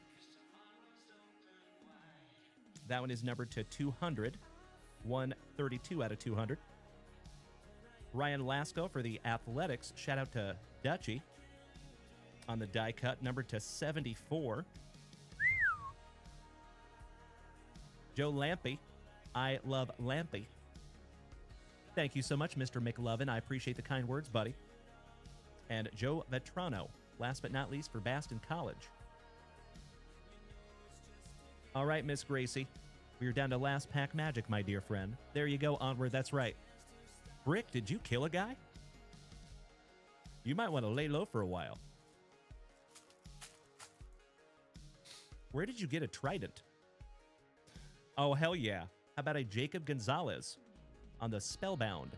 That one is numbered to 200. 132 out of 200. Ryan Lasko for the Athletics. Shout out to Dutchy on the die cut, numbered to 74. Joe Lampy. I love Lampy. Thank you so much, Mr. McLovin. I appreciate the kind words, buddy. And Joe Vetrano, last but not least, for Baston College. All right, Miss Gracie. We're down to last pack magic, my dear friend. There you go, Onward. That's right. Brick, did you kill a guy? You might want to lay low for a while. Where did you get a trident? Oh, hell yeah. How about a Jacob Gonzalez on the Spellbound?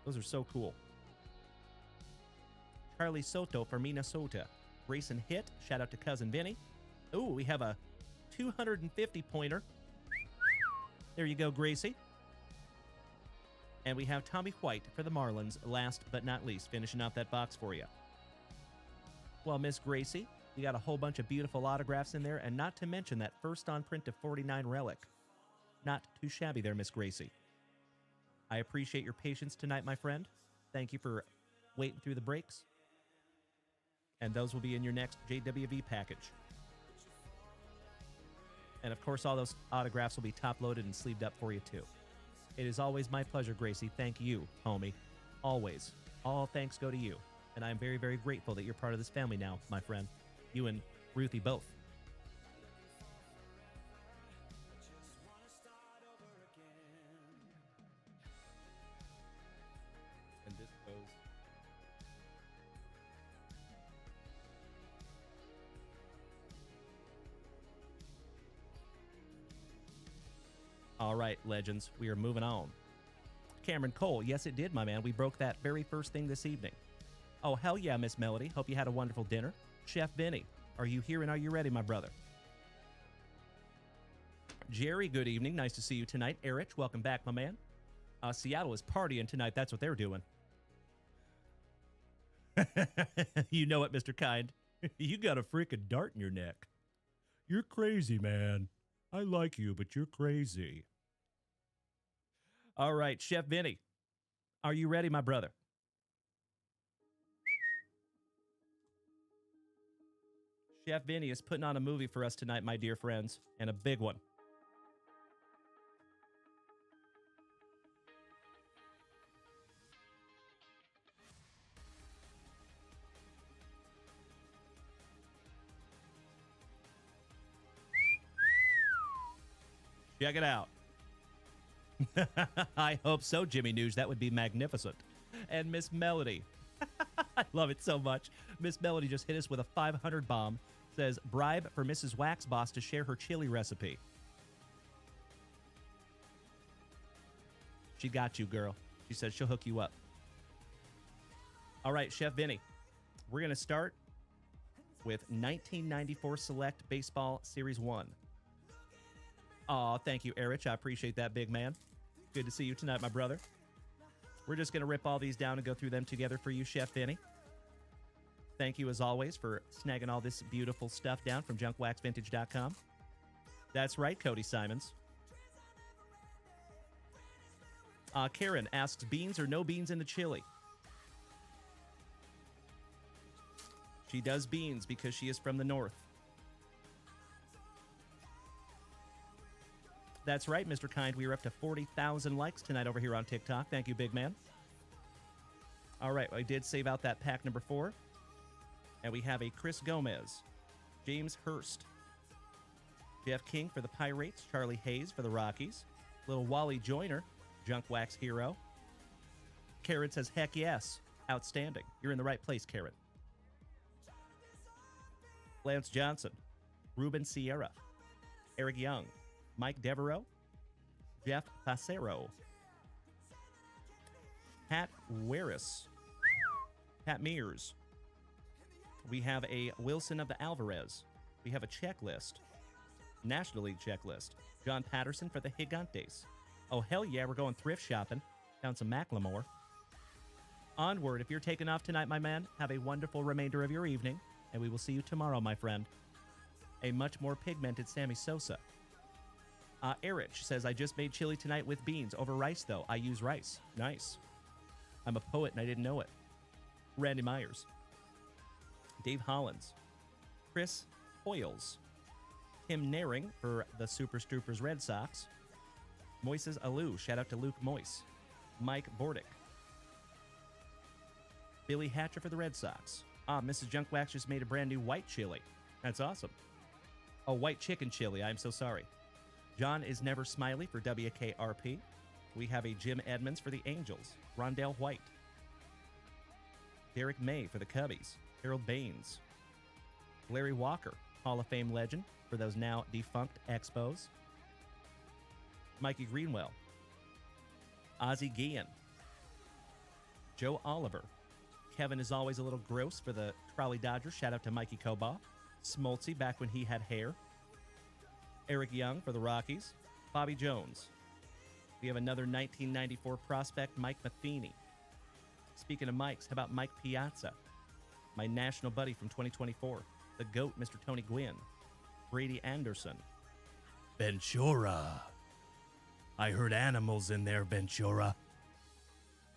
Those are so cool. Carly Soto for Minnesota. Grayson Hitt. Shout out to Cousin Vinny. Ooh, we have a 250-pointer. There you go, Gracie. And we have Tommy White for the Marlins, last but not least, finishing out that box for you. Well, Miss Gracie, you got a whole bunch of beautiful autographs in there, and not to mention that first on print to 49 relic. Not too shabby there, Miss Gracie. I appreciate your patience tonight, my friend. Thank you for waiting through the breaks. And those will be in your next JWV package. And of course, all those autographs will be top-loaded and sleeved up for you, too. It is always my pleasure, Gracie. Thank you, homie. Always. All thanks go to you. And I'm very, very grateful that you're part of this family now, my friend. You and Ruthie both. And this goes... All right, legends, we are moving on. Cameron Cole, yes, it did, my man. We broke that very first thing this evening. Oh, hell yeah, Miss Melody. Hope you had a wonderful dinner. Chef Vinny, are you here and are you ready, my brother? Jerry, good evening. Nice to see you tonight. Erich, welcome back, my man. Seattle is partying tonight. That's what they're doing. You know it, Mr. Kind. You got a freaking dart in your neck. You're crazy, man. I like you, but you're crazy. All right, Chef Vinny, are you ready, my brother? Chef Vinny is putting on a movie for us tonight, my dear friends, and a big one. Check it out. I hope so, Jimmy News. That would be magnificent. And Miss Melody. I love it so much. Miss Melody just hit us with a 500 bomb. Says, bribe for Mrs. Waxboss to share her chili recipe. She got you, girl. She said she'll hook you up. All right, Chef Vinny. We're going to start with 1994 Select Baseball Series 1. Aw, thank you, Erich. I appreciate that, big man. Good to see you tonight, my brother. We're just going to rip all these down and go through them together for you, Chef Vinny. Thank you, as always, for snagging all this beautiful stuff down from JunkWaxVintage.com. That's right, Cody Simons. Karen asks, beans or no beans in the chili? She does beans because she is from the north. That's right, Mr. Kind. We are up to 40,000 likes tonight over here on TikTok. Thank you, big man. All right, I did save out that pack number 4. And we have a Chris Gomez, James Hurst, Jeff King for the Pirates, Charlie Hayes for the Rockies, little Wally Joyner, Junk Wax Hero. Karen says, heck yes. Outstanding. You're in the right place, Karen. Lance Johnson, Ruben Sierra, Eric Young, Mike Devereaux, Jeff Passero, Pat Weris, Pat Mears. We have a Wilson of the Alvarez. We have a checklist, National League checklist. John Patterson for the Gigantes. Oh, hell yeah, we're going thrift shopping. Found some Macklemore. Onward, if you're taking off tonight, my man, have a wonderful remainder of your evening, and we will see you tomorrow, my friend. A much more pigmented Sammy Sosa. Erich says, I just made chili tonight with beans. Over rice, though. I use rice. Nice. I'm a poet and I didn't know it. Randy Myers. Dave Hollins. Chris Hoyles. Tim Naring for the Super Stroopers Red Sox. Moises Alou. Shout out to Luke Moise. Mike Bordick. Billy Hatcher for the Red Sox. Mrs. Junkwax just made a brand new white chili. That's awesome. Oh, white chicken chili. I'm so sorry. John is Never Smiley for WKRP. We have a Jim Edmonds for the Angels. Rondell White. Derek May for the Cubbies. Harold Baines. Larry Walker, Hall of Fame legend for those now defunct Expos. Mikey Greenwell. Ozzie Guillen. Joe Oliver. Kevin is always a little gross for the Trolley Dodgers. Shout out to Mikey Koba. Smoltzy back when he had hair. Eric Young for the Rockies. Bobby Jones. We have another 1994 prospect, Mike Matheny. Speaking of Mikes, how about Mike Piazza? My national buddy from 2024. The GOAT, Mr. Tony Gwynn. Brady Anderson. Ventura. I heard animals in there, Ventura.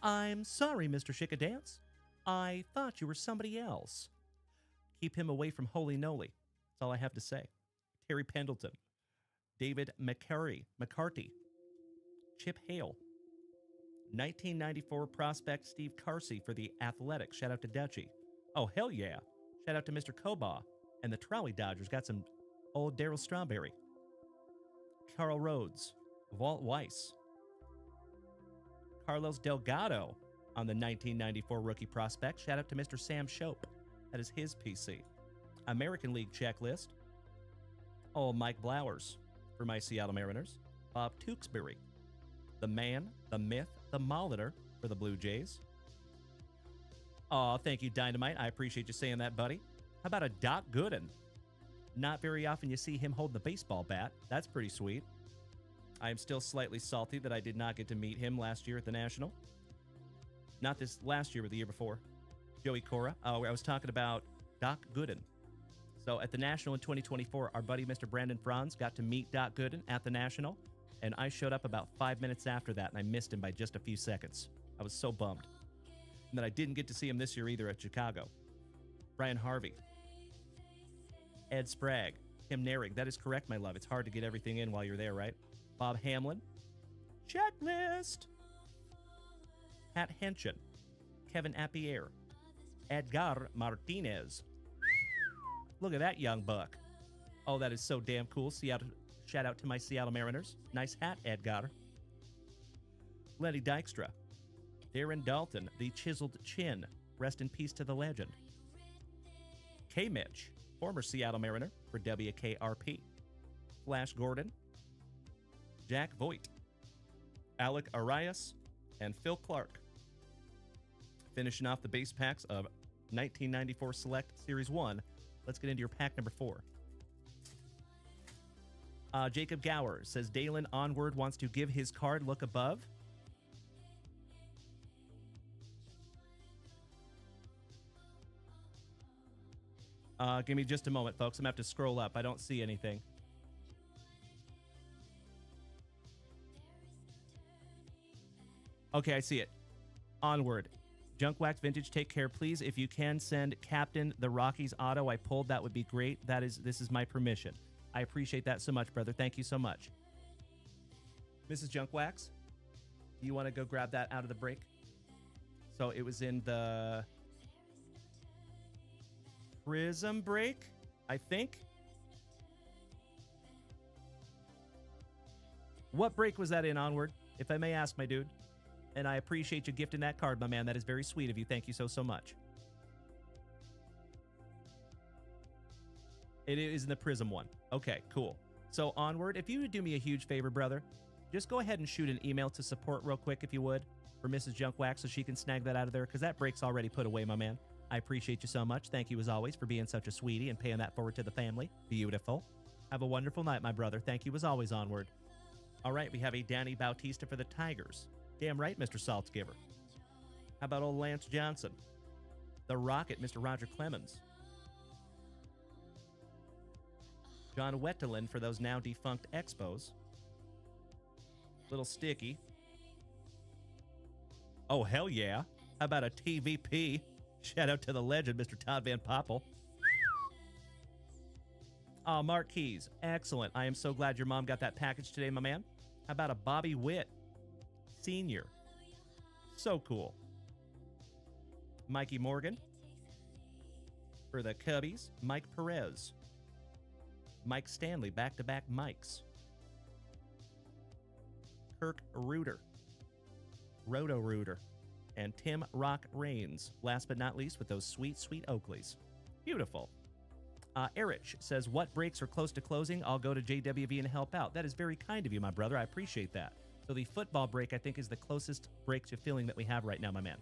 I'm sorry, Mr. Chickadance. I thought you were somebody else. Keep him away from Holy Noly. That's all I have to say. Terry Pendleton. David McCarty. Chip Hale. 1994 prospect Steve Carsey for the Athletics. Shout out to Dutchie. Oh, hell yeah. Shout out to Mr. Koba. And the Trolley Dodgers got some old Darryl Strawberry. Carl Rhodes. Walt Weiss. Carlos Delgado on the 1994 rookie prospect. Shout out to Mr. Sam Shope. That is his PC. American League checklist. Oh, Mike Blowers for my Seattle Mariners. Bob Tewksbury. The man, the myth, the Molitor for the Blue Jays. Aw, thank you, Dynamite. I appreciate you saying that, buddy. How about a Doc Gooden? Not very often you see him hold the baseball bat. That's pretty sweet. I am still slightly salty that I did not get to meet him last year at the National. Not this last year, but the year before. Joey Cora. I was talking about Doc Gooden. So at the National in 2024, our buddy Mr. Brandon Franz got to meet Doc Gooden at the National, and I showed up about 5 minutes after that, and I missed him by just a few seconds. I was so bummed. And then I didn't get to see him this year either at Chicago. Brian Harvey. Ed Sprague. Tim Naring. That is correct, my love. It's hard to get everything in while you're there, right? Bob Hamlin. Checklist. Pat Henchen. Kevin Appier. Edgar Martinez. Look at that young buck. Oh, that is so damn cool. Seattle, shout out to my Seattle Mariners. Nice hat, Edgar. Lenny Dykstra. Darren Dalton, the chiseled chin. Rest in peace to the legend. K. Mitch, former Seattle Mariner for WKRP. Flash Gordon. Jack Voigt. Alec Arias, and Phil Clark. Finishing off the base packs of 1994 Select Series 1. Let's get into your pack number 4. Jacob Gower says Dalen Onward wants to give his card. Look above. Give me just a moment, folks. I'm going to have to scroll up. I don't see anything. Okay, I see it. Onward. JunkWaxVintage, take care, please. If you can send Captain the Rockies auto I pulled, that would be great. This is my permission. I appreciate that so much, brother. Thank you so much. Mrs. JunkWax, do you want to go grab that out of the break? So it was in the Prizm break, I think. What break was that in, Onward? If I may ask, my dude. And I appreciate you gifting that card, my man. That is very sweet of you. Thank you so, so much. It is in the Prizm one. Okay, cool. So, Onward, if you would do me a huge favor, brother, just go ahead and shoot an email to support real quick, if you would, for Mrs. JunkWax so she can snag that out of there, because that break's already put away, my man. I appreciate you so much. Thank you, as always, for being such a sweetie and paying that forward to the family. Beautiful. Have a wonderful night, my brother. Thank you, as always, Onward. All right, we have a Danny Bautista for the Tigers. Damn right, Mr. Saltzgiver. How about old Lance Johnson? The Rocket, Mr. Roger Clemens. John Wetteland for those now defunct Expos. Little sticky. Oh, hell yeah. How about a TVP? Shout out to the legend, Mr. Todd Van Poppel. Oh, Mark Keys. Excellent. I am so glad your mom got that package today, my man. How about a Bobby Witt Senior? So cool. Mikey Morgan. For the Cubbies, Mike Perez. Mike Stanley, back-to-back Mikes. Kirk Reuter. Roto-Rooter. And Tim Rock Reigns. Last but not least, with those sweet, sweet Oakleys. Beautiful. Erich says, what breaks are close to closing? I'll go to JWV and help out. That is very kind of you, my brother. I appreciate that. So the football break, I think, is the closest break to filling that we have right now, my man.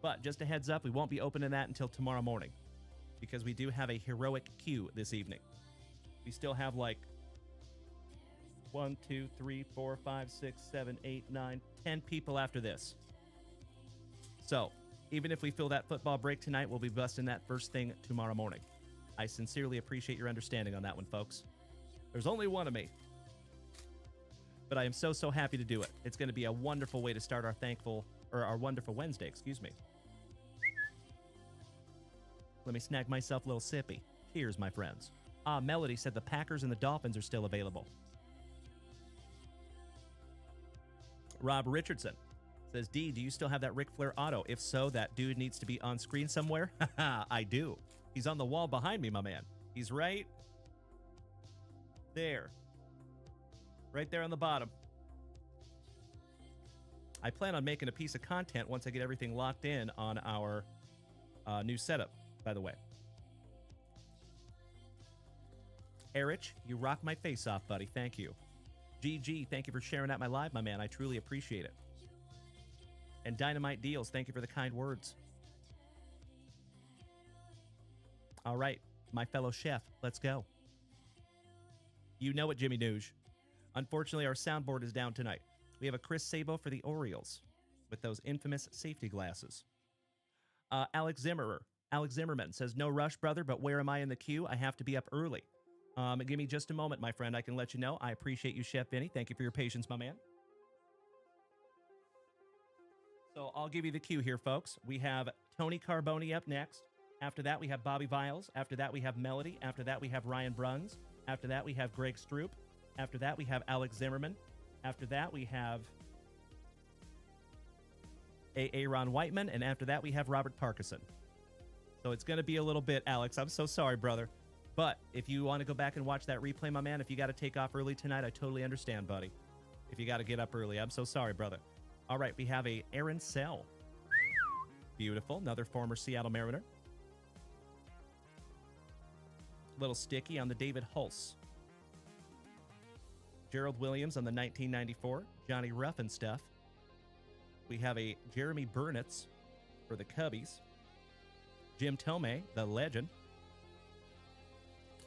But just a heads up, we won't be opening that until tomorrow morning, because we do have a heroic queue this evening. We still have like 1, 2, 3, 4, 5, 6, 7, 8, 9, 10 people after this. So even if we fill that football break tonight, we'll be busting that first thing tomorrow morning. I sincerely appreciate your understanding on that one, folks. There's only one of me. But I am so, so happy to do it. It's going to be a wonderful way to start our wonderful Wednesday, excuse me. Let me snag myself a little sippy. Cheers, my friends. Melody said the Packers and the Dolphins are still available. Rob Richardson says, D, do you still have that Ric Flair auto? If so, that dude needs to be on screen somewhere. Haha, I do. He's on the wall behind me, my man. He's right there. Right there on the bottom. I plan on making a piece of content once I get everything locked in on our new setup, by the way. Erich, you rock my face off, buddy. Thank you. GG, thank you for sharing out my live, my man. I truly appreciate it. And Dynamite Deals, thank you for the kind words. All right, my fellow chef, let's go. You know it, Jimmy Nooge. Unfortunately, our soundboard is down tonight. We have a Chris Sabo for the Orioles with those infamous safety glasses. Alex Zimmerman says, no rush, brother, but where am I in the queue? I have to be up early. Give me just a moment, my friend. I can let you know. I appreciate you, Chef Vinny. Thank you for your patience, my man. So I'll give you the cue here, folks. We have Tony Carboni up next. After that, we have Bobby Viles. After that, we have Melody. After that, we have Ryan Bruns. After that, we have Greg Stroop. After that, we have Alex Zimmerman. After that, we have Ron Whiteman. And after that, we have Robert Parkinson. So it's going to be a little bit, Alex. I'm so sorry, brother. But if you want to go back and watch that replay, my man, if you got to take off early tonight, I totally understand, buddy. If you got to get up early, I'm so sorry, brother. All right, we have a Aaron Sell. Beautiful. Another former Seattle Mariner. Little sticky on the David Hulse. Gerald Williams on the 1994. Johnny Ruffin stuff. We have a Jeremy Burnitz for the Cubbies. Jim Tomei, the legend.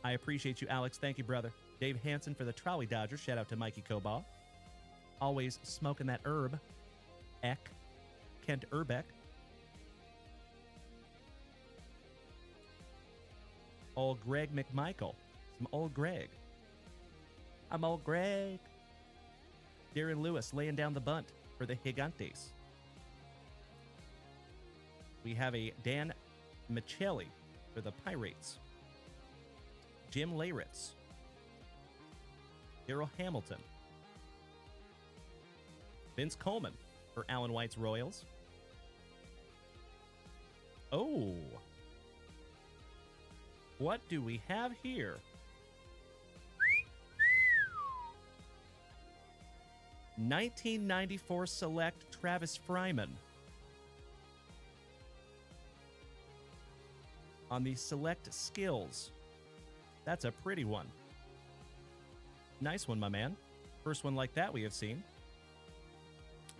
I appreciate you, Alex. Thank you, brother. Dave Hansen for the Trolley Dodgers. Shout out to Mikey Kobaugh. Always smoking that herb. Kent Urbeck. Old Greg McMichael. Some old Greg. I'm old Greg. Darren Lewis laying down the bunt for the Gigantes. We have a Dan Michelli for the Pirates. Jim Leyritz. Darryl Hamilton. Vince Coleman for Alan White's Royals. Oh. What do we have here? '94 Select Travis Fryman. On the Select Skills. That's a pretty one. Nice one, my man. First one like that we have seen.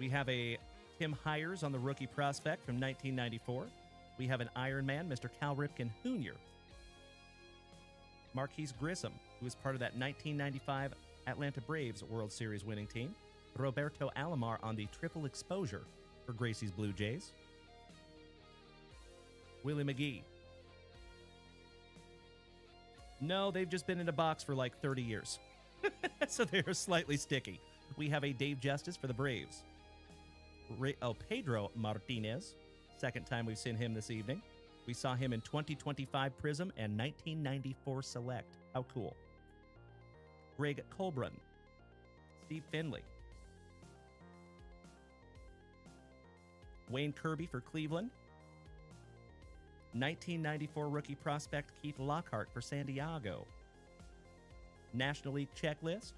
We have a Tim Hires on the Rookie Prospect from 1994. We have an Iron Man, Mr. Cal Ripken Jr. Marquise Grissom, who was part of that 1995 Atlanta Braves World Series winning team. Roberto Alomar on the Triple Exposure for Gracie's Blue Jays. Willie McGee. No, they've just been in a box for like 30 years. So they're slightly sticky. We have a Dave Justice for the Braves. Pedro Martinez. Second time we've seen him this evening. We saw him in 2025 Prizm and 1994 Select. How cool. Greg Colbrun. Steve Finley. Wayne Kirby for Cleveland. 1994 Rookie Prospect Keith Lockhart for San Diego. National League Checklist.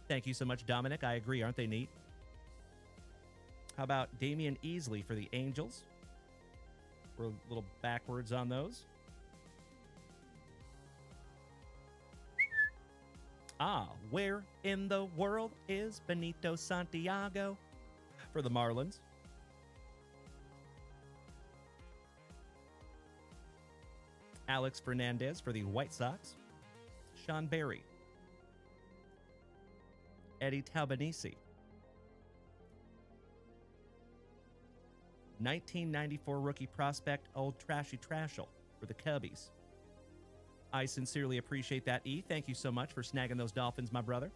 Thank you so much, Dominic. I agree. Aren't they neat? How about Damian Easley for the Angels? We're a little backwards on those. Where in the world is Benito Santiago for the Marlins? Alex Fernandez for the White Sox. Sean Barry. Eddie Talbanese. 1994 Rookie Prospect Old Trashy Trashel for the Cubbies. I sincerely appreciate that, E. Thank you so much for snagging those Dolphins, my brother.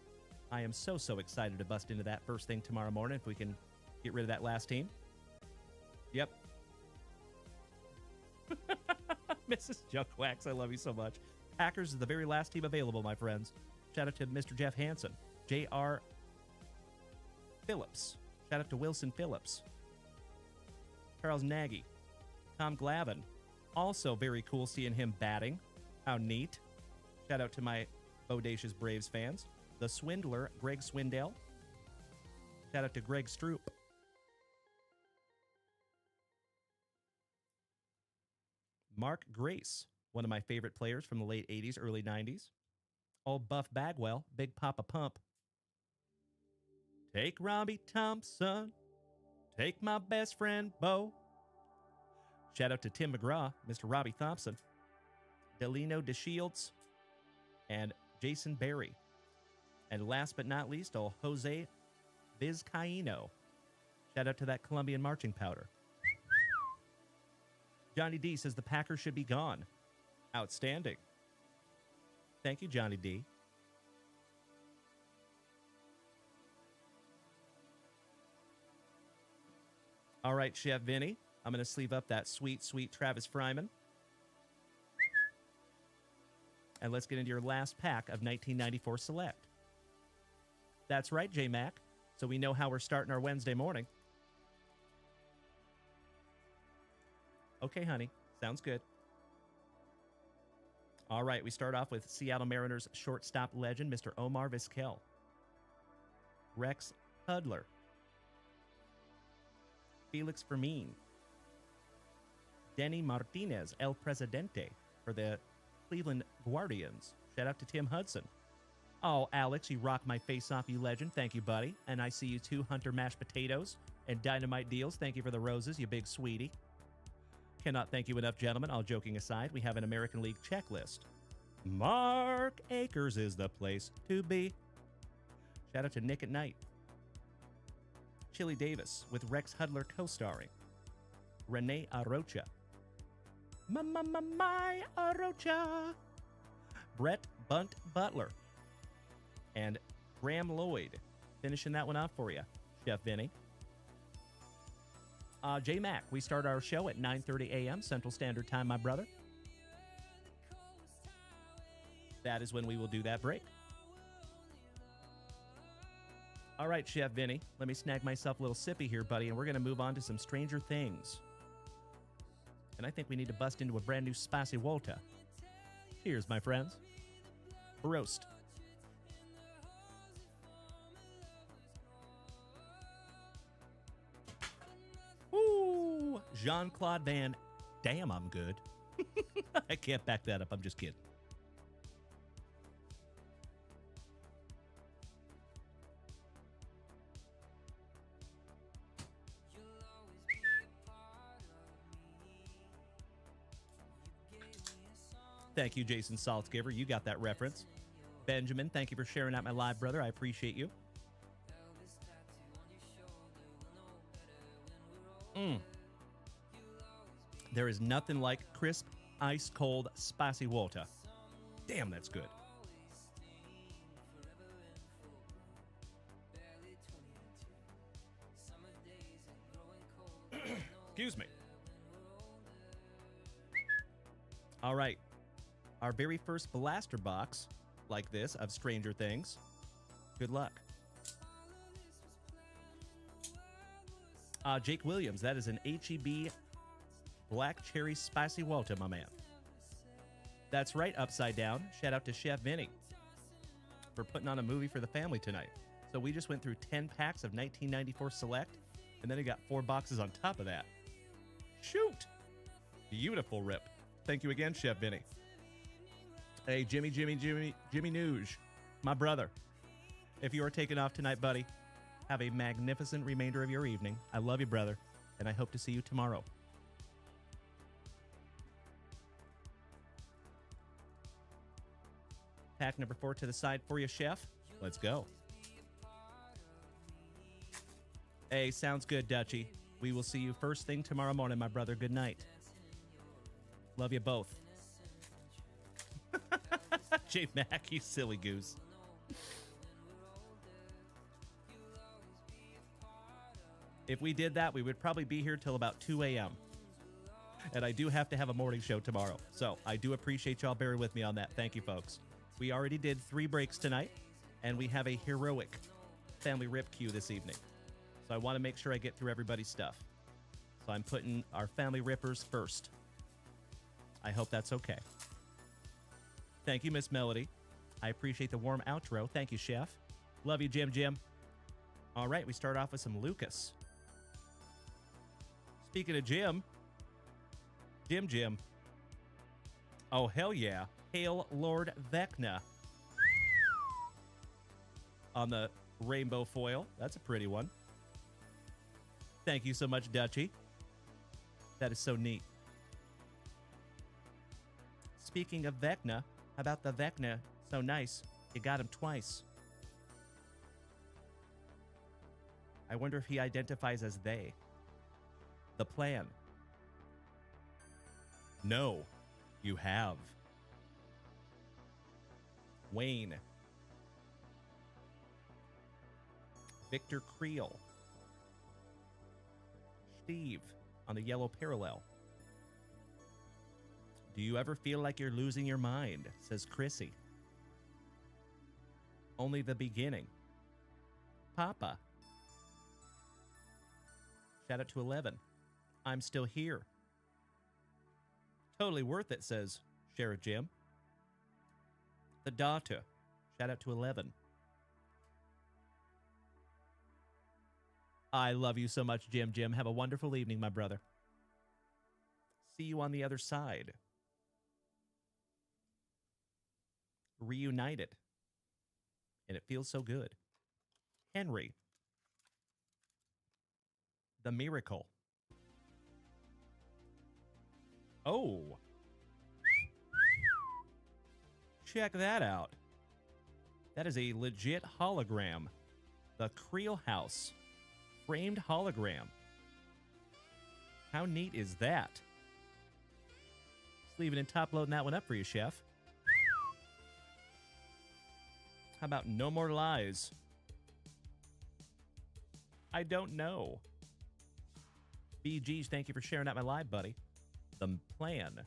I am so excited to bust into that first thing tomorrow morning if we can get rid of that last team. Yep. Mrs. Junkwax, I love you so much. Packers is the very last team available, my friends. Shout out to Mr. Jeff Hansen. J.R. Phillips. Shout out to Wilson Phillips. Charles Nagy. Tom Glavine. Also very cool seeing him batting. How neat. Shout out to my bodacious Braves fans. The Swindler, Greg Swindell. Shout out to Greg Stroop. Mark Grace, one of my favorite players from the late 80s, early 90s. Old Buff Bagwell, Big Papa Pump. Take Robbie Thompson. Take my best friend, Bo. Shout out to Tim McGraw, Mr. Robbie Thompson. Delino DeShields. And Jason Berry. And last but not least, old Jose Vizcaíno. Shout out to that Colombian marching powder. Johnny D says the Packers should be gone. Outstanding. Thank you, Johnny D. All right, Chef Vinny. I'm going to sleeve up that sweet, sweet Travis Fryman. And let's get into your last pack of 1994 Select. That's right, J-Mac. So we know how we're starting our Wednesday morning. Okay, honey. Sounds good. All right, we start off with Seattle Mariners shortstop legend, Mr. Omar Vizquel. Rex Hudler. Felix Fermin. Denny Martinez, El Presidente, for the Cleveland Guardians. Shout out to Tim Hudson. Oh, Alex, you rock my face off, you legend. Thank you, buddy. And I see you too, Hunter Mashed Potatoes and Dynamite Deals. Thank you for the roses, you big sweetie. Cannot thank you enough, gentlemen. All joking aside, we have an American League checklist. Mark Akers is the place to be. Shout out to Nick at Night. Chili Davis with Rex Hudler co-starring. Renee Arocha. My Arocha. Brett Bunt Butler. And Graham Lloyd. Finishing that one off for you, Chef Vinny. J Mac, we start our show at 9:30 a.m. Central Standard Time, my brother. That is when we will do that break. All right, Chef Vinny, let me snag myself a little sippy here, buddy, and we're going to move on to some Stranger Things. And I think we need to bust into a brand new Spicy Volta. Cheers, my friends. Roast. Ooh, Jean-Claude Van. Damn, I'm good. I can't back that up. I'm just kidding. Thank you, Jason Saltzgiver. You got that reference. Benjamin, thank you for sharing out my live, brother. I appreciate you. There is nothing like crisp, ice-cold, spicy water. Damn, that's good. Excuse me. All right. Our very first blaster box, like this, of Stranger Things. Good luck. Jake Williams, that is an HEB Black Cherry Spicy Walta, my man. That's right, Upside Down. Shout out to Chef Vinny for putting on a movie for the family tonight. So we just went through 10 packs of 1994 Select, and then he got 4 boxes on top of that. Shoot! Beautiful rip. Thank you again, Chef Vinny. Hey, Jimmy Nuge, my brother. If you are taking off tonight, buddy, have a magnificent remainder of your evening. I love you, brother, and I hope to see you tomorrow. Pack number 4 to the side for you, Chef. Let's go. Hey, sounds good, Dutchie. We will see you first thing tomorrow morning, my brother. Good night. Love you both. J Mac, you silly goose. If we did that, we would probably be here till about 2 a.m. And I do have to have a morning show tomorrow. So I do appreciate y'all bearing with me on that. Thank you, folks. We already did 3 breaks tonight, and we have a heroic family rip queue this evening. So I want to make sure I get through everybody's stuff. So I'm putting our family rippers first. I hope that's okay. Thank you, Miss Melody. I appreciate the warm outro. Thank you, Chef. Love you, Jim. All right, we start off with some Lucas. Speaking of Jim. Oh, hell yeah. Hail Lord Vecna. On the rainbow foil. That's a pretty one. Thank you so much, Dutchie. That is so neat. Speaking of Vecna, how about the Vecna? So nice. You got him twice. I wonder if he identifies as they. The plan. No, you have. Wayne. Victor Creel. Steve on the yellow parallel. Do you ever feel like you're losing your mind? Says Chrissy. Only the beginning. Papa. Shout out to 11. I'm still here. Totally worth it, says Sheriff Jim. The daughter. Shout out to 11. I love you so much, Jim. Have a wonderful evening, my brother. See you on the other side. Reunited. and it feels so good. Henry. The Miracle. Oh. Check that out. That is a legit hologram. The Creel House. Framed hologram. How neat is that? Just leaving and top loading that one up for you, Chef. How about No More Lies? I don't know. BG's, thank you for sharing out my live, buddy. The Plan.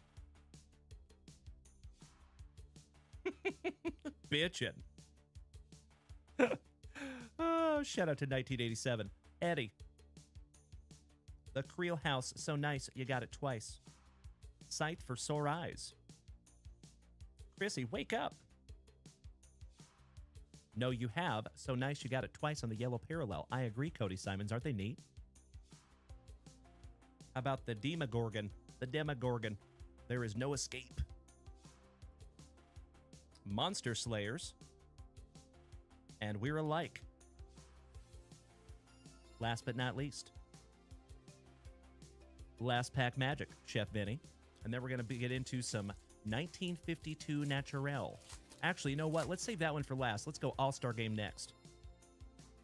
Bitchin'. Oh, shout out to 1987. Eddie. The Creel House, so nice, you got it twice. Sight for Sore Eyes. Chrissy, wake up. No, you have. So nice, you got it twice on the yellow parallel. I agree, Cody Simons. Aren't they neat? How about the Demogorgon? The Demogorgon. There is no escape. Monster Slayers. And We're Alike. Last but not least. Last Pack Magic, Chef Vinny. And then we're going to get into some 1952 Naturel. Actually, you know what? Let's save that one for last. Let's go All-Star Game next.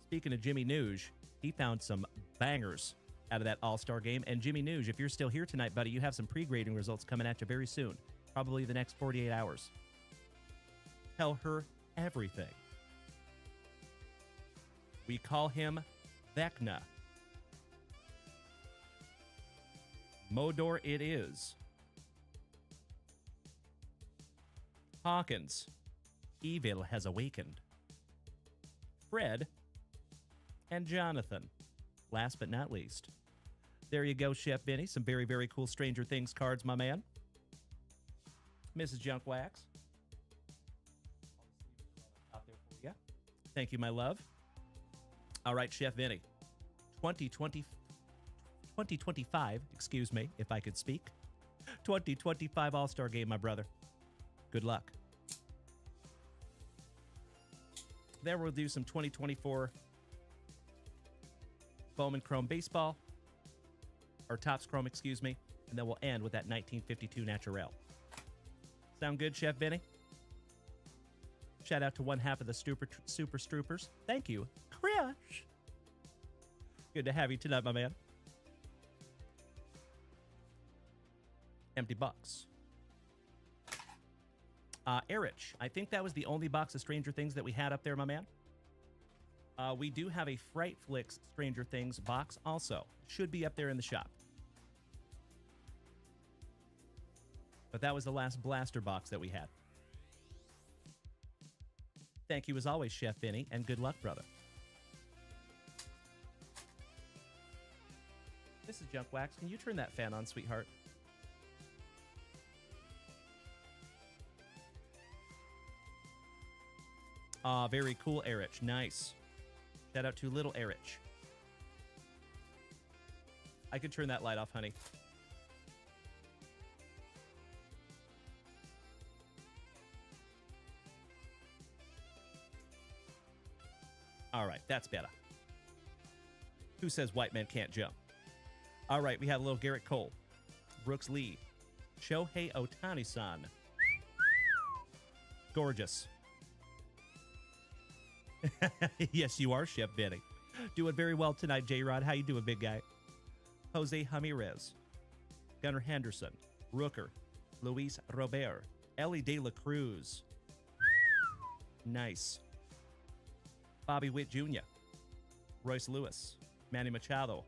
Speaking of Jimmy Nuge, he found some bangers out of that All-Star Game. And Jimmy Nuge, if you're still here tonight, buddy, you have some pre-grading results coming at you very soon. Probably the next 48 hours. Tell her everything. We call him Vecna. Modor it is. Hawkins. Evil has awakened. Fred. And Jonathan. Last but not least. There you go, Chef Vinny. Some very, very cool Stranger Things cards, my man. Mrs. JunkWax. Out there for you. Thank you, my love. All right, Chef Vinny. 2025, excuse me, if I could speak. 2025 All-Star Game, my brother. Good luck. Then we'll do some 2024 Bowman Chrome Baseball. Or Topps Chrome, excuse me. And then we'll end with that 1952 Naturel. Sound good, Chef Vinny? Shout out to one half of the Super Stroopers. Thank you, Crush. Good to have you tonight, my man. Empty box. Erich, I think that was the only box of Stranger Things that we had up there, my man. We do have a Fright Flicks Stranger Things box also. Should be up there in the shop. But that was the last blaster box that we had. Thank you as always, Chef Vinny, and good luck, brother. This is JunkWax. Can you turn that fan on, sweetheart? Very cool, Erich. Nice. Shout out to little Erich. I could turn that light off, honey. All right, that's better. Who says white men can't jump? All right, we have a little Garrett Cole, Brooks Lee, Shohei Ohtani-san. Gorgeous. Yes, you are, Chef Benny. Doing very well tonight, J-Rod. How you doing, big guy? Jose Ramirez, Gunnar Henderson, Rooker, Luis Robert, Ellie De La Cruz. Nice. Bobby Witt Jr., Royce Lewis, Manny Machado,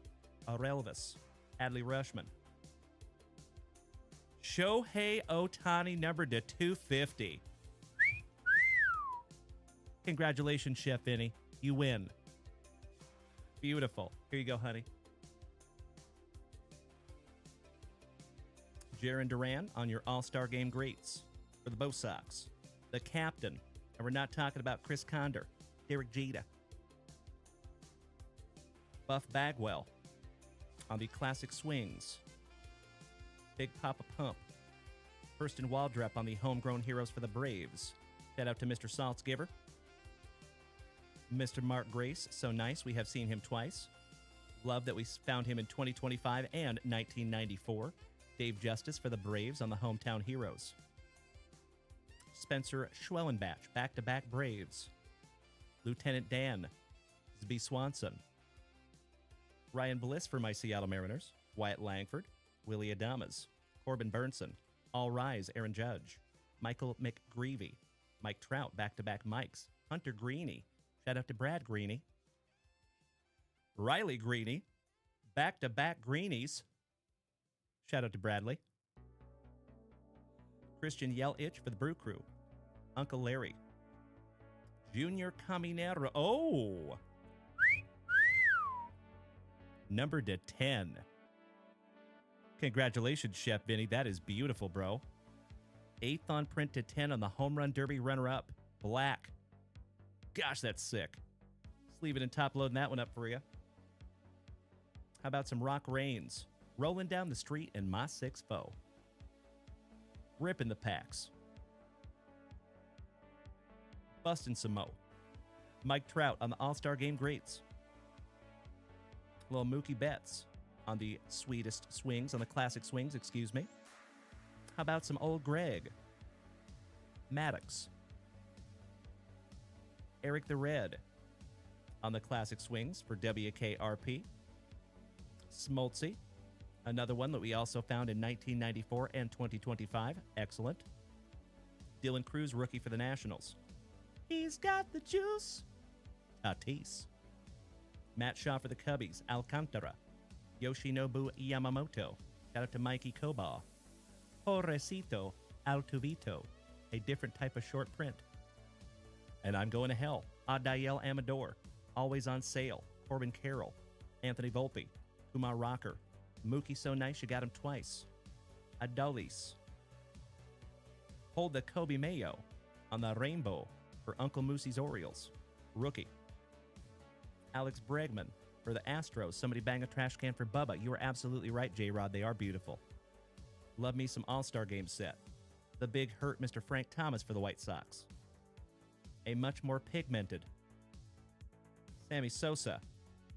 Aurelvis, Adley Rushman. Shohei Ohtani numbered to 250. Congratulations, Chef Vinny. You win. Beautiful. Here you go, honey. Jaron Duran on your All-Star Game greats for the Bo Sox. The captain. And we're not talking about Chris Condor. Derek Jeter. Buff Bagwell on the Classic Swings. Big Papa Pump. Hurston Waldrep on the Homegrown Heroes for the Braves. Shout out to Mr. Saltzgiver. Mr. Mark Grace, so nice. We have seen him twice. Love that we found him in 2025 and 1994. Dave Justice for the Braves on the Hometown Heroes. Spencer Schwellenbach, back-to-back Braves. Lieutenant Dan, Zby Swanson. Ryan Bliss for my Seattle Mariners. Wyatt Langford, Willie Adames. Corbin Burnson, All Rise, Aaron Judge. Michael McGreevy. Mike Trout, back-to-back Mikes. Hunter Greeny. Shout out to Brad Greeny. Riley Greeny. Back-to-back Greenies. Shout out to Bradley. Christian Yelich for the Brew Crew. Uncle Larry. Junior Caminero. Oh! Number to 10. Congratulations, Chef Vinny. That is beautiful, bro. 8th on print to 10 on the Home Run Derby runner-up. Black. Gosh, that's sick. Sleeve it and top loading that one up for you. How about some Rock Rains? Rolling down the street in my 6-4. Ripping the packs. Busting some mo. Mike Trout on the All-Star Game greats. Little Mookie Betts on the sweetest swings, on the classic swings, excuse me. How about some old Greg? Maddox. Eric the Red on the classic swings for WKRP. Smoltzy. Another one that we also found in 1994 and 2025. Excellent. Dylan Cruz, rookie for the Nationals. He's got the juice. Tatis. Matt Shaw for the Cubbies. Alcantara. Yoshinobu Yamamoto. Shout out to Mikey Koba. Pobrecito Altuvito. A different type of short print. And I'm going to hell. Adael Amador. Always on sale. Corbin Carroll. Anthony Volpe. Kumar Rocker. Mookie so nice you got him twice. Adolis. Hold the Kobe Mayo on the rainbow for Uncle Moosey's Orioles. Rookie. Alex Bregman for the Astros. Somebody bang a trash can for Bubba. You are absolutely right, J-Rod. They are beautiful. Love me some All-Star Game set. The big hurt Mr. Frank Thomas for the White Sox. A much more pigmented Sammy Sosa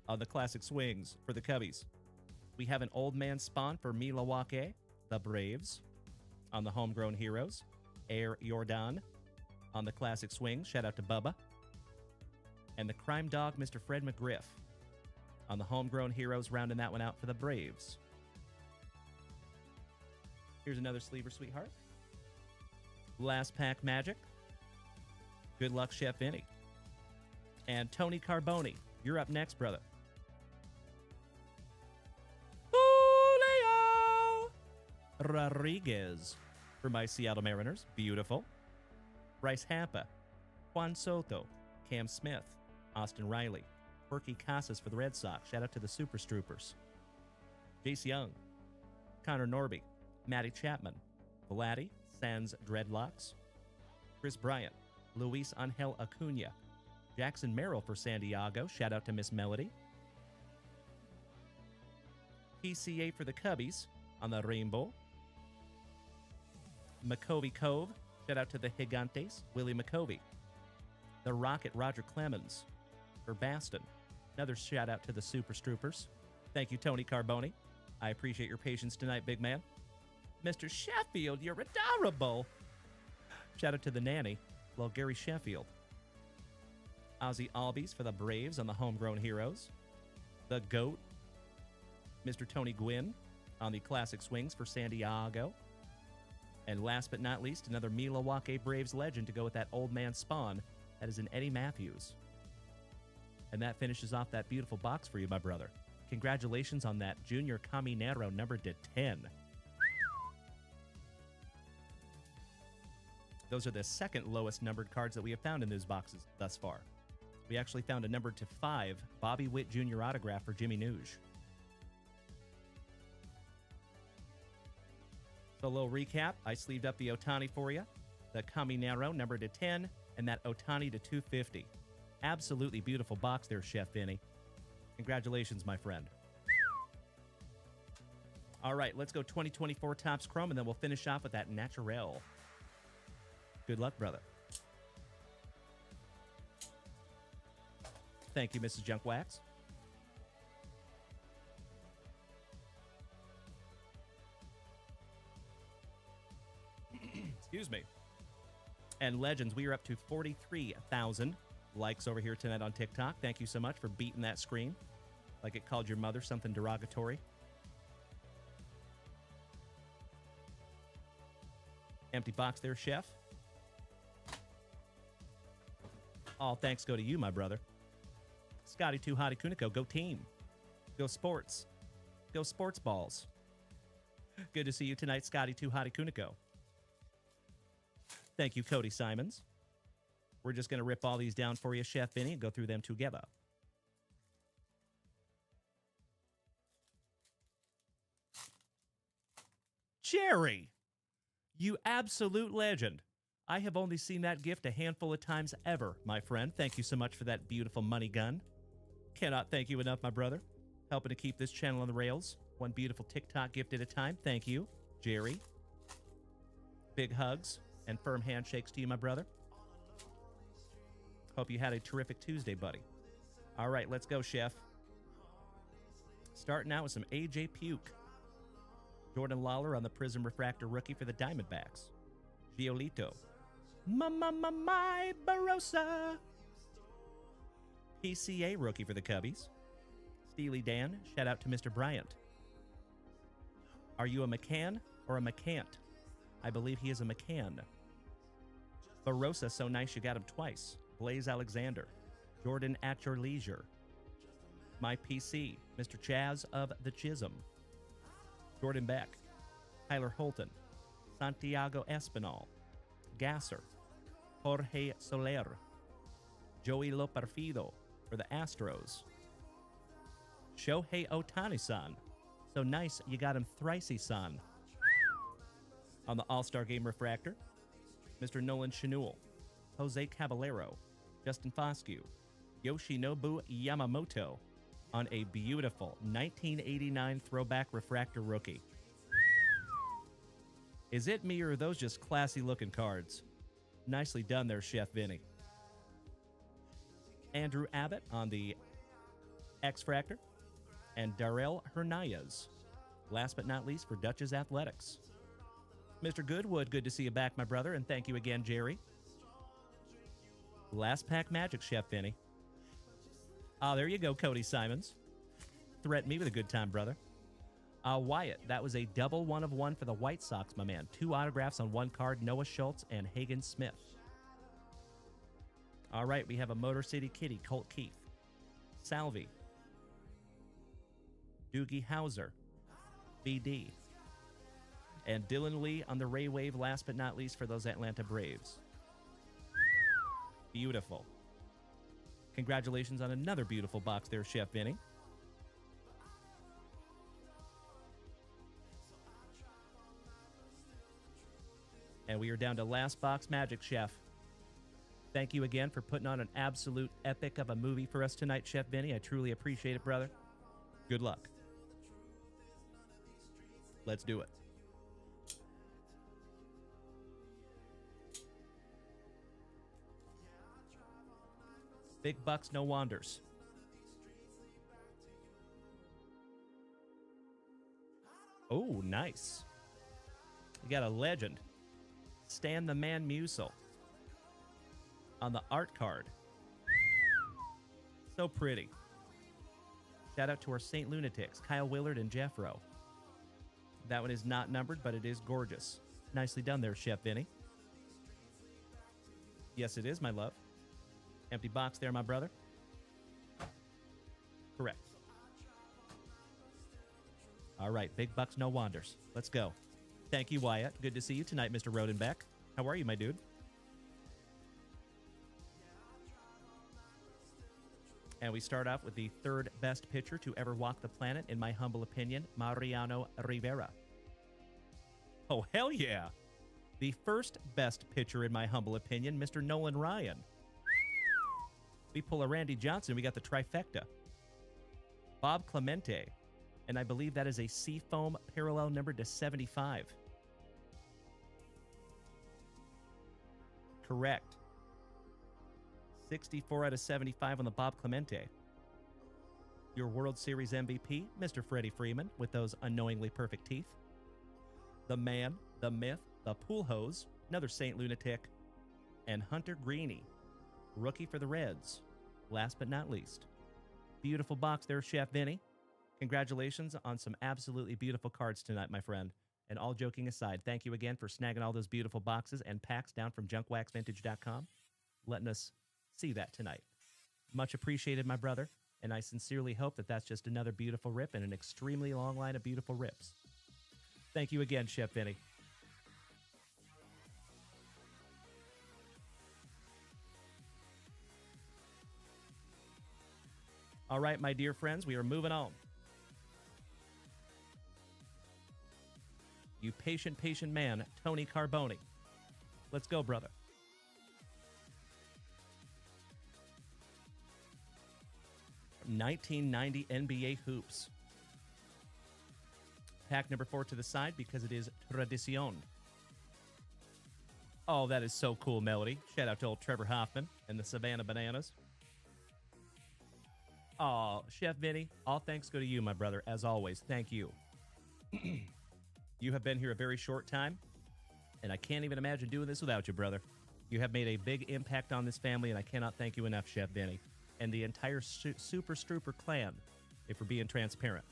on the classic swings for the Cubbies. We have an old man spawn for Milwaukee, the Braves. On the Homegrown Heroes, Air Jordan. On the classic swings, shout out to Bubba. And the crime dog, Mr. Fred McGriff. On the Homegrown Heroes, rounding that one out for the Braves. Here's another sleever, sweetheart. Last pack magic. Good luck, Chef Vinny. And Tony Carboni, you're up next, brother. Julio Rodriguez for my Seattle Mariners. Beautiful. Bryce Hampa. Juan Soto. Cam Smith. Austin Riley. Perky Casas for the Red Sox. Shout out to the Super Stroopers. Jace Young. Connor Norby. Matty Chapman. Vladdy. Sans Dreadlocks. Chris Bryant. Luis Angel Acuna. Jackson Merrill for San Diego. Shout out to Miss Melody. PCA for the Cubbies on the rainbow. McCovey Cove. Shout out to the Gigantes. Willie McCovey. The Rocket Roger Clemens for Baston. Another shout out to the Super Stroopers. Thank you, Tony Carboni. I appreciate your patience tonight, big man. Mr. Sheffield, you're adorable. Shout out to the nanny, little Gary Sheffield. Ozzy Albies for the Braves on the Homegrown Heroes. The GOAT, Mr. Tony Gwynn on the classic swings for San Diego. And last but not least, another Milwaukee Braves legend to go with that old man spawn. That is an Eddie Matthews. And that finishes off that beautiful box for you, my brother. Congratulations on that Junior Caminero numbered to 10. Those are the second lowest numbered cards that we have found in those boxes thus far. We actually found a numbered to 5 Bobby Witt Jr. autograph for Jimmy Nuge. So a little recap. I sleeved up the Ohtani for you. The Caminero numbered to 10 and that Ohtani to 250. Absolutely beautiful box there, Chef Vinny. Congratulations, my friend. All right, let's go 2024 Topps Chrome, and then we'll finish off with that Naturel. Good luck, brother. Thank you, Mrs. Junkwax. Excuse me. And Legends, we are up to 43,000 likes over here tonight on TikTok. Thank you so much for beating that screen like it called your mother something derogatory. Empty box there, Chef. All thanks go to you, my brother. Scotty 2 Hottie Kuniko, go team. Go sports. Go sports balls. Good to see you tonight, Scotty 2 Hottie Kuniko. Thank you, Cody Simons. We're just going to rip all these down for you, Chef Vinny, and go through them together. Jerry, you absolute legend. I have only seen that gift a handful of times ever, my friend. Thank you so much for that beautiful money gun. Cannot thank you enough, my brother. Helping to keep this channel on the rails. One beautiful TikTok gift at a time. Thank you, Jerry. Big hugs and firm handshakes to you, my brother. Hope you had a terrific Tuesday, buddy. All right, let's go, Chef. Starting out with some AJ Puke. Jordan Lawler on the Prizm Refractor rookie for the Diamondbacks. Giolito. My Barossa. PCA rookie for the Cubbies. Steely Dan, shout out to Mr. Bryant. Are you a McCann or a McCant? I believe he is a McCann. Barossa, so nice you got him twice. Blaze Alexander. Jordan at your leisure. My PC, Mr. Chaz of the Chisholm. Jordan Beck. Tyler Holton. Santiago Espinal. Gasser. Jorge Soler. Joey Loperfido for the Astros. Shohei Ohtani-san. So nice you got him thrice-san. On the All-Star Game Refractor, Mr. Nolan Shinul, Jose Caballero, Justin Foscue, Yoshinobu Yamamoto on a beautiful 1989 throwback refractor rookie. Is it me or are those just classy-looking cards? Nicely done there, Chef Vinny. Andrew Abbott on the X-Fractor, and Darrell Hernandez. Last but not least for Dutch's Athletics. Mr. Goodwood, good to see you back, my brother, and thank you again, Jerry. Last pack magic, Chef Vinny. Ah, there you go, Cody Simons. Threaten me with a good time, brother. Wyatt, that was a double 1 of 1 for the White Sox, my man. 2 autographs on 1 card, Noah Schultz and Hagen Smith. All right, we have a Motor City Kitty, Colt Keith. Salvi. Doogie Howser. BD. And Dylan Lee on the Ray Wave, last but not least for those Atlanta Braves. Beautiful. Congratulations on another beautiful box there, Chef Vinny. And we are down to last box magic, Chef. Thank you again for putting on an absolute epic of a movie for us tonight, Chef Vinny. I truly appreciate it, brother. Good luck. Let's do it. Big bucks, no wanders. Oh, nice. You got a legend. Stan the Man Musial on the art card. So pretty. Shout out to our St. Lunatics, Kyle Willard and Jeffro. That one is not numbered, but it is gorgeous. Nicely done there, Chef Vinny. Yes, it is, my love. Empty box there, my brother. Correct. All right, big bucks, no wanders. Let's go. Thank you, Wyatt. Good to see you tonight, Mr. Rodenbeck. How are you, my dude? And we start off with the third best pitcher to ever walk the planet, in my humble opinion, Mariano Rivera. Oh, hell yeah. The first best pitcher, in my humble opinion, Mr. Nolan Ryan. We pull a Randy Johnson, we got the trifecta. Bob Clemente, and I believe that is a Seafoam parallel number to 75. 64 out of 75 on the Bob Clemente. Your World Series MVP, Mr. Freddie Freeman, with those unknowingly perfect teeth. The man, the myth, the pool hose, another Saint Lunatic, and Hunter Greeny, rookie for the Reds. Last but not least. Beautiful box there, Chef Vinny. Congratulations on some absolutely beautiful cards tonight, my friend. And all joking aside, thank you again for snagging all those beautiful boxes and packs down from JunkWaxVintage.com, letting us see that tonight. Much appreciated, my brother, and I sincerely hope that that's just another beautiful rip in an extremely long line of beautiful rips. Thank you again, Chef Vinny. All right, my dear friends, we are moving on. You patient, patient man, Tony Carboni. Let's go, brother. From 1990 NBA Hoops. Pack number 4 to the side because it is Tradicion. Oh, that is so cool, Melody. Shout out to old Trevor Hoffman and the Savannah Bananas. Oh, Chef Vinny, all thanks go to you, my brother. As always, thank you. You have been here a very short time, and I can't even imagine doing this without you, brother. You have made a big impact on this family, and I cannot thank you enough, Chef Vinny, and the entire Super Strooper clan, if we're being transparent.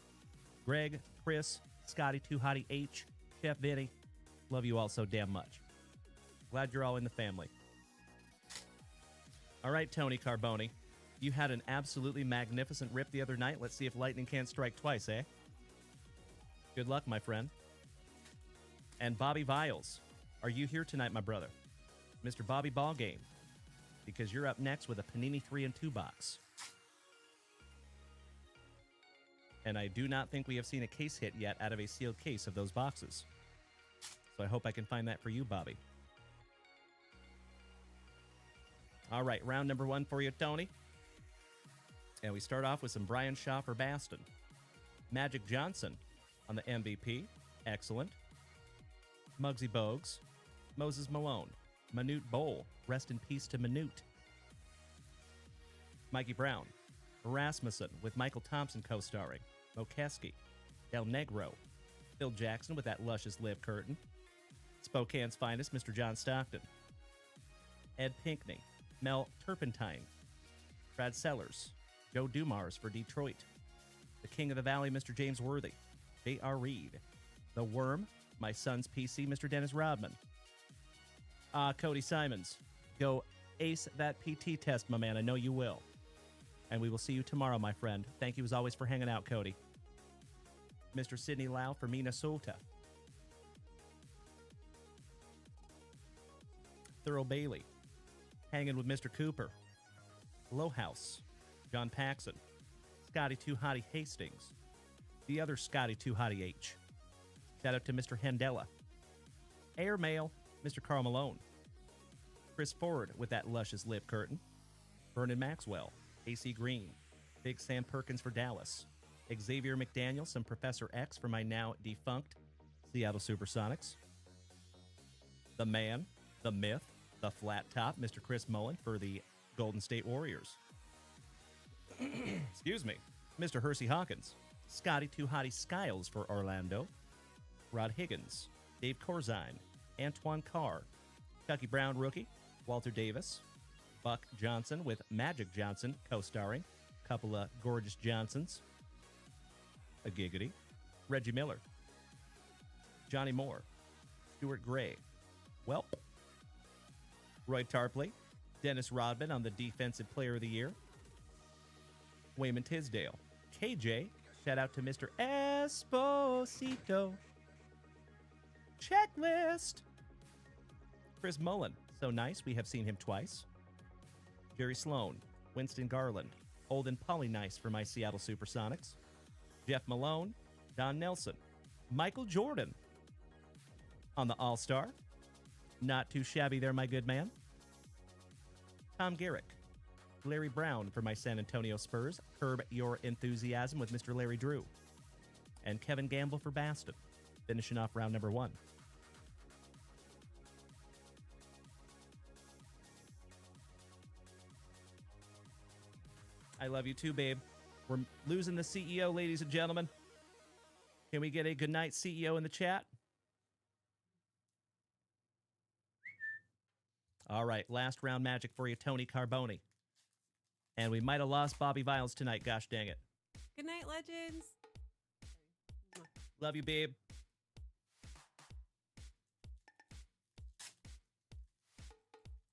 Greg, Chris, Scotty, Too Hottie H, Chef Vinny, love you all so damn much. Glad you're all in the family. All right, Tony Carboni, you had an absolutely magnificent rip the other night. Let's see if lightning can't strike twice, eh? Good luck, my friend. And Bobby Viles, are you here tonight, my brother? Mr. Bobby Ballgame, because you're up next with a Panini 3 and 2 box. And I do not think we have seen a case hit yet out of a sealed case of those boxes. So I hope I can find that for you, Bobby. All right, round number 1 for you, Tony. And we start off with some Brian Shaw for Baston. Magic Johnson on the MVP. Excellent. Muggsy Bogues, Moses Malone, Manute Bowl, rest in peace to Manute. Mikey Brown, Rasmussen with Michael Thompson co-starring, Mokeski, Del Negro, Phil Jackson with that luscious lip curtain, Spokane's finest, Mr. John Stockton, Ed Pinkney, Mel Turpentine, Brad Sellers, Joe Dumars for Detroit, the King of the Valley, Mr. James Worthy, J.R. Reed, The Worm, my son's PC, Mr. Dennis Rodman. Cody Simons, go ace that PT test, my man. I know you will. And we will see you tomorrow, my friend. Thank you as always for hanging out, Cody. Mr. Sidney Lau for Minnesota. Thurl Bailey, hanging with Mr. Cooper. Lowhouse, John Paxson. Scotty Too Hottie Hastings. The other Scotty Too Hottie H. Shout out to Mr. Handela. Airmail, Mr. Carl Malone. Chris Ford with that luscious lip curtain. Vernon Maxwell. AC Green. Big Sam Perkins for Dallas. Xavier McDaniel, some Professor X for my now defunct Seattle Supersonics. The man, the myth, the flat top, Mr. Chris Mullen for the Golden State Warriors. Excuse me. Mr. Hersey Hawkins. Scotty Too Hottie Skiles for Orlando. Rod Higgins, Dave Corzine, Antoine Carr, Chucky Brown rookie, Walter Davis, Buck Johnson with Magic Johnson co-starring, couple of gorgeous Johnsons, a giggity, Reggie Miller, Johnny Moore, Stuart Gray, Welp, Roy Tarpley, Dennis Rodman on the Defensive Player of the Year, Wayman Tisdale, KJ, shout out to Mr. Esposito, Checklist. Chris Mullen, so nice, we have seen him twice. Jerry Sloan, Winston Garland, Holden Polynice for my Seattle Supersonics. Jeff Malone, Don Nelson, Michael Jordan on the All-Star. Not too shabby there, my good man. Tom Garrick, Larry Brown for my San Antonio Spurs. Curb your enthusiasm with Mr. Larry Drew. And Kevin Gamble for Baston, finishing off round number 1. love you too, babe. We're losing the CEO, ladies and gentlemen. Can we get a good night CEO in the chat? All right, last round magic for you, Tony Carboni. And we might have lost Bobby Viles tonight, gosh dang it. Good night, legends. Love you, babe.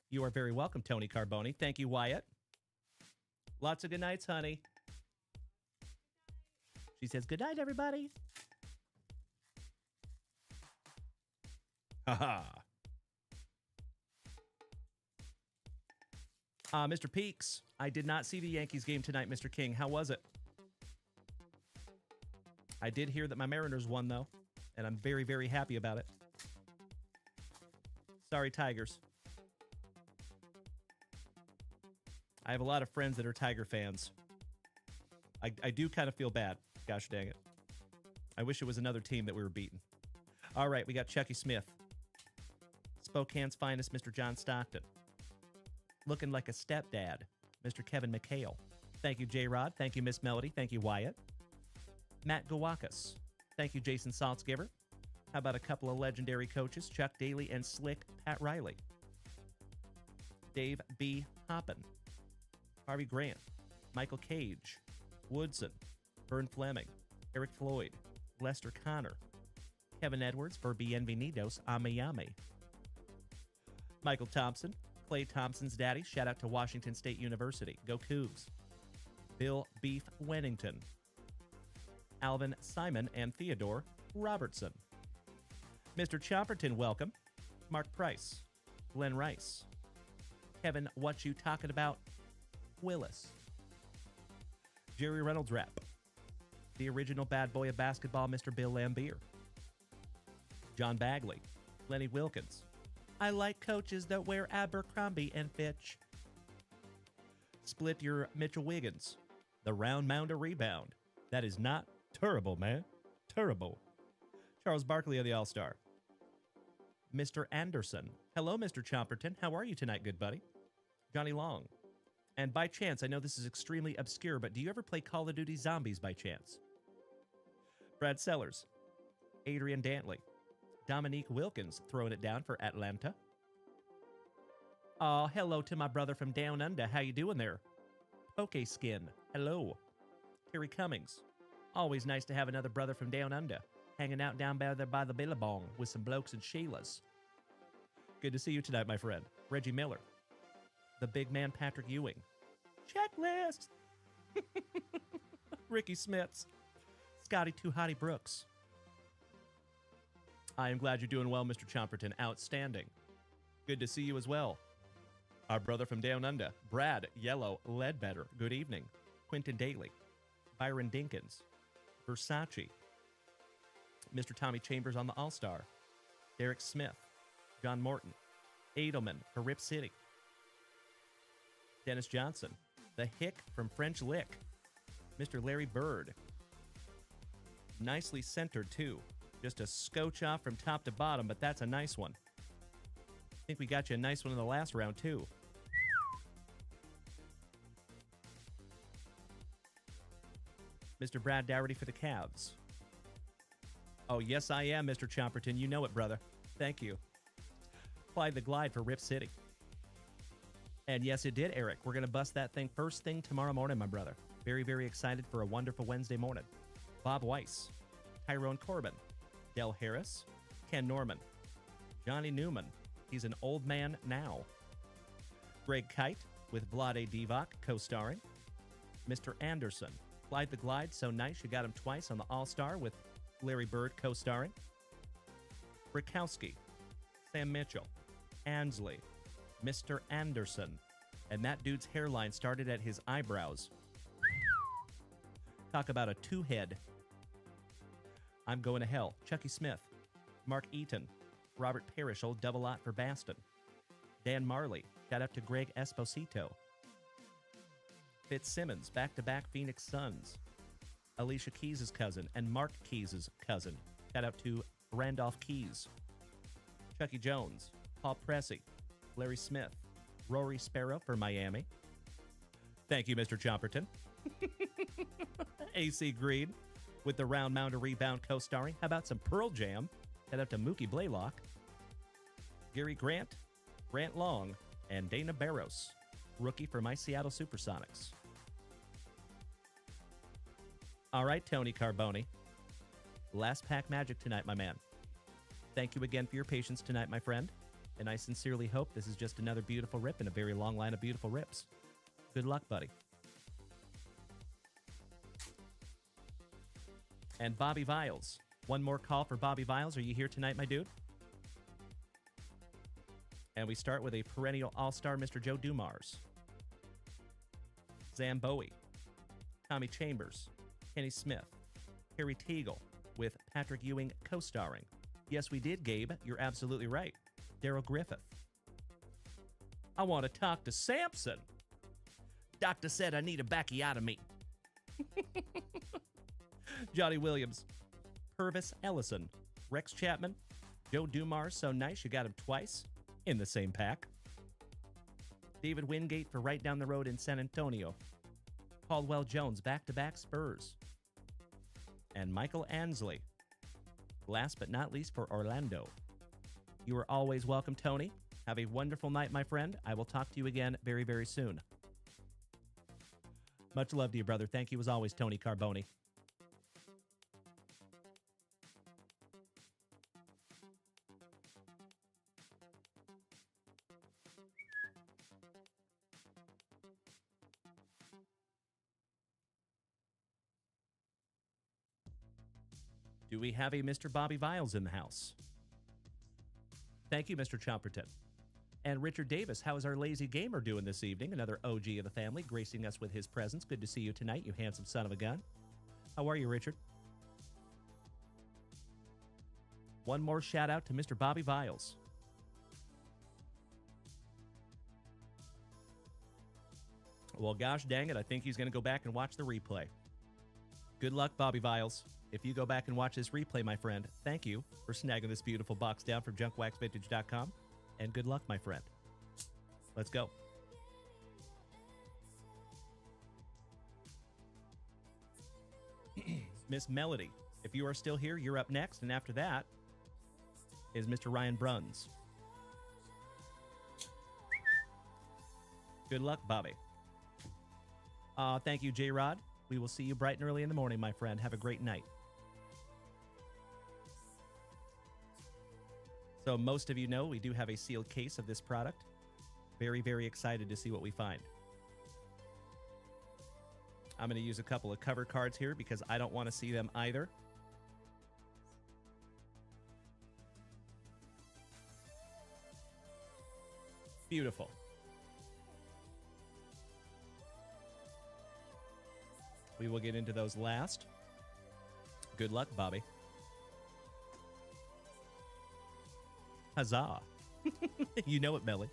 You are very welcome, Tony Carboni. Thank you, Wyatt. Lots of good nights, honey. She says, good night, everybody. Haha. Mr. Peaks, I did not see the Yankees game tonight, Mr. King. How was it? I did hear that my Mariners won, though, and I'm very, very happy about it. Sorry, Tigers. I have a lot of friends that are Tiger fans. I do kind of feel bad. Gosh dang it. I wish it was another team that we were beating. All right, we got Chucky Smith. Spokane's finest, Mr. John Stockton. Looking like a stepdad, Mr. Kevin McHale. Thank you, J-Rod. Thank you, Miss Melody. Thank you, Wyatt. Matt Gawakas. Thank you, Jason Saltzgiver. How about a couple of legendary coaches, Chuck Daly and Slick Pat Riley? Dave B. Hoppin. Harvey Grant. Michael Cage. Woodson. Vern Fleming. Eric Floyd. Lester Connor. Kevin Edwards for Bienvenidos a Miami. Michael Thompson. Clay Thompson's daddy. Shout out to Washington State University. Go Cougs. Bill Beef Wennington. Alvin Simon and Theodore Robertson. Mr. Chomperton, welcome. Mark Price. Glenn Rice. Kevin, what you talking about? Willis. Jerry Reynolds rap. The original bad boy of basketball, Mr. Bill Lambier. John Bagley. Lenny Wilkins. I like coaches that wear Abercrombie and Fitch. Split your Mitchell Wiggins. The round mound of rebound. That is not terrible, man. Terrible. Charles Barkley of the All-Star. Mr. Anderson. Hello, Mr. Chomperton. How are you tonight, good buddy? Johnny Long. And by chance, I know this is extremely obscure, but do you ever play Call of Duty Zombies by chance? Brad Sellers. Adrian Dantley. Dominique Wilkins throwing it down for Atlanta. Oh, hello to my brother from down under. How you doing there? Poke Skin. Hello. Terry Cummings. Always nice to have another brother from down under. Hanging out down there by the Billabong with some blokes and Sheilas. Good to see you tonight, my friend. Reggie Miller. The big man Patrick Ewing. Checklist. Ricky Smits. Scotty Too Hottie Brooks. I am glad you're doing well, Mr. Chomperton. Outstanding. Good to see you as well. Our brother from down under, Brad Yellow Ledbetter. Good evening. Quentin Daly. Byron Dinkins. Versace. Mr. Tommy Chambers on the All-Star. Derek Smith. John Morton. Edelman for Rip City. Dennis Johnson. The Hick from French Lick. Mr. Larry Bird. Nicely centered, too. Just a scotch off from top to bottom, but that's a nice one. I think we got you a nice one in the last round, too. Mr. Brad Dougherty for the Cavs. Oh, yes, I am, Mr. Chomperton. You know it, brother. Thank you. Clyde the Glide for Rip City. And yes, it did, Eric. We're going to bust that thing first thing tomorrow morning, my brother. Very, very excited for a wonderful Wednesday morning. Bob Weiss. Tyrone Corbin. Del Harris. Ken Norman. Johnny Newman. He's an old man now. Greg Kite with Vlade Divac co-starring. Mr. Anderson. Clyde the Glide, so nice you got him twice on the All-Star with Larry Bird co-starring. Brikowski. Sam Mitchell. Ansley. Mr. Anderson. And that dude's hairline started at his eyebrows. Talk about a two-head. I'm going to hell. Chucky Smith. Mark Eaton. Robert Parrish, old double out for Baston. Dan Marley. Shout out to Greg Esposito. Fitzsimmons, back-to-back Phoenix Suns. Alicia Keys' cousin and Mark Keys' cousin. Shout out to Randolph Keys. Chucky Jones. Paul Pressey. Larry Smith. Rory Sparrow for Miami. Thank you, Mr. Chomperton. AC Green with the round mound to rebound co-starring. How about some Pearl Jam? Head up to Mookie Blaylock, Gary Grant, Grant Long, and Dana Barros, rookie for my Seattle Supersonics. All right, Tony Carboni. Last pack magic tonight, my man. Thank you again for your patience tonight, my friend. And I sincerely hope this is just another beautiful rip in a very long line of beautiful rips. Good luck, buddy. And Bobby Viles. One more call for Bobby Viles. Are you here tonight, my dude? And we start with a perennial all-star, Mr. Joe Dumars. Zambowie. Tommy Chambers. Kenny Smith. Harry Teagle with Patrick Ewing co-starring. Yes, we did, Gabe. You're absolutely right. Daryl Griffith. I want to talk to Samson. Doctor said I need a backiotomy. Johnny Williams. Purvis Ellison. Rex Chapman. Joe Dumars, so nice you got him twice in the same pack. David Wingate for right down the road in San Antonio. Caldwell Jones, back-to-back Spurs. And Michael Ansley. Last but not least for Orlando. You are always welcome, Tony. Have a wonderful night, my friend. I will talk to you again very, very soon. Much love to you, brother. Thank you as always, Tony Carboni. Do we have a Mr. Bobby Viles in the house? Thank you, Mr. Chomperton. And Richard Davis, how is our lazy gamer doing this evening? Another OG of the family, gracing us with his presence. Good to see you tonight, you handsome son of a gun. How are you, Richard? One more shout out to Mr. Bobby Viles. Well, gosh dang it, I think he's going to go back and watch the replay. Good luck, Bobby Viles. If you go back and watch this replay, my friend, thank you for snagging this beautiful box down from JunkWaxVintage.com. And good luck, my friend. Let's go. Miss Melody, if you are still here, you're up next. And after that is Mr. Ryan Bruns. Good luck, Bobby. Thank you, J-Rod. We will see you bright and early in the morning, my friend. Have a great night. So most of you know we do have a sealed case of this product. Very, very excited to see what we find. I'm going to use a couple of cover cards here because I don't want to see them either. Beautiful. We will get into those last. Good luck, Bobby. Huzzah. You know it, Melly.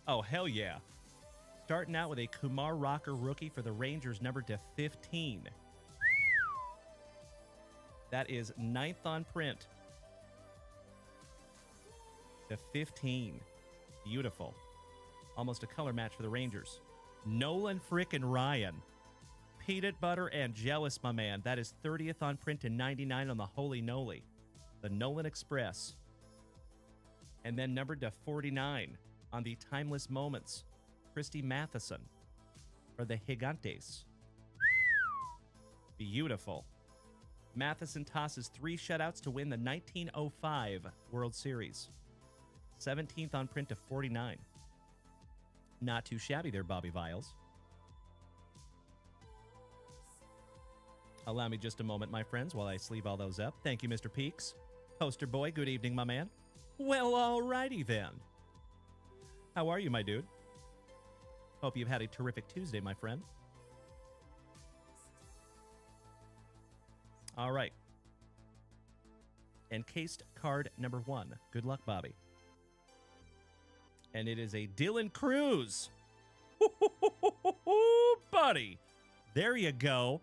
Oh, hell yeah. Starting out with a Kumar Rocker rookie for the Rangers, numbered to 15. That is 9th on print. To 15. Beautiful. Almost a color match for the Rangers. Nolan frickin' Ryan. Peanut butter and jealous, my man. That is 30th on print to 99 on the Holy Noli. The Nolan Express. And then numbered to 49 on the Timeless Moments. Christy Matheson for the Gigantes. Beautiful. Matheson tosses 3 shutouts to win the 1905 World Series. 17th on print to 49. Not too shabby there, Bobby Viles. Allow me just a moment, my friends, while I sleeve all those up. Thank you, Mr. Peaks. Poster boy, good evening, my man. Well, alrighty then. How are you, my dude? Hope you've had a terrific Tuesday, my friend. All right. Encased card number 1. Good luck, Bobby. And it is a Dylan Cruz. Buddy. There you go.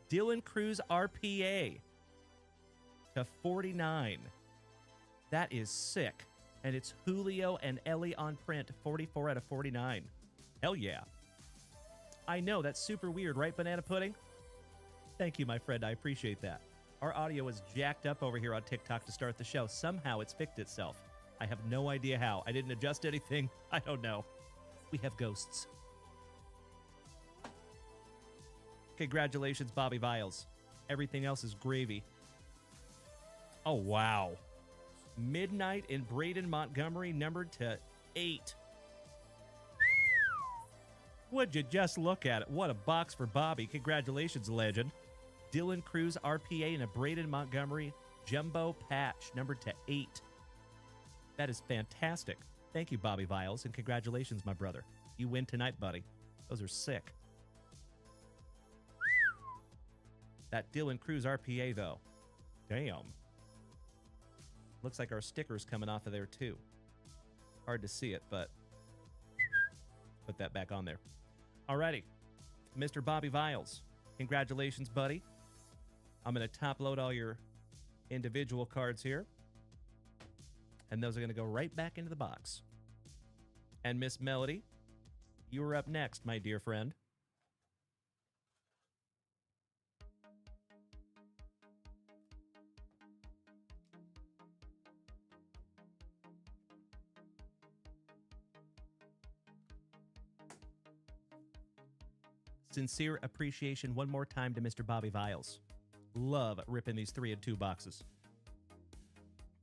Dylan Cruz RPA to 49. That is sick. And it's Julio and Ellie on print, 44 out of 49. Hell yeah. I know, that's super weird, right, Banana Pudding? Thank you, my friend. I appreciate that. Our audio was jacked up over here on TikTok to start the show. Somehow it's fixed itself. I have no idea how. I didn't adjust anything. I don't know. We have ghosts. Congratulations, Bobby Viles. Everything else is gravy. Oh, wow. Midnight in Braden Montgomery, numbered to 8. Would you just look at it? What a box for Bobby. Congratulations, legend. Dylan Cruz RPA in a Braden Montgomery jumbo patch, numbered to 8. That is fantastic. Thank you, Bobby Viles, and congratulations, my brother. You win tonight, buddy. Those are sick. That Dylan Cruz RPA, though. Damn. Looks like our sticker's coming off of there, too. Hard to see it, but put that back on there. Alrighty. Mr. Bobby Viles, congratulations, buddy. I'm going to top load all your individual cards here. And those are going to go right back into the box. And Miss Melody, you are up next, my dear friend. Sincere appreciation one more time to Mr. Bobby Viles. Love ripping these 3 and 2 boxes.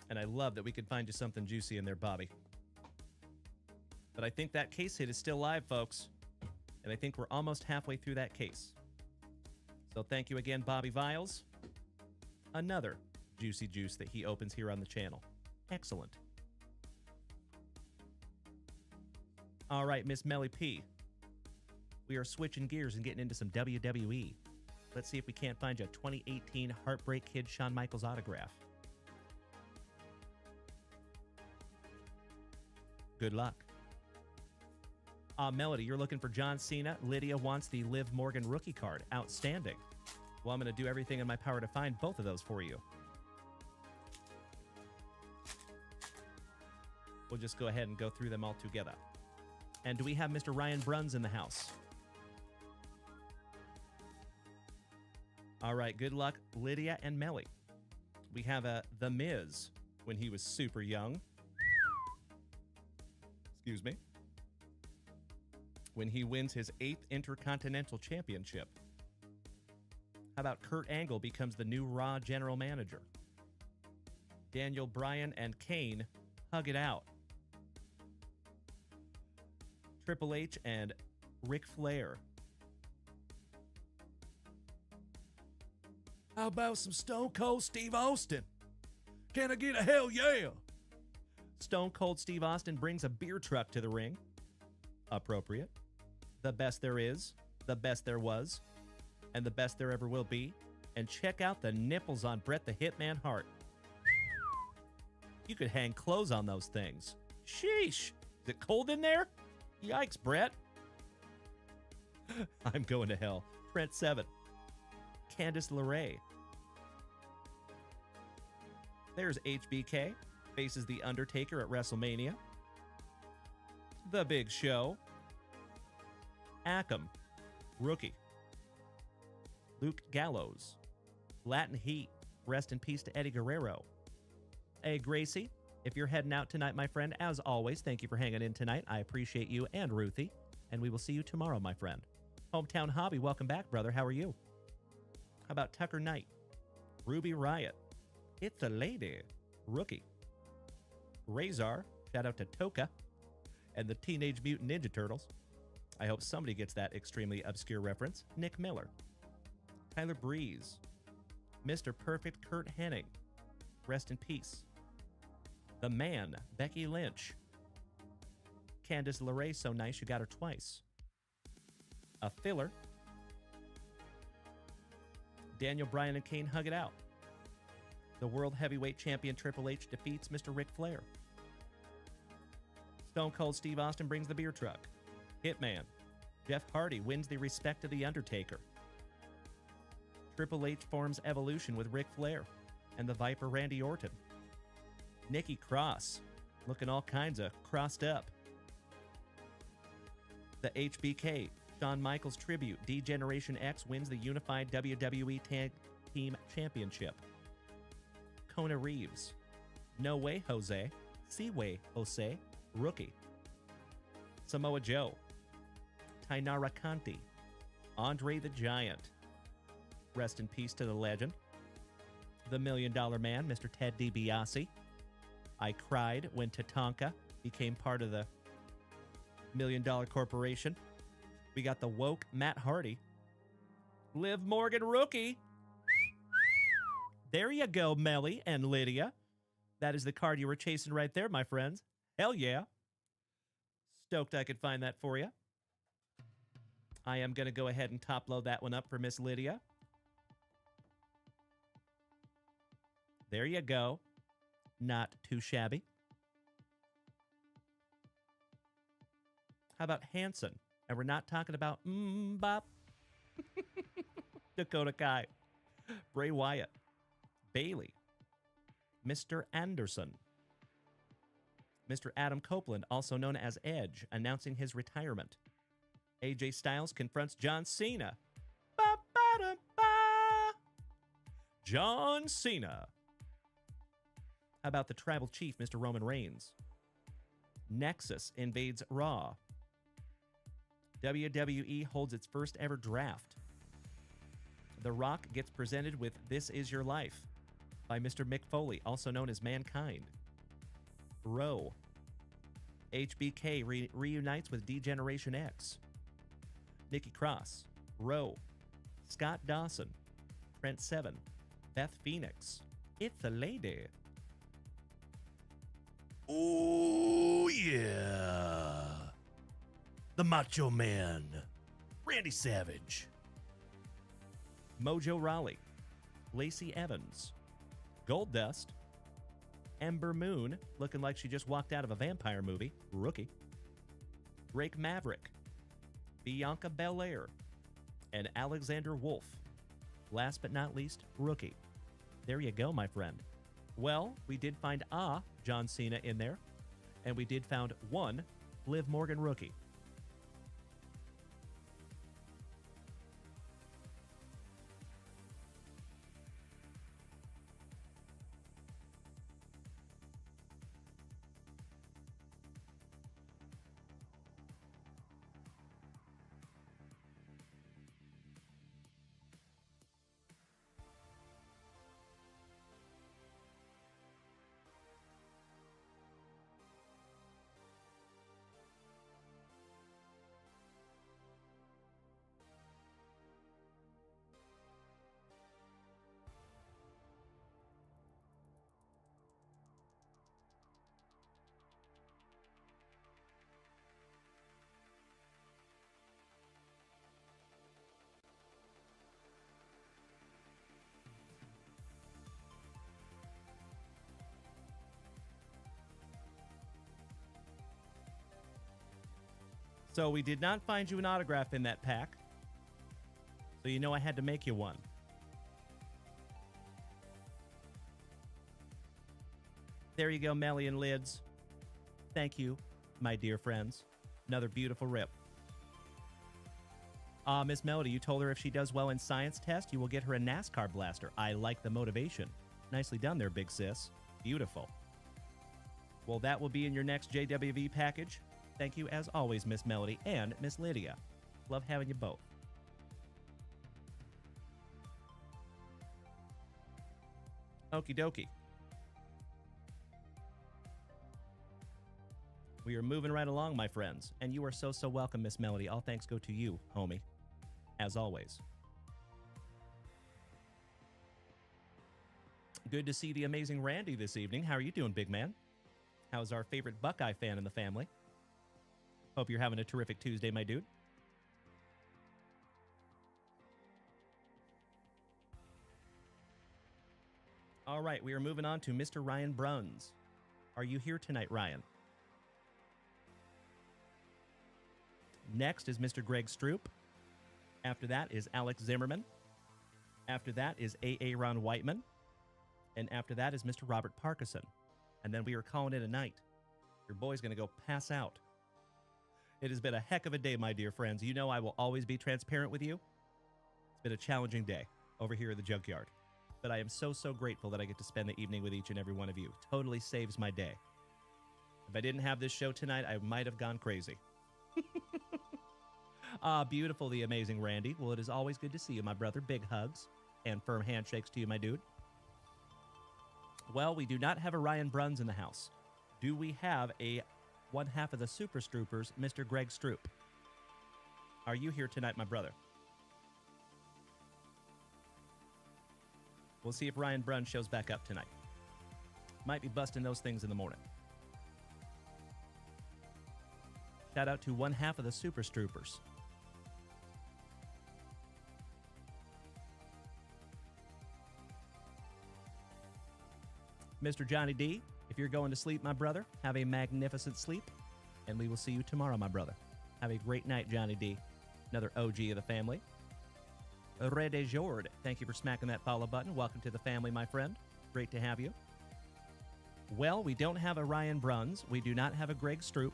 And I love that we could find you something juicy in there, Bobby. But I think that case hit is still live, folks. And I think we're almost halfway through that case. So thank you again, Bobby Viles. Another juicy juice that he opens here on the channel. Excellent. All right, Miss Melly P. We are switching gears and getting into some WWE. Let's see if we can't find you a 2018 Heartbreak Kid Shawn Michaels autograph. Good luck. Melody, you're looking for John Cena. Lydia wants the Liv Morgan rookie card. Outstanding. Well, I'm going to do everything in my power to find both of those for you. We'll just go ahead and go through them all together. And do we have Mr. Ryan Bruns in the house? All right, good luck, Lydia and Melly. We have The Miz when he was super young. Excuse me. When he wins his 8th Intercontinental Championship. How about Kurt Angle becomes the new Raw General Manager? Daniel Bryan and Kane hug it out. Triple H and Ric Flair. How about some Stone Cold Steve Austin? Can I get a hell yeah? Stone Cold Steve Austin brings a beer truck to the ring. Appropriate. The best there is, the best there was, and the best there ever will be. And check out the nipples on Bret the Hitman Hart. You could hang clothes on those things. Sheesh. Is it cold in there? Yikes, Bret. I'm going to hell. Trent 7. Candice LeRae. There's HBK. Faces The Undertaker at WrestleMania. The Big Show. Akam. Rookie. Luke Gallows. Latin Heat. Rest in peace to Eddie Guerrero. Hey, Gracie. If you're heading out tonight, my friend, as always, thank you for hanging in tonight. I appreciate you and Ruthie. And we will see you tomorrow, my friend. Hometown Hobby, welcome back, brother. How are you? How about Tucker Knight? Ruby Riot. It's a lady. Rookie. Razor. Shout out to Toka. And the Teenage Mutant Ninja Turtles. I hope somebody gets that extremely obscure reference. Nick Miller. Tyler Breeze. Mr. Perfect Kurt Hennig. Rest in peace. The Man, Becky Lynch. Candice LeRae, so nice you got her twice. A filler. Daniel Bryan and Kane hug it out. The World Heavyweight Champion Triple H defeats Mr. Ric Flair. Stone Cold Steve Austin brings the beer truck. Hitman. Jeff Hardy wins the respect of The Undertaker. Triple H forms Evolution with Ric Flair and the Viper Randy Orton. Nikki Cross. Looking all kinds of crossed up. The HBK, Shawn Michaels Tribute, D-Generation X wins the Unified WWE Tag Team Championship. Kona Reeves, No Way Jose, Seaway Jose, rookie. Samoa Joe, Tainara Conti, Andre the Giant. Rest in peace to the legend. The $1 Million Man, Mr. Ted DiBiase. I cried when Tatanka became part of the $1 Million Corporation. We got the woke Matt Hardy. Liv Morgan rookie. There you go, Melly and Lydia. That is the card you were chasing right there, my friends. Hell yeah. Stoked I could find that for you. I am going to go ahead and top load that one up for Miss Lydia. There you go. Not too shabby. How about Hanson? And we're not talking about bop. Dakota Kai. Bray Wyatt. Bailey. Mr. Anderson. Mr. Adam Copeland, also known as Edge, announcing his retirement. AJ Styles confronts John Cena. Ba-ba-da-ba. John Cena. How about the Tribal Chief, Mr. Roman Reigns? Nexus invades Raw. WWE holds its first ever draft. The Rock gets presented with This Is Your Life by Mr. Mick Foley, also known as Mankind. Row. HBK reunites with D-Generation X. Nikki Cross. Row. Scott Dawson. Trent Seven. Beth Phoenix. It's a lady. Oh, yeah. The Macho Man. Randy Savage. Mojo Rawley. Lacey Evans. Goldust. Ember Moon, looking like she just walked out of a vampire movie. Rookie. Drake Maverick. Bianca Belair. And Alexander Wolf. Last but not least, rookie. There you go, my friend. Well, we did find John Cena in there, and we did found one Liv Morgan rookie. So we did not find you an autograph in that pack. So you know I had to make you one. There you go, Melly and Lids. Thank you, my dear friends. Another beautiful rip. Miss Melody, you told her if she does well in science test, you will get her a NASCAR blaster. I like the motivation. Nicely done there, big sis. Beautiful. Well, that will be in your next JWV package. Thank you, as always, Miss Melody and Miss Lydia. Love having you both. Okie dokie. We are moving right along, my friends. And you are so welcome, Miss Melody. All thanks go to you, homie. As always. Good to see the amazing Randy this evening. How are you doing, big man? How's our favorite Buckeye fan in the family? Hope you're having a terrific Tuesday, my dude. All right, we are moving on to Mr. Ryan Bruns. Are you here tonight, Ryan? Next is Mr. Greg Stroop. After that is Alex Zimmerman. After that is A.A. Ron Whiteman. And after that is Mr. Robert Parkinson. And then we are calling it a night. Your boy's going to go pass out. It has been a heck of a day, my dear friends. You know I will always be transparent with you. It's been a challenging day over here at the junkyard. But I am so, so grateful that I get to spend the evening with each and every one of you. Totally saves my day. If I didn't have this show tonight, I might have gone crazy. Beautiful, the amazing Randy. Well, it is always good to see you, my brother. Big hugs and firm handshakes to you, my dude. Well, we do not have a Ryan Bruns in the house. Do we have a one half of the Super Stroopers, Mr. Greg Stroop? Are you here tonight, my brother? We'll see if Ryan Bruns shows back up tonight. Might be busting those things in the morning. Shout out to one half of the Super Stroopers. Mr. Johnny D, if you're going to sleep, my brother, have a magnificent sleep, and we will see you tomorrow, my brother. Have a great night, Johnny D, another OG of the family. Rede Jord, thank you for smacking that follow button. Welcome to the family, my friend. Great to have you. Well, we don't have a Ryan Bruns. We do not have a Greg Stroop.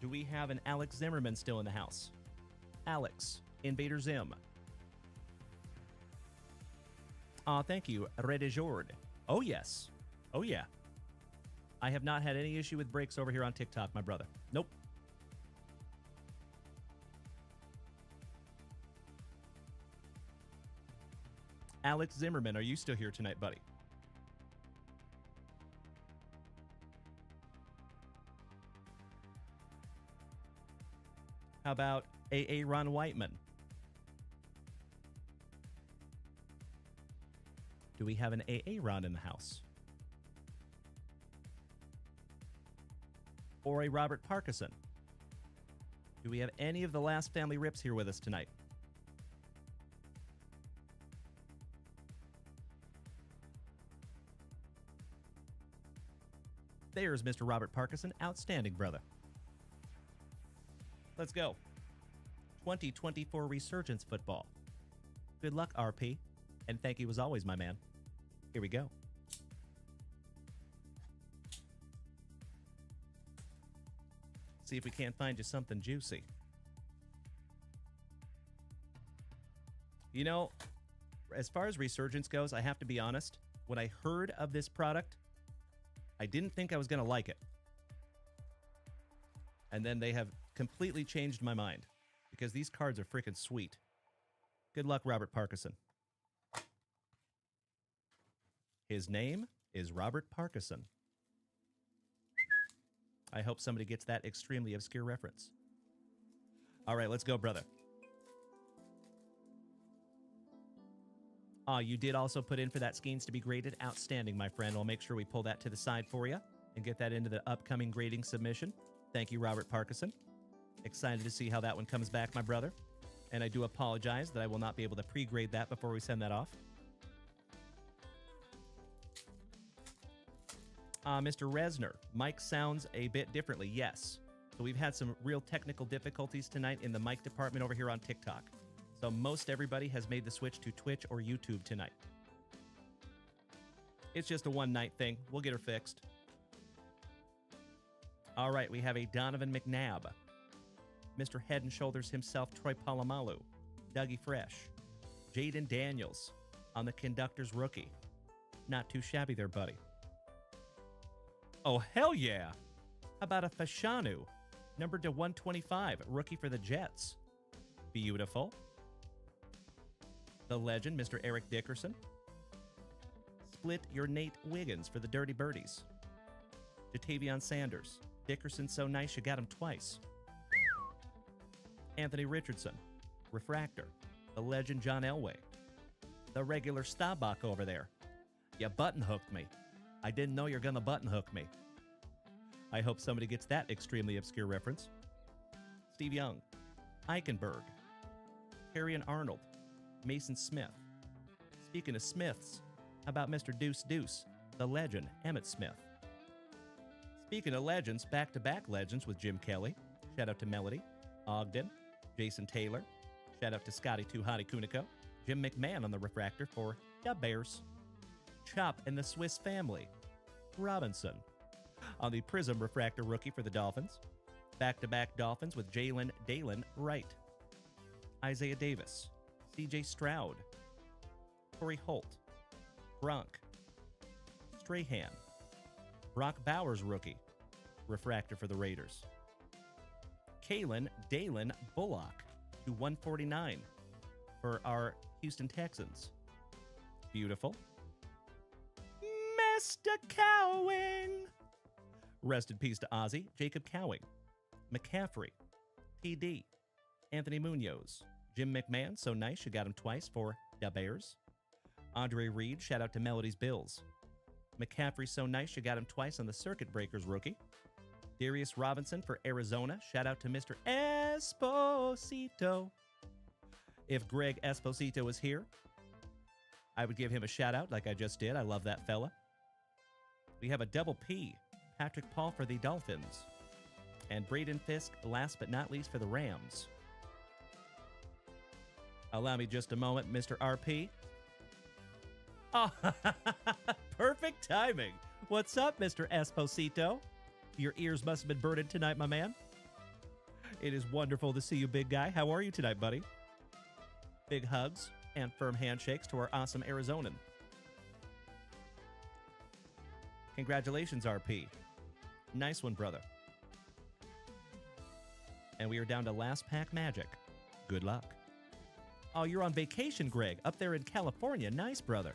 Do we have an Alex Zimmerman still in the house? Alex, Invader Zim. Thank you, Rede Jord. Oh, yes. Oh, yeah. I have not had any issue with breaks over here on TikTok, my brother. Nope. Alex Zimmerman, are you still here tonight, buddy? How about A.A. Ron Whiteman? Do we have an A.A. Ron in the house? Or a Robert Parkinson? Do we have any of the last family rips here with us tonight? There's Mr. Robert Parkinson. Outstanding, brother. Let's go. 2024 Resurgence Football. Good luck, RP. And thank you as always, my man. Here we go. See if we can't find you something juicy. You know, as far as Resurgence goes, I have to be honest. When I heard of this product, I didn't think I was going to like it. And then they have completely changed my mind because these cards are freaking sweet. Good luck, Robert Parkinson. His name is Robert Parkinson. I hope somebody gets that extremely obscure reference. All right, let's go, brother. You did also put in for that Skeens to be graded. Outstanding, my friend. I'll make sure we pull that to the side for you and get that into the upcoming grading submission. Thank you, Robert Parkinson. Excited to see how that one comes back, my brother. And I do apologize that I will not be able to pre-grade that before we send that off. Mr. Resner, mic sounds a bit differently. Yes. So we've had some real technical difficulties tonight in the mic department over here on TikTok. So most everybody has made the switch to Twitch or YouTube tonight. It's just a one-night thing. We'll get her fixed. All right, we have a Donovan McNabb. Mr. Head and Shoulders himself, Troy Polamalu. Dougie Fresh. Jaden Daniels on the conductor's rookie. Not too shabby there, buddy. Oh, hell yeah. How about a Fashanu? Numbered to 125, rookie for the Jets. Beautiful. The legend, Mr. Eric Dickerson. Split your Nate Wiggins for the Dirty Birdies. Jatavion Sanders. Dickerson so nice you got him twice. Anthony Richardson. Refractor. The legend, John Elway. The regular Staubach over there. You button hooked me. I didn't know you're gonna button hook me. I hope somebody gets that extremely obscure reference. Steve Young. Eichenberg. Harrion Arnold. Mason Smith. Speaking of Smiths, how about Mr. Deuce Deuce, the legend, Emmitt Smith? Speaking of legends, back-to-back legends with Jim Kelly. Shout out to Melody. Ogden. Jason Taylor. Shout out to Scotty Too Hottie Kuniko. Jim McMahon on the refractor for the Bears. Chop and the Swiss Family. Robinson. On the Prizm Refractor rookie for the Dolphins. Back-to-back Dolphins with Dalen Wright, Isaiah Davis, C.J. Stroud, Torrey Holt, Gronk, Strahan, Brock Bowers rookie, refractor for the Raiders. Dalen Bullock to 149 for our Houston Texans. Beautiful. Mr. Cowing. Rest in peace to Ozzy. Jacob Cowing, McCaffrey, TD, Anthony Munoz, Jim McMahon, so nice you got him twice for the Bears. Andre Reed, shout out to Melody's Bills. McCaffrey, so nice you got him twice on the Circuit Breakers rookie. Darius Robinson for Arizona, shout out to Mr. Esposito. If Greg Esposito was here, I would give him a shout out like I just did. I love that fella. We have a double P, Patrick Paul for the Dolphins. And Braden Fisk, last but not least, for the Rams. Allow me just a moment, Mr. RP. Oh, perfect timing. What's up, Mr. Esposito? Your ears must have been burning tonight, my man. It is wonderful to see you, big guy. How are you tonight, buddy? Big hugs and firm handshakes to our awesome Arizonan. Congratulations, RP. Nice one, brother. And we are down to last pack magic. Good luck. Oh, you're on vacation, Greg, up there in California. Nice, brother.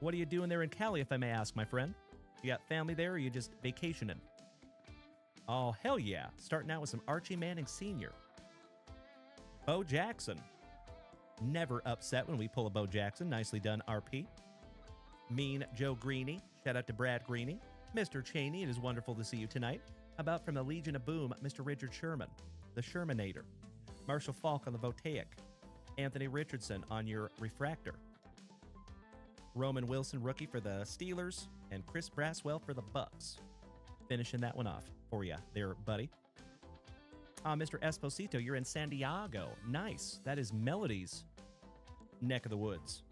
What are you doing there in Cali, if I may ask, my friend? You got family there, or are you just vacationing? Oh, hell yeah. Starting out with some Archie Manning Sr. Bo Jackson. Never upset when we pull a Bo Jackson. Nicely done, RP. Mean Joe Greeny. Shout out to Brad Greeny. Mr. Cheney, it is wonderful to see you tonight. How about from the Legion of Boom, Mr. Richard Sherman, the Shermanator. Marshall Falk on the Voltaic. Anthony Richardson on your Refractor. Roman Wilson, rookie for the Steelers. And Chris Braswell for the Bucks. Finishing that one off for you there, buddy. Mr. Esposito, you're in San Diego. Nice. That is Melody's neck of the woods.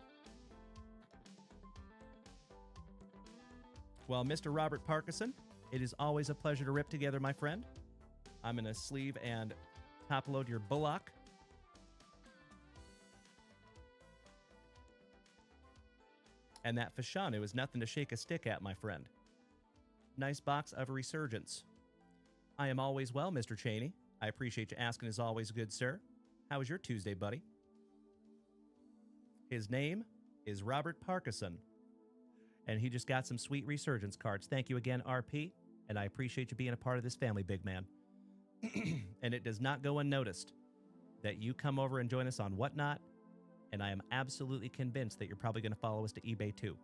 Well, Mr. Robert Parkinson, it is always a pleasure to rip together, my friend. I'm going to sleeve and top load your Bullock. And that Fashanu is nothing to shake a stick at, my friend. Nice box of Resurgence. I am always well, Mr. Cheney. I appreciate you asking as always, good sir. How was your Tuesday, buddy? His name is Robert Parkinson. And he just got some sweet Resurgence cards. Thank you again, RP. And I appreciate you being a part of this family, big man. And it does not go unnoticed that you come over and join us on Whatnot. And I am absolutely convinced that you're probably going to follow us to eBay too.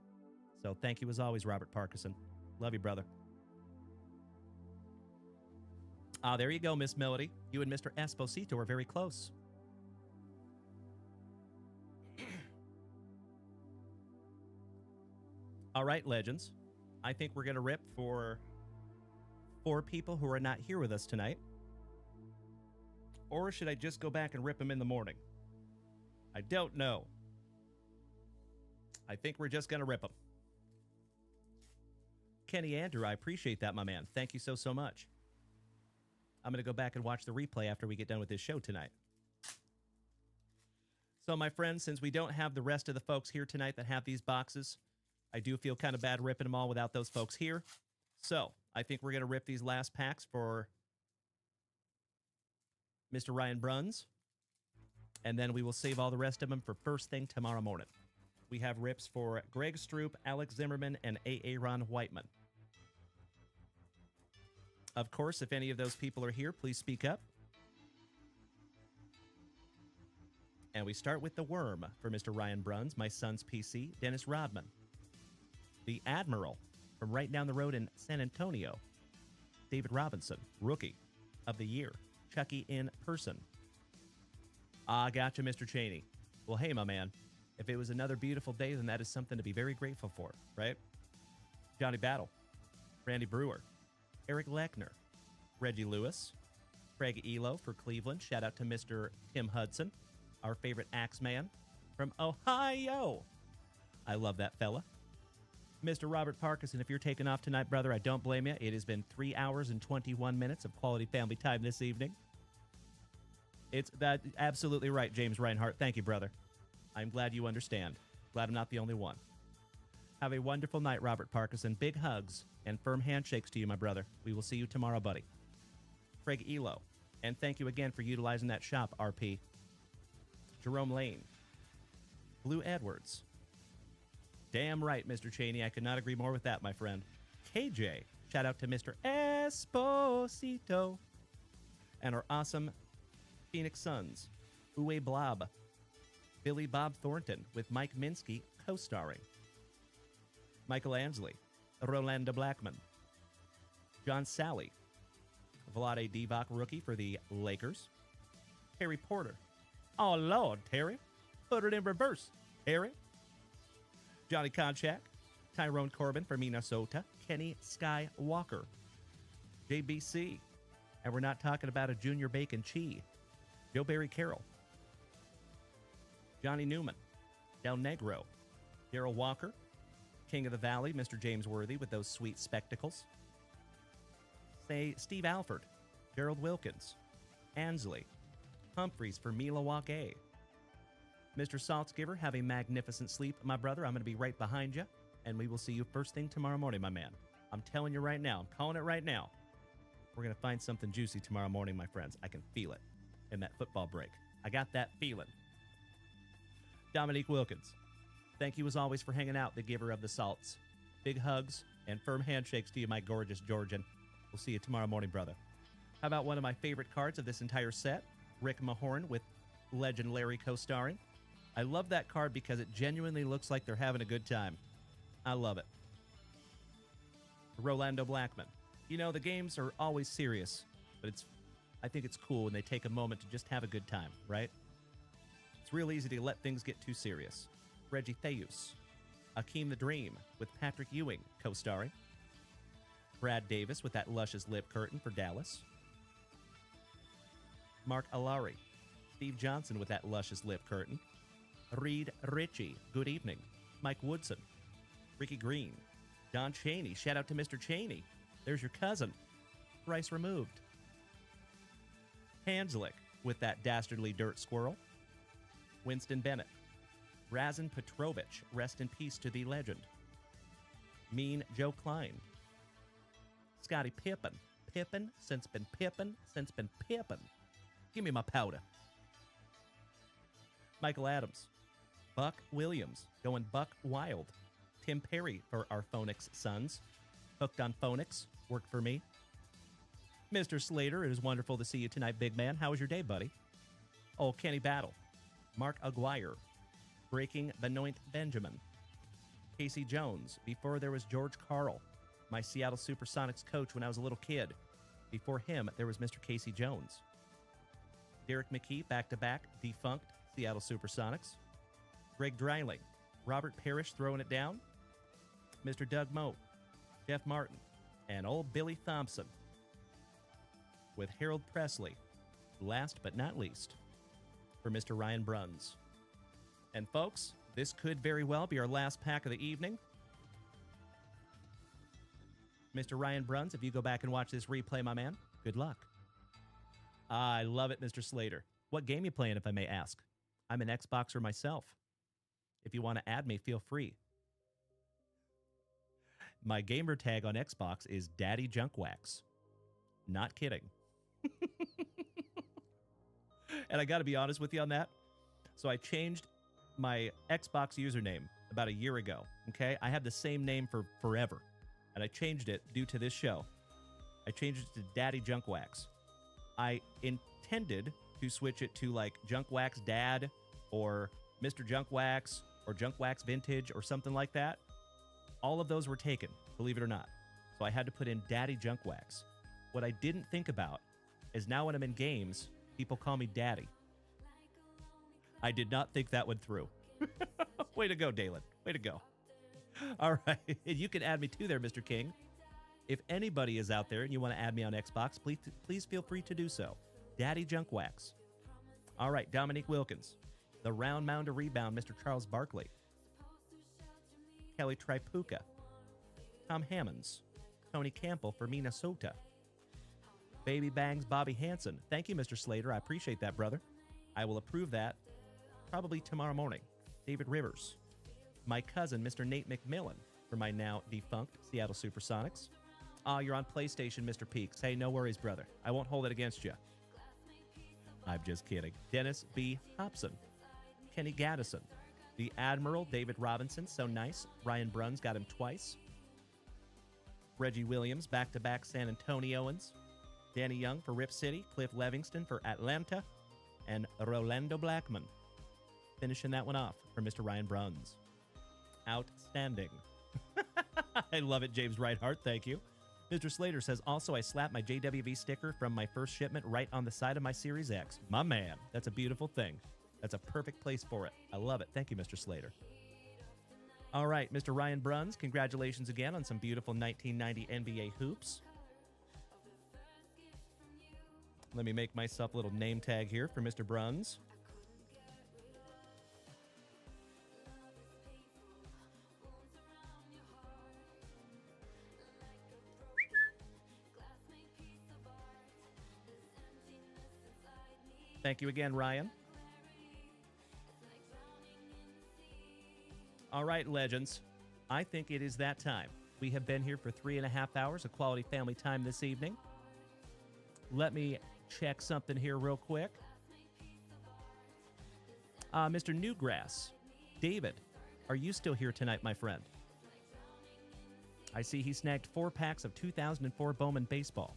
So thank you as always, Robert Parkinson. Love you, brother. There you go, Miss Melody. You and Mr. Esposito are very close. All right, legends. I think we're going to rip for 4 people who are not here with us tonight. Or should I just go back and rip them in the morning? I don't know. I think we're just going to rip them. Kenny Andrew, I appreciate that, my man. Thank you so much. I'm going to go back and watch the replay after we get done with this show tonight. So, my friends, since we don't have the rest of the folks here tonight that have these boxes, I do feel kind of bad ripping them all without those folks here. So, I think we're going to rip these last packs for Mr. Ryan Bruns. And then we will save all the rest of them for first thing tomorrow morning. We have rips for Greg Stroop, Alex Zimmerman, and Aaron Whiteman. Of course, if any of those people are here, please speak up. And we start with the Worm for Mr. Ryan Bruns, my son's PC, Dennis Rodman. The Admiral from right down the road in San Antonio, David Robinson, Rookie of the Year, Chucky in person. Gotcha, Mr. Cheney. Well, hey, my man, if it was another beautiful day, then that is something to be very grateful for, right? Johnny Battle, Randy Brewer, Eric Lechner, Reggie Lewis, Craig Elo for Cleveland. Shout out to Mr. Tim Hudson, our favorite Axeman from Ohio. I love that fella. Mr. Robert Parkinson, if you're taking off tonight, brother, I don't blame you. It has been 3 hours and 21 minutes of quality family time this evening. It's that absolutely right, James Reinhart. Thank you, brother. I'm glad you understand. Glad I'm not the only one. Have a wonderful night, Robert Parkinson. Big hugs and firm handshakes to you, my brother. We will see you tomorrow, buddy. Craig Elo. And thank you again for utilizing that shop, RP. Jerome Lane. Blue Edwards. Damn right, Mr. Cheney. I could not agree more with that, my friend. KJ. Shout out to Mr. Esposito. And our awesome Phoenix Suns. Uwe Blob. Billy Bob Thornton with Mike Minsky co-starring. Michael Ansley. Rolando Blackman. John Sally. Vlade Divac rookie for the Lakers. Harry Porter. Oh, Lord, Terry. Put it in reverse, Harry. Johnny Konchak. Tyrone Corbin for Minnesota. Kenny Skywalker. JBC. And we're not talking about a Junior Bacon Chi. Joe Barry Carroll. Johnny Newman. Del Negro. Darrell Walker. King of the Valley, Mr. James Worthy with those sweet spectacles. Say Steve Alford. Gerald Wilkins. Ansley. Humphreys for Milwaukee. Mr. Saltzgiver, have a magnificent sleep, my brother. I'm going to be right behind you, and we will see you first thing tomorrow morning, my man. I'm telling you right now. I'm calling it right now. We're going to find something juicy tomorrow morning, my friends. I can feel it in that football break. I got that feeling. Dominique Wilkins, thank you as always for hanging out, the giver of the salts. Big hugs and firm handshakes to you, my gorgeous Georgian. We'll see you tomorrow morning, brother. How about one of my favorite cards of this entire set? Rick Mahorn with Legend Larry co-starring. I love that card because it genuinely looks like they're having a good time. I love it. Rolando Blackman. You know, the games are always serious, but I think it's cool when they take a moment to just have a good time, right? It's real easy to let things get too serious. Reggie Theus. Akeem the Dream with Patrick Ewing co-starring. Brad Davis with that luscious lip curtain for Dallas. Mark Alari. Steve Johnson with that luscious lip curtain. Reed Ritchie, good evening. Mike Woodson. Ricky Green. Don Cheney, shout out to Mr. Cheney. There's your cousin. Thrice removed. Hanslick with that dastardly dirt squirrel. Winston Bennett. Razin Petrovich, rest in peace to the legend. Mean Joe Klein. Scottie Pippen. Pippen, since been Pippen, since been Pippen. Give me my powder. Michael Adams. Buck Williams, going Buck Wild. Tim Perry for our Phonics Sons. Hooked on Phonics, worked for me. Mr. Slater, it is wonderful to see you tonight, big man. How was your day, buddy? Oh, Kenny Battle. Mark Aguirre. Breaking Benoit Benjamin. Casey Jones, before there was George Carl, my Seattle Supersonics coach when I was a little kid. Before him, there was Mr. Casey Jones. Derek McKee, back-to-back, defunct Seattle Supersonics. Greg Dreiling. Robert Parrish throwing it down. Mr. Doug Moe. Jeff Martin. And old Billy Thompson. With Harold Presley. Last but not least, for Mr. Ryan Bruns. And folks, this could very well be our last pack of the evening. Mr. Ryan Bruns, if you go back and watch this replay, my man, good luck. I love it, Mr. Slater. What game you playing, if I may ask? I'm an Xboxer myself. If you want to add me, feel free. My gamer tag on Xbox is Daddy JunkWax. Not kidding. And I got to be honest with you on that. So I changed my Xbox username about a year ago. Okay, I had the same name for forever, and I changed it due to this show. I changed it to Daddy JunkWax. I intended to switch it to like JunkWax Dad or Mr. JunkWax or JunkWaxVintage or something like that. All of those were taken, believe it or not. So I had to put in Daddy JunkWax. What I didn't think about is now when I'm in games, people call me Daddy. I did not think that one through. Way to go, Dalen. Way to go. All right. You can add me too there, Mr. King. If anybody is out there and you want to add me on Xbox, please feel free to do so. Daddy JunkWax. All right, Dominique Wilkins. The round mound to rebound, Mr. Charles Barkley. Kelly Tripuka. Tom Hammonds. Tony Campbell for Minnesota. Baby Bangs Bobby Hansen. Thank you, Mr. Slater. I appreciate that, brother. I will approve that probably tomorrow morning. David Rivers. My cousin, Mr. Nate McMillan, for my now defunct Seattle Supersonics. You're on PlayStation, Mr. Peaks. Hey, no worries, brother. I won't hold it against you. I'm just kidding. Dennis B. Hobson. Kenny Gaddison. The Admiral, David Robinson. So nice. Ryan Bruns got him twice. Reggie Williams, back-to-back San Antonioans. Danny Young for Rip City. Cliff Levingston for Atlanta. And Rolando Blackman. Finishing that one off for Mr. Ryan Bruns. Outstanding. I love it, James Reinhardt. Thank you. Mr. Slater says, also, I slapped my JWV sticker from my first shipment right on the side of my Series X. My man. That's a beautiful thing. That's a perfect place for it. I love it. Thank you, Mr. Slater. All right, Mr. Ryan Bruns, congratulations again on some beautiful 1990 NBA hoops. Let me make myself a little name tag here for Mr. Bruns. Thank you again, Ryan. All right, legends. I think it is that time. We have been here for 3.5 hours of quality family time this evening. Let me check something here real quick. Mr. Newgrass, David, are you still here tonight, my friend? I see he snagged 4 packs of 2004 Bowman Baseball.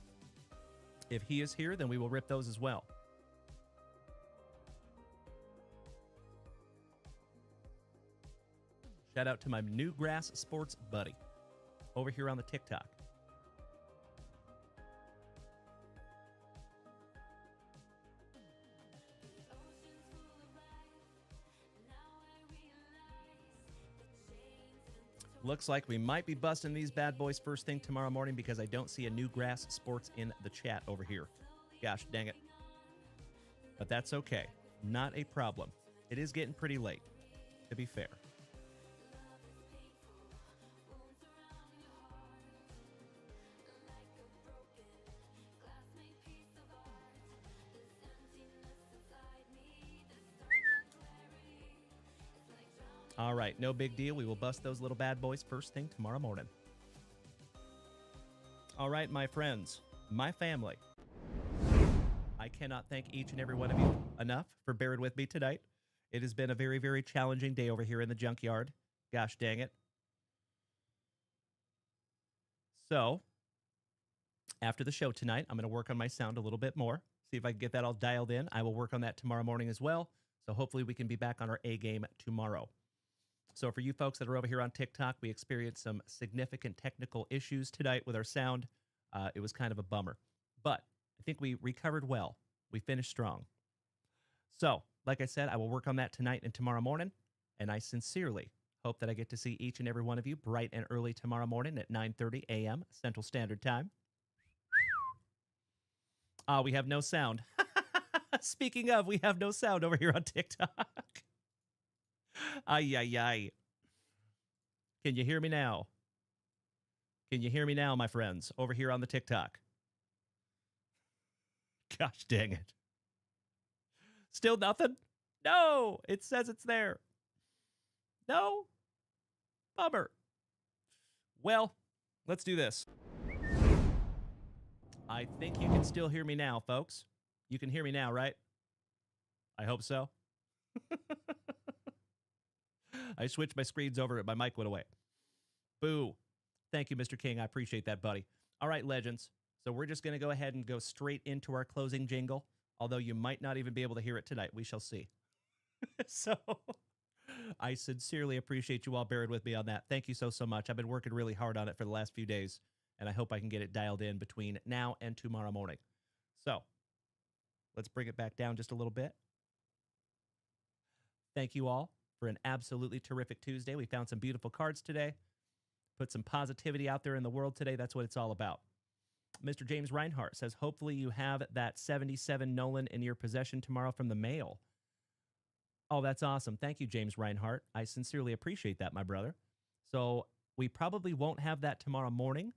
If he is here, then we will rip those as well. Shout out to my Newgrass Sports buddy over here on the TikTok. Looks like we might be busting these bad boys first thing tomorrow morning because I don't see a Newgrass Sports in the chat over here. Gosh dang it. But that's okay. Not a problem. It is getting pretty late, to be fair. All right, no big deal. We will bust those little bad boys first thing tomorrow morning. All right, my friends, my family. I cannot thank each and every one of you enough for bearing with me tonight. It has been a very, very challenging day over here in the junkyard. Gosh dang it. So, after the show tonight, I'm going to work on my sound a little bit more. See if I can get that all dialed in. I will work on that tomorrow morning as well. So hopefully we can be back on our A game tomorrow. So for you folks that are over here on TikTok, we experienced some significant technical issues tonight with our sound. It was kind of a bummer. But I think we recovered well. We finished strong. So, like I said, I will work on that tonight and tomorrow morning. And I sincerely hope that I get to see each and every one of you bright and early tomorrow morning at 9:30 a.m. Central Standard Time. We have no sound. Speaking of, we have no sound over here on TikTok. Ay, ay, ay. Can you hear me now? Can you hear me now, my friends, over here on the TikTok? Gosh dang it. Still nothing? No, it says it's there. No? Bummer. Well, let's do this. I think you can still hear me now, folks. You can hear me now, right? I hope so. I switched my screens over and my mic went away. Boo. Thank you, Mr. King. I appreciate that, buddy. All right, legends. So we're just going to go ahead and go straight into our closing jingle, although you might not even be able to hear it tonight. We shall see. So I sincerely appreciate you all bearing with me on that. Thank you so, so much. I've been working really hard on it for the last few days, and I hope I can get it dialed in between now and tomorrow morning. So let's bring it back down just a little bit. Thank you all for an absolutely terrific Tuesday. We found some beautiful cards today. Put some positivity out there in the world today. That's what it's all about. Mr. James Reinhardt says, hopefully you have that 77 Nolan in your possession tomorrow from the mail. Oh, that's awesome. Thank you, James Reinhardt. I sincerely appreciate that, my brother. So We probably won't have that tomorrow morning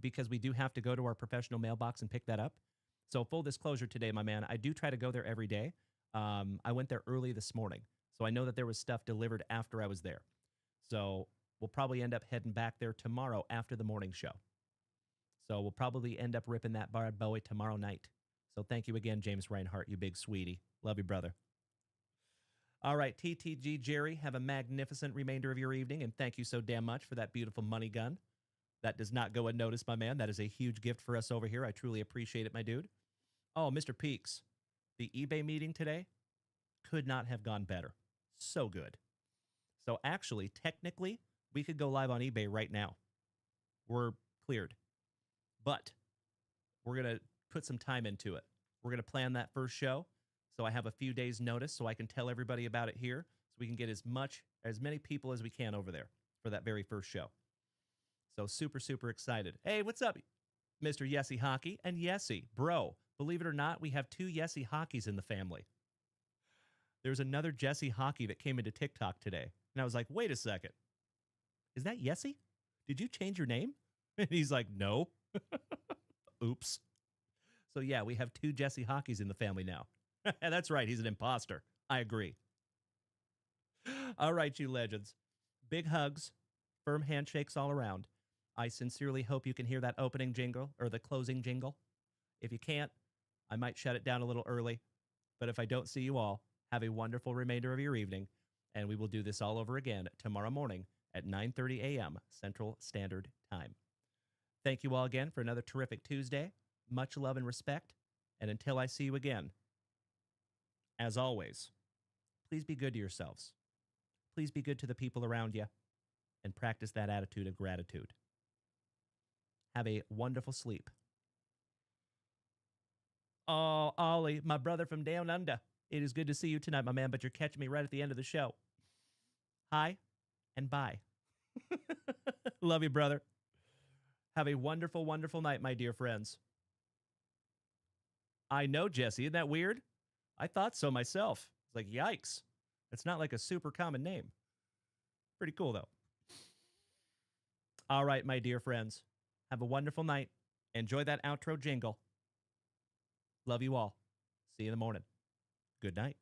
because we do have to go to our professional mailbox and pick that up. So full disclosure today, my man, I do try to go there every day. I went there early this morning, so I know that there was stuff delivered after I was there. So we'll probably end up heading back there tomorrow after the morning show. So we'll probably end up ripping that bad boy tomorrow night. So thank you again, James Reinhart, you big sweetie. Love you, brother. All right, TTG Jerry, have a magnificent remainder of your evening, and thank you so damn much for that beautiful money gun. That does not go unnoticed, my man. That is a huge gift for us over here. I truly appreciate it, my dude. Oh, Mr. Peaks, the eBay meeting today could not have gone better. So good. So actually, technically, we could go live on eBay right now. We're cleared. But we're going to put some time into it. We're going to plan that first show. So I have a few days notice so I can tell everybody about it here so we can get as many people as we can over there for that very first show. So super, super excited. Hey, what's up, Mr. Yessie Hockey? And Yessie, bro, believe it or not, we have 2 Yessie Hockeys in the family. There's another Jesse Hockey that came into TikTok today. And I was like, wait a second. Is that Yessie? Did you change your name? And he's like, no. Oops. So yeah, we have 2 Jesse Hockeys in the family now. That's right. He's an imposter. I agree. All right, you legends. Big hugs, firm handshakes all around. I sincerely hope you can hear that opening jingle or the closing jingle. If you can't, I might shut it down a little early. But if I don't see you all, have a wonderful remainder of your evening, and we will do this all over again tomorrow morning at 9:30 a.m. Central Standard Time. Thank you all again for another terrific Tuesday. Much love and respect. And until I see you again, as always, please be good to yourselves. Please be good to the people around you and practice that attitude of gratitude. Have a wonderful sleep. Oh, Ollie, my brother from down under. It is good to see you tonight, my man, but you're catching me right at the end of the show. Hi and bye. Love you, brother. Have a wonderful, wonderful night, my dear friends. I know, Jesse. Isn't that weird? I thought so myself. It's like, yikes. It's not like a super common name. Pretty cool, though. All right, my dear friends. Have a wonderful night. Enjoy that outro jingle. Love you all. See you in the morning. Good night.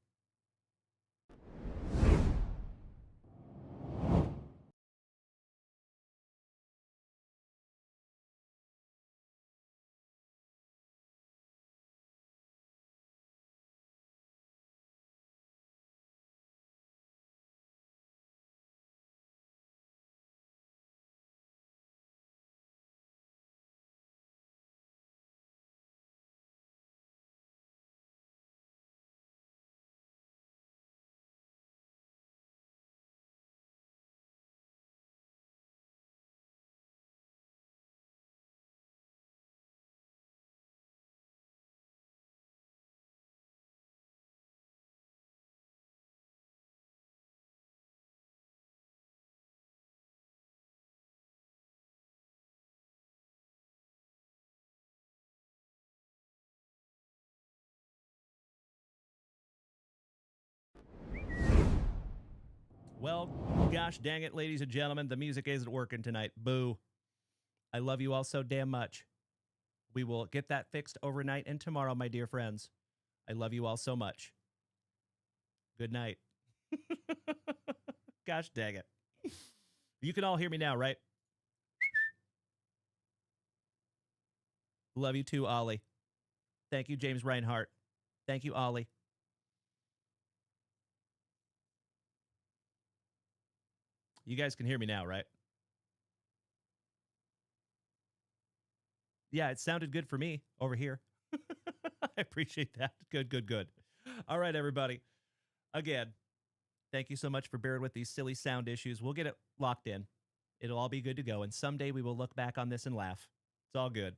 Well, gosh dang it, ladies and gentlemen, the music isn't working tonight. Boo. I love you all so damn much. We will get that fixed overnight and tomorrow, my dear friends. I love you all so much. Good night. Gosh dang it. You can all hear me now, right? Love you too, Ollie. Thank you, James Reinhart. Thank you, Ollie. You guys can hear me now, right? Yeah, it sounded good for me over here. I appreciate that. Good, good, good. All right, everybody. Again, thank you so much for bearing with these silly sound issues. We'll get it locked in. It'll all be good to go. And someday we will look back on this and laugh. It's all good.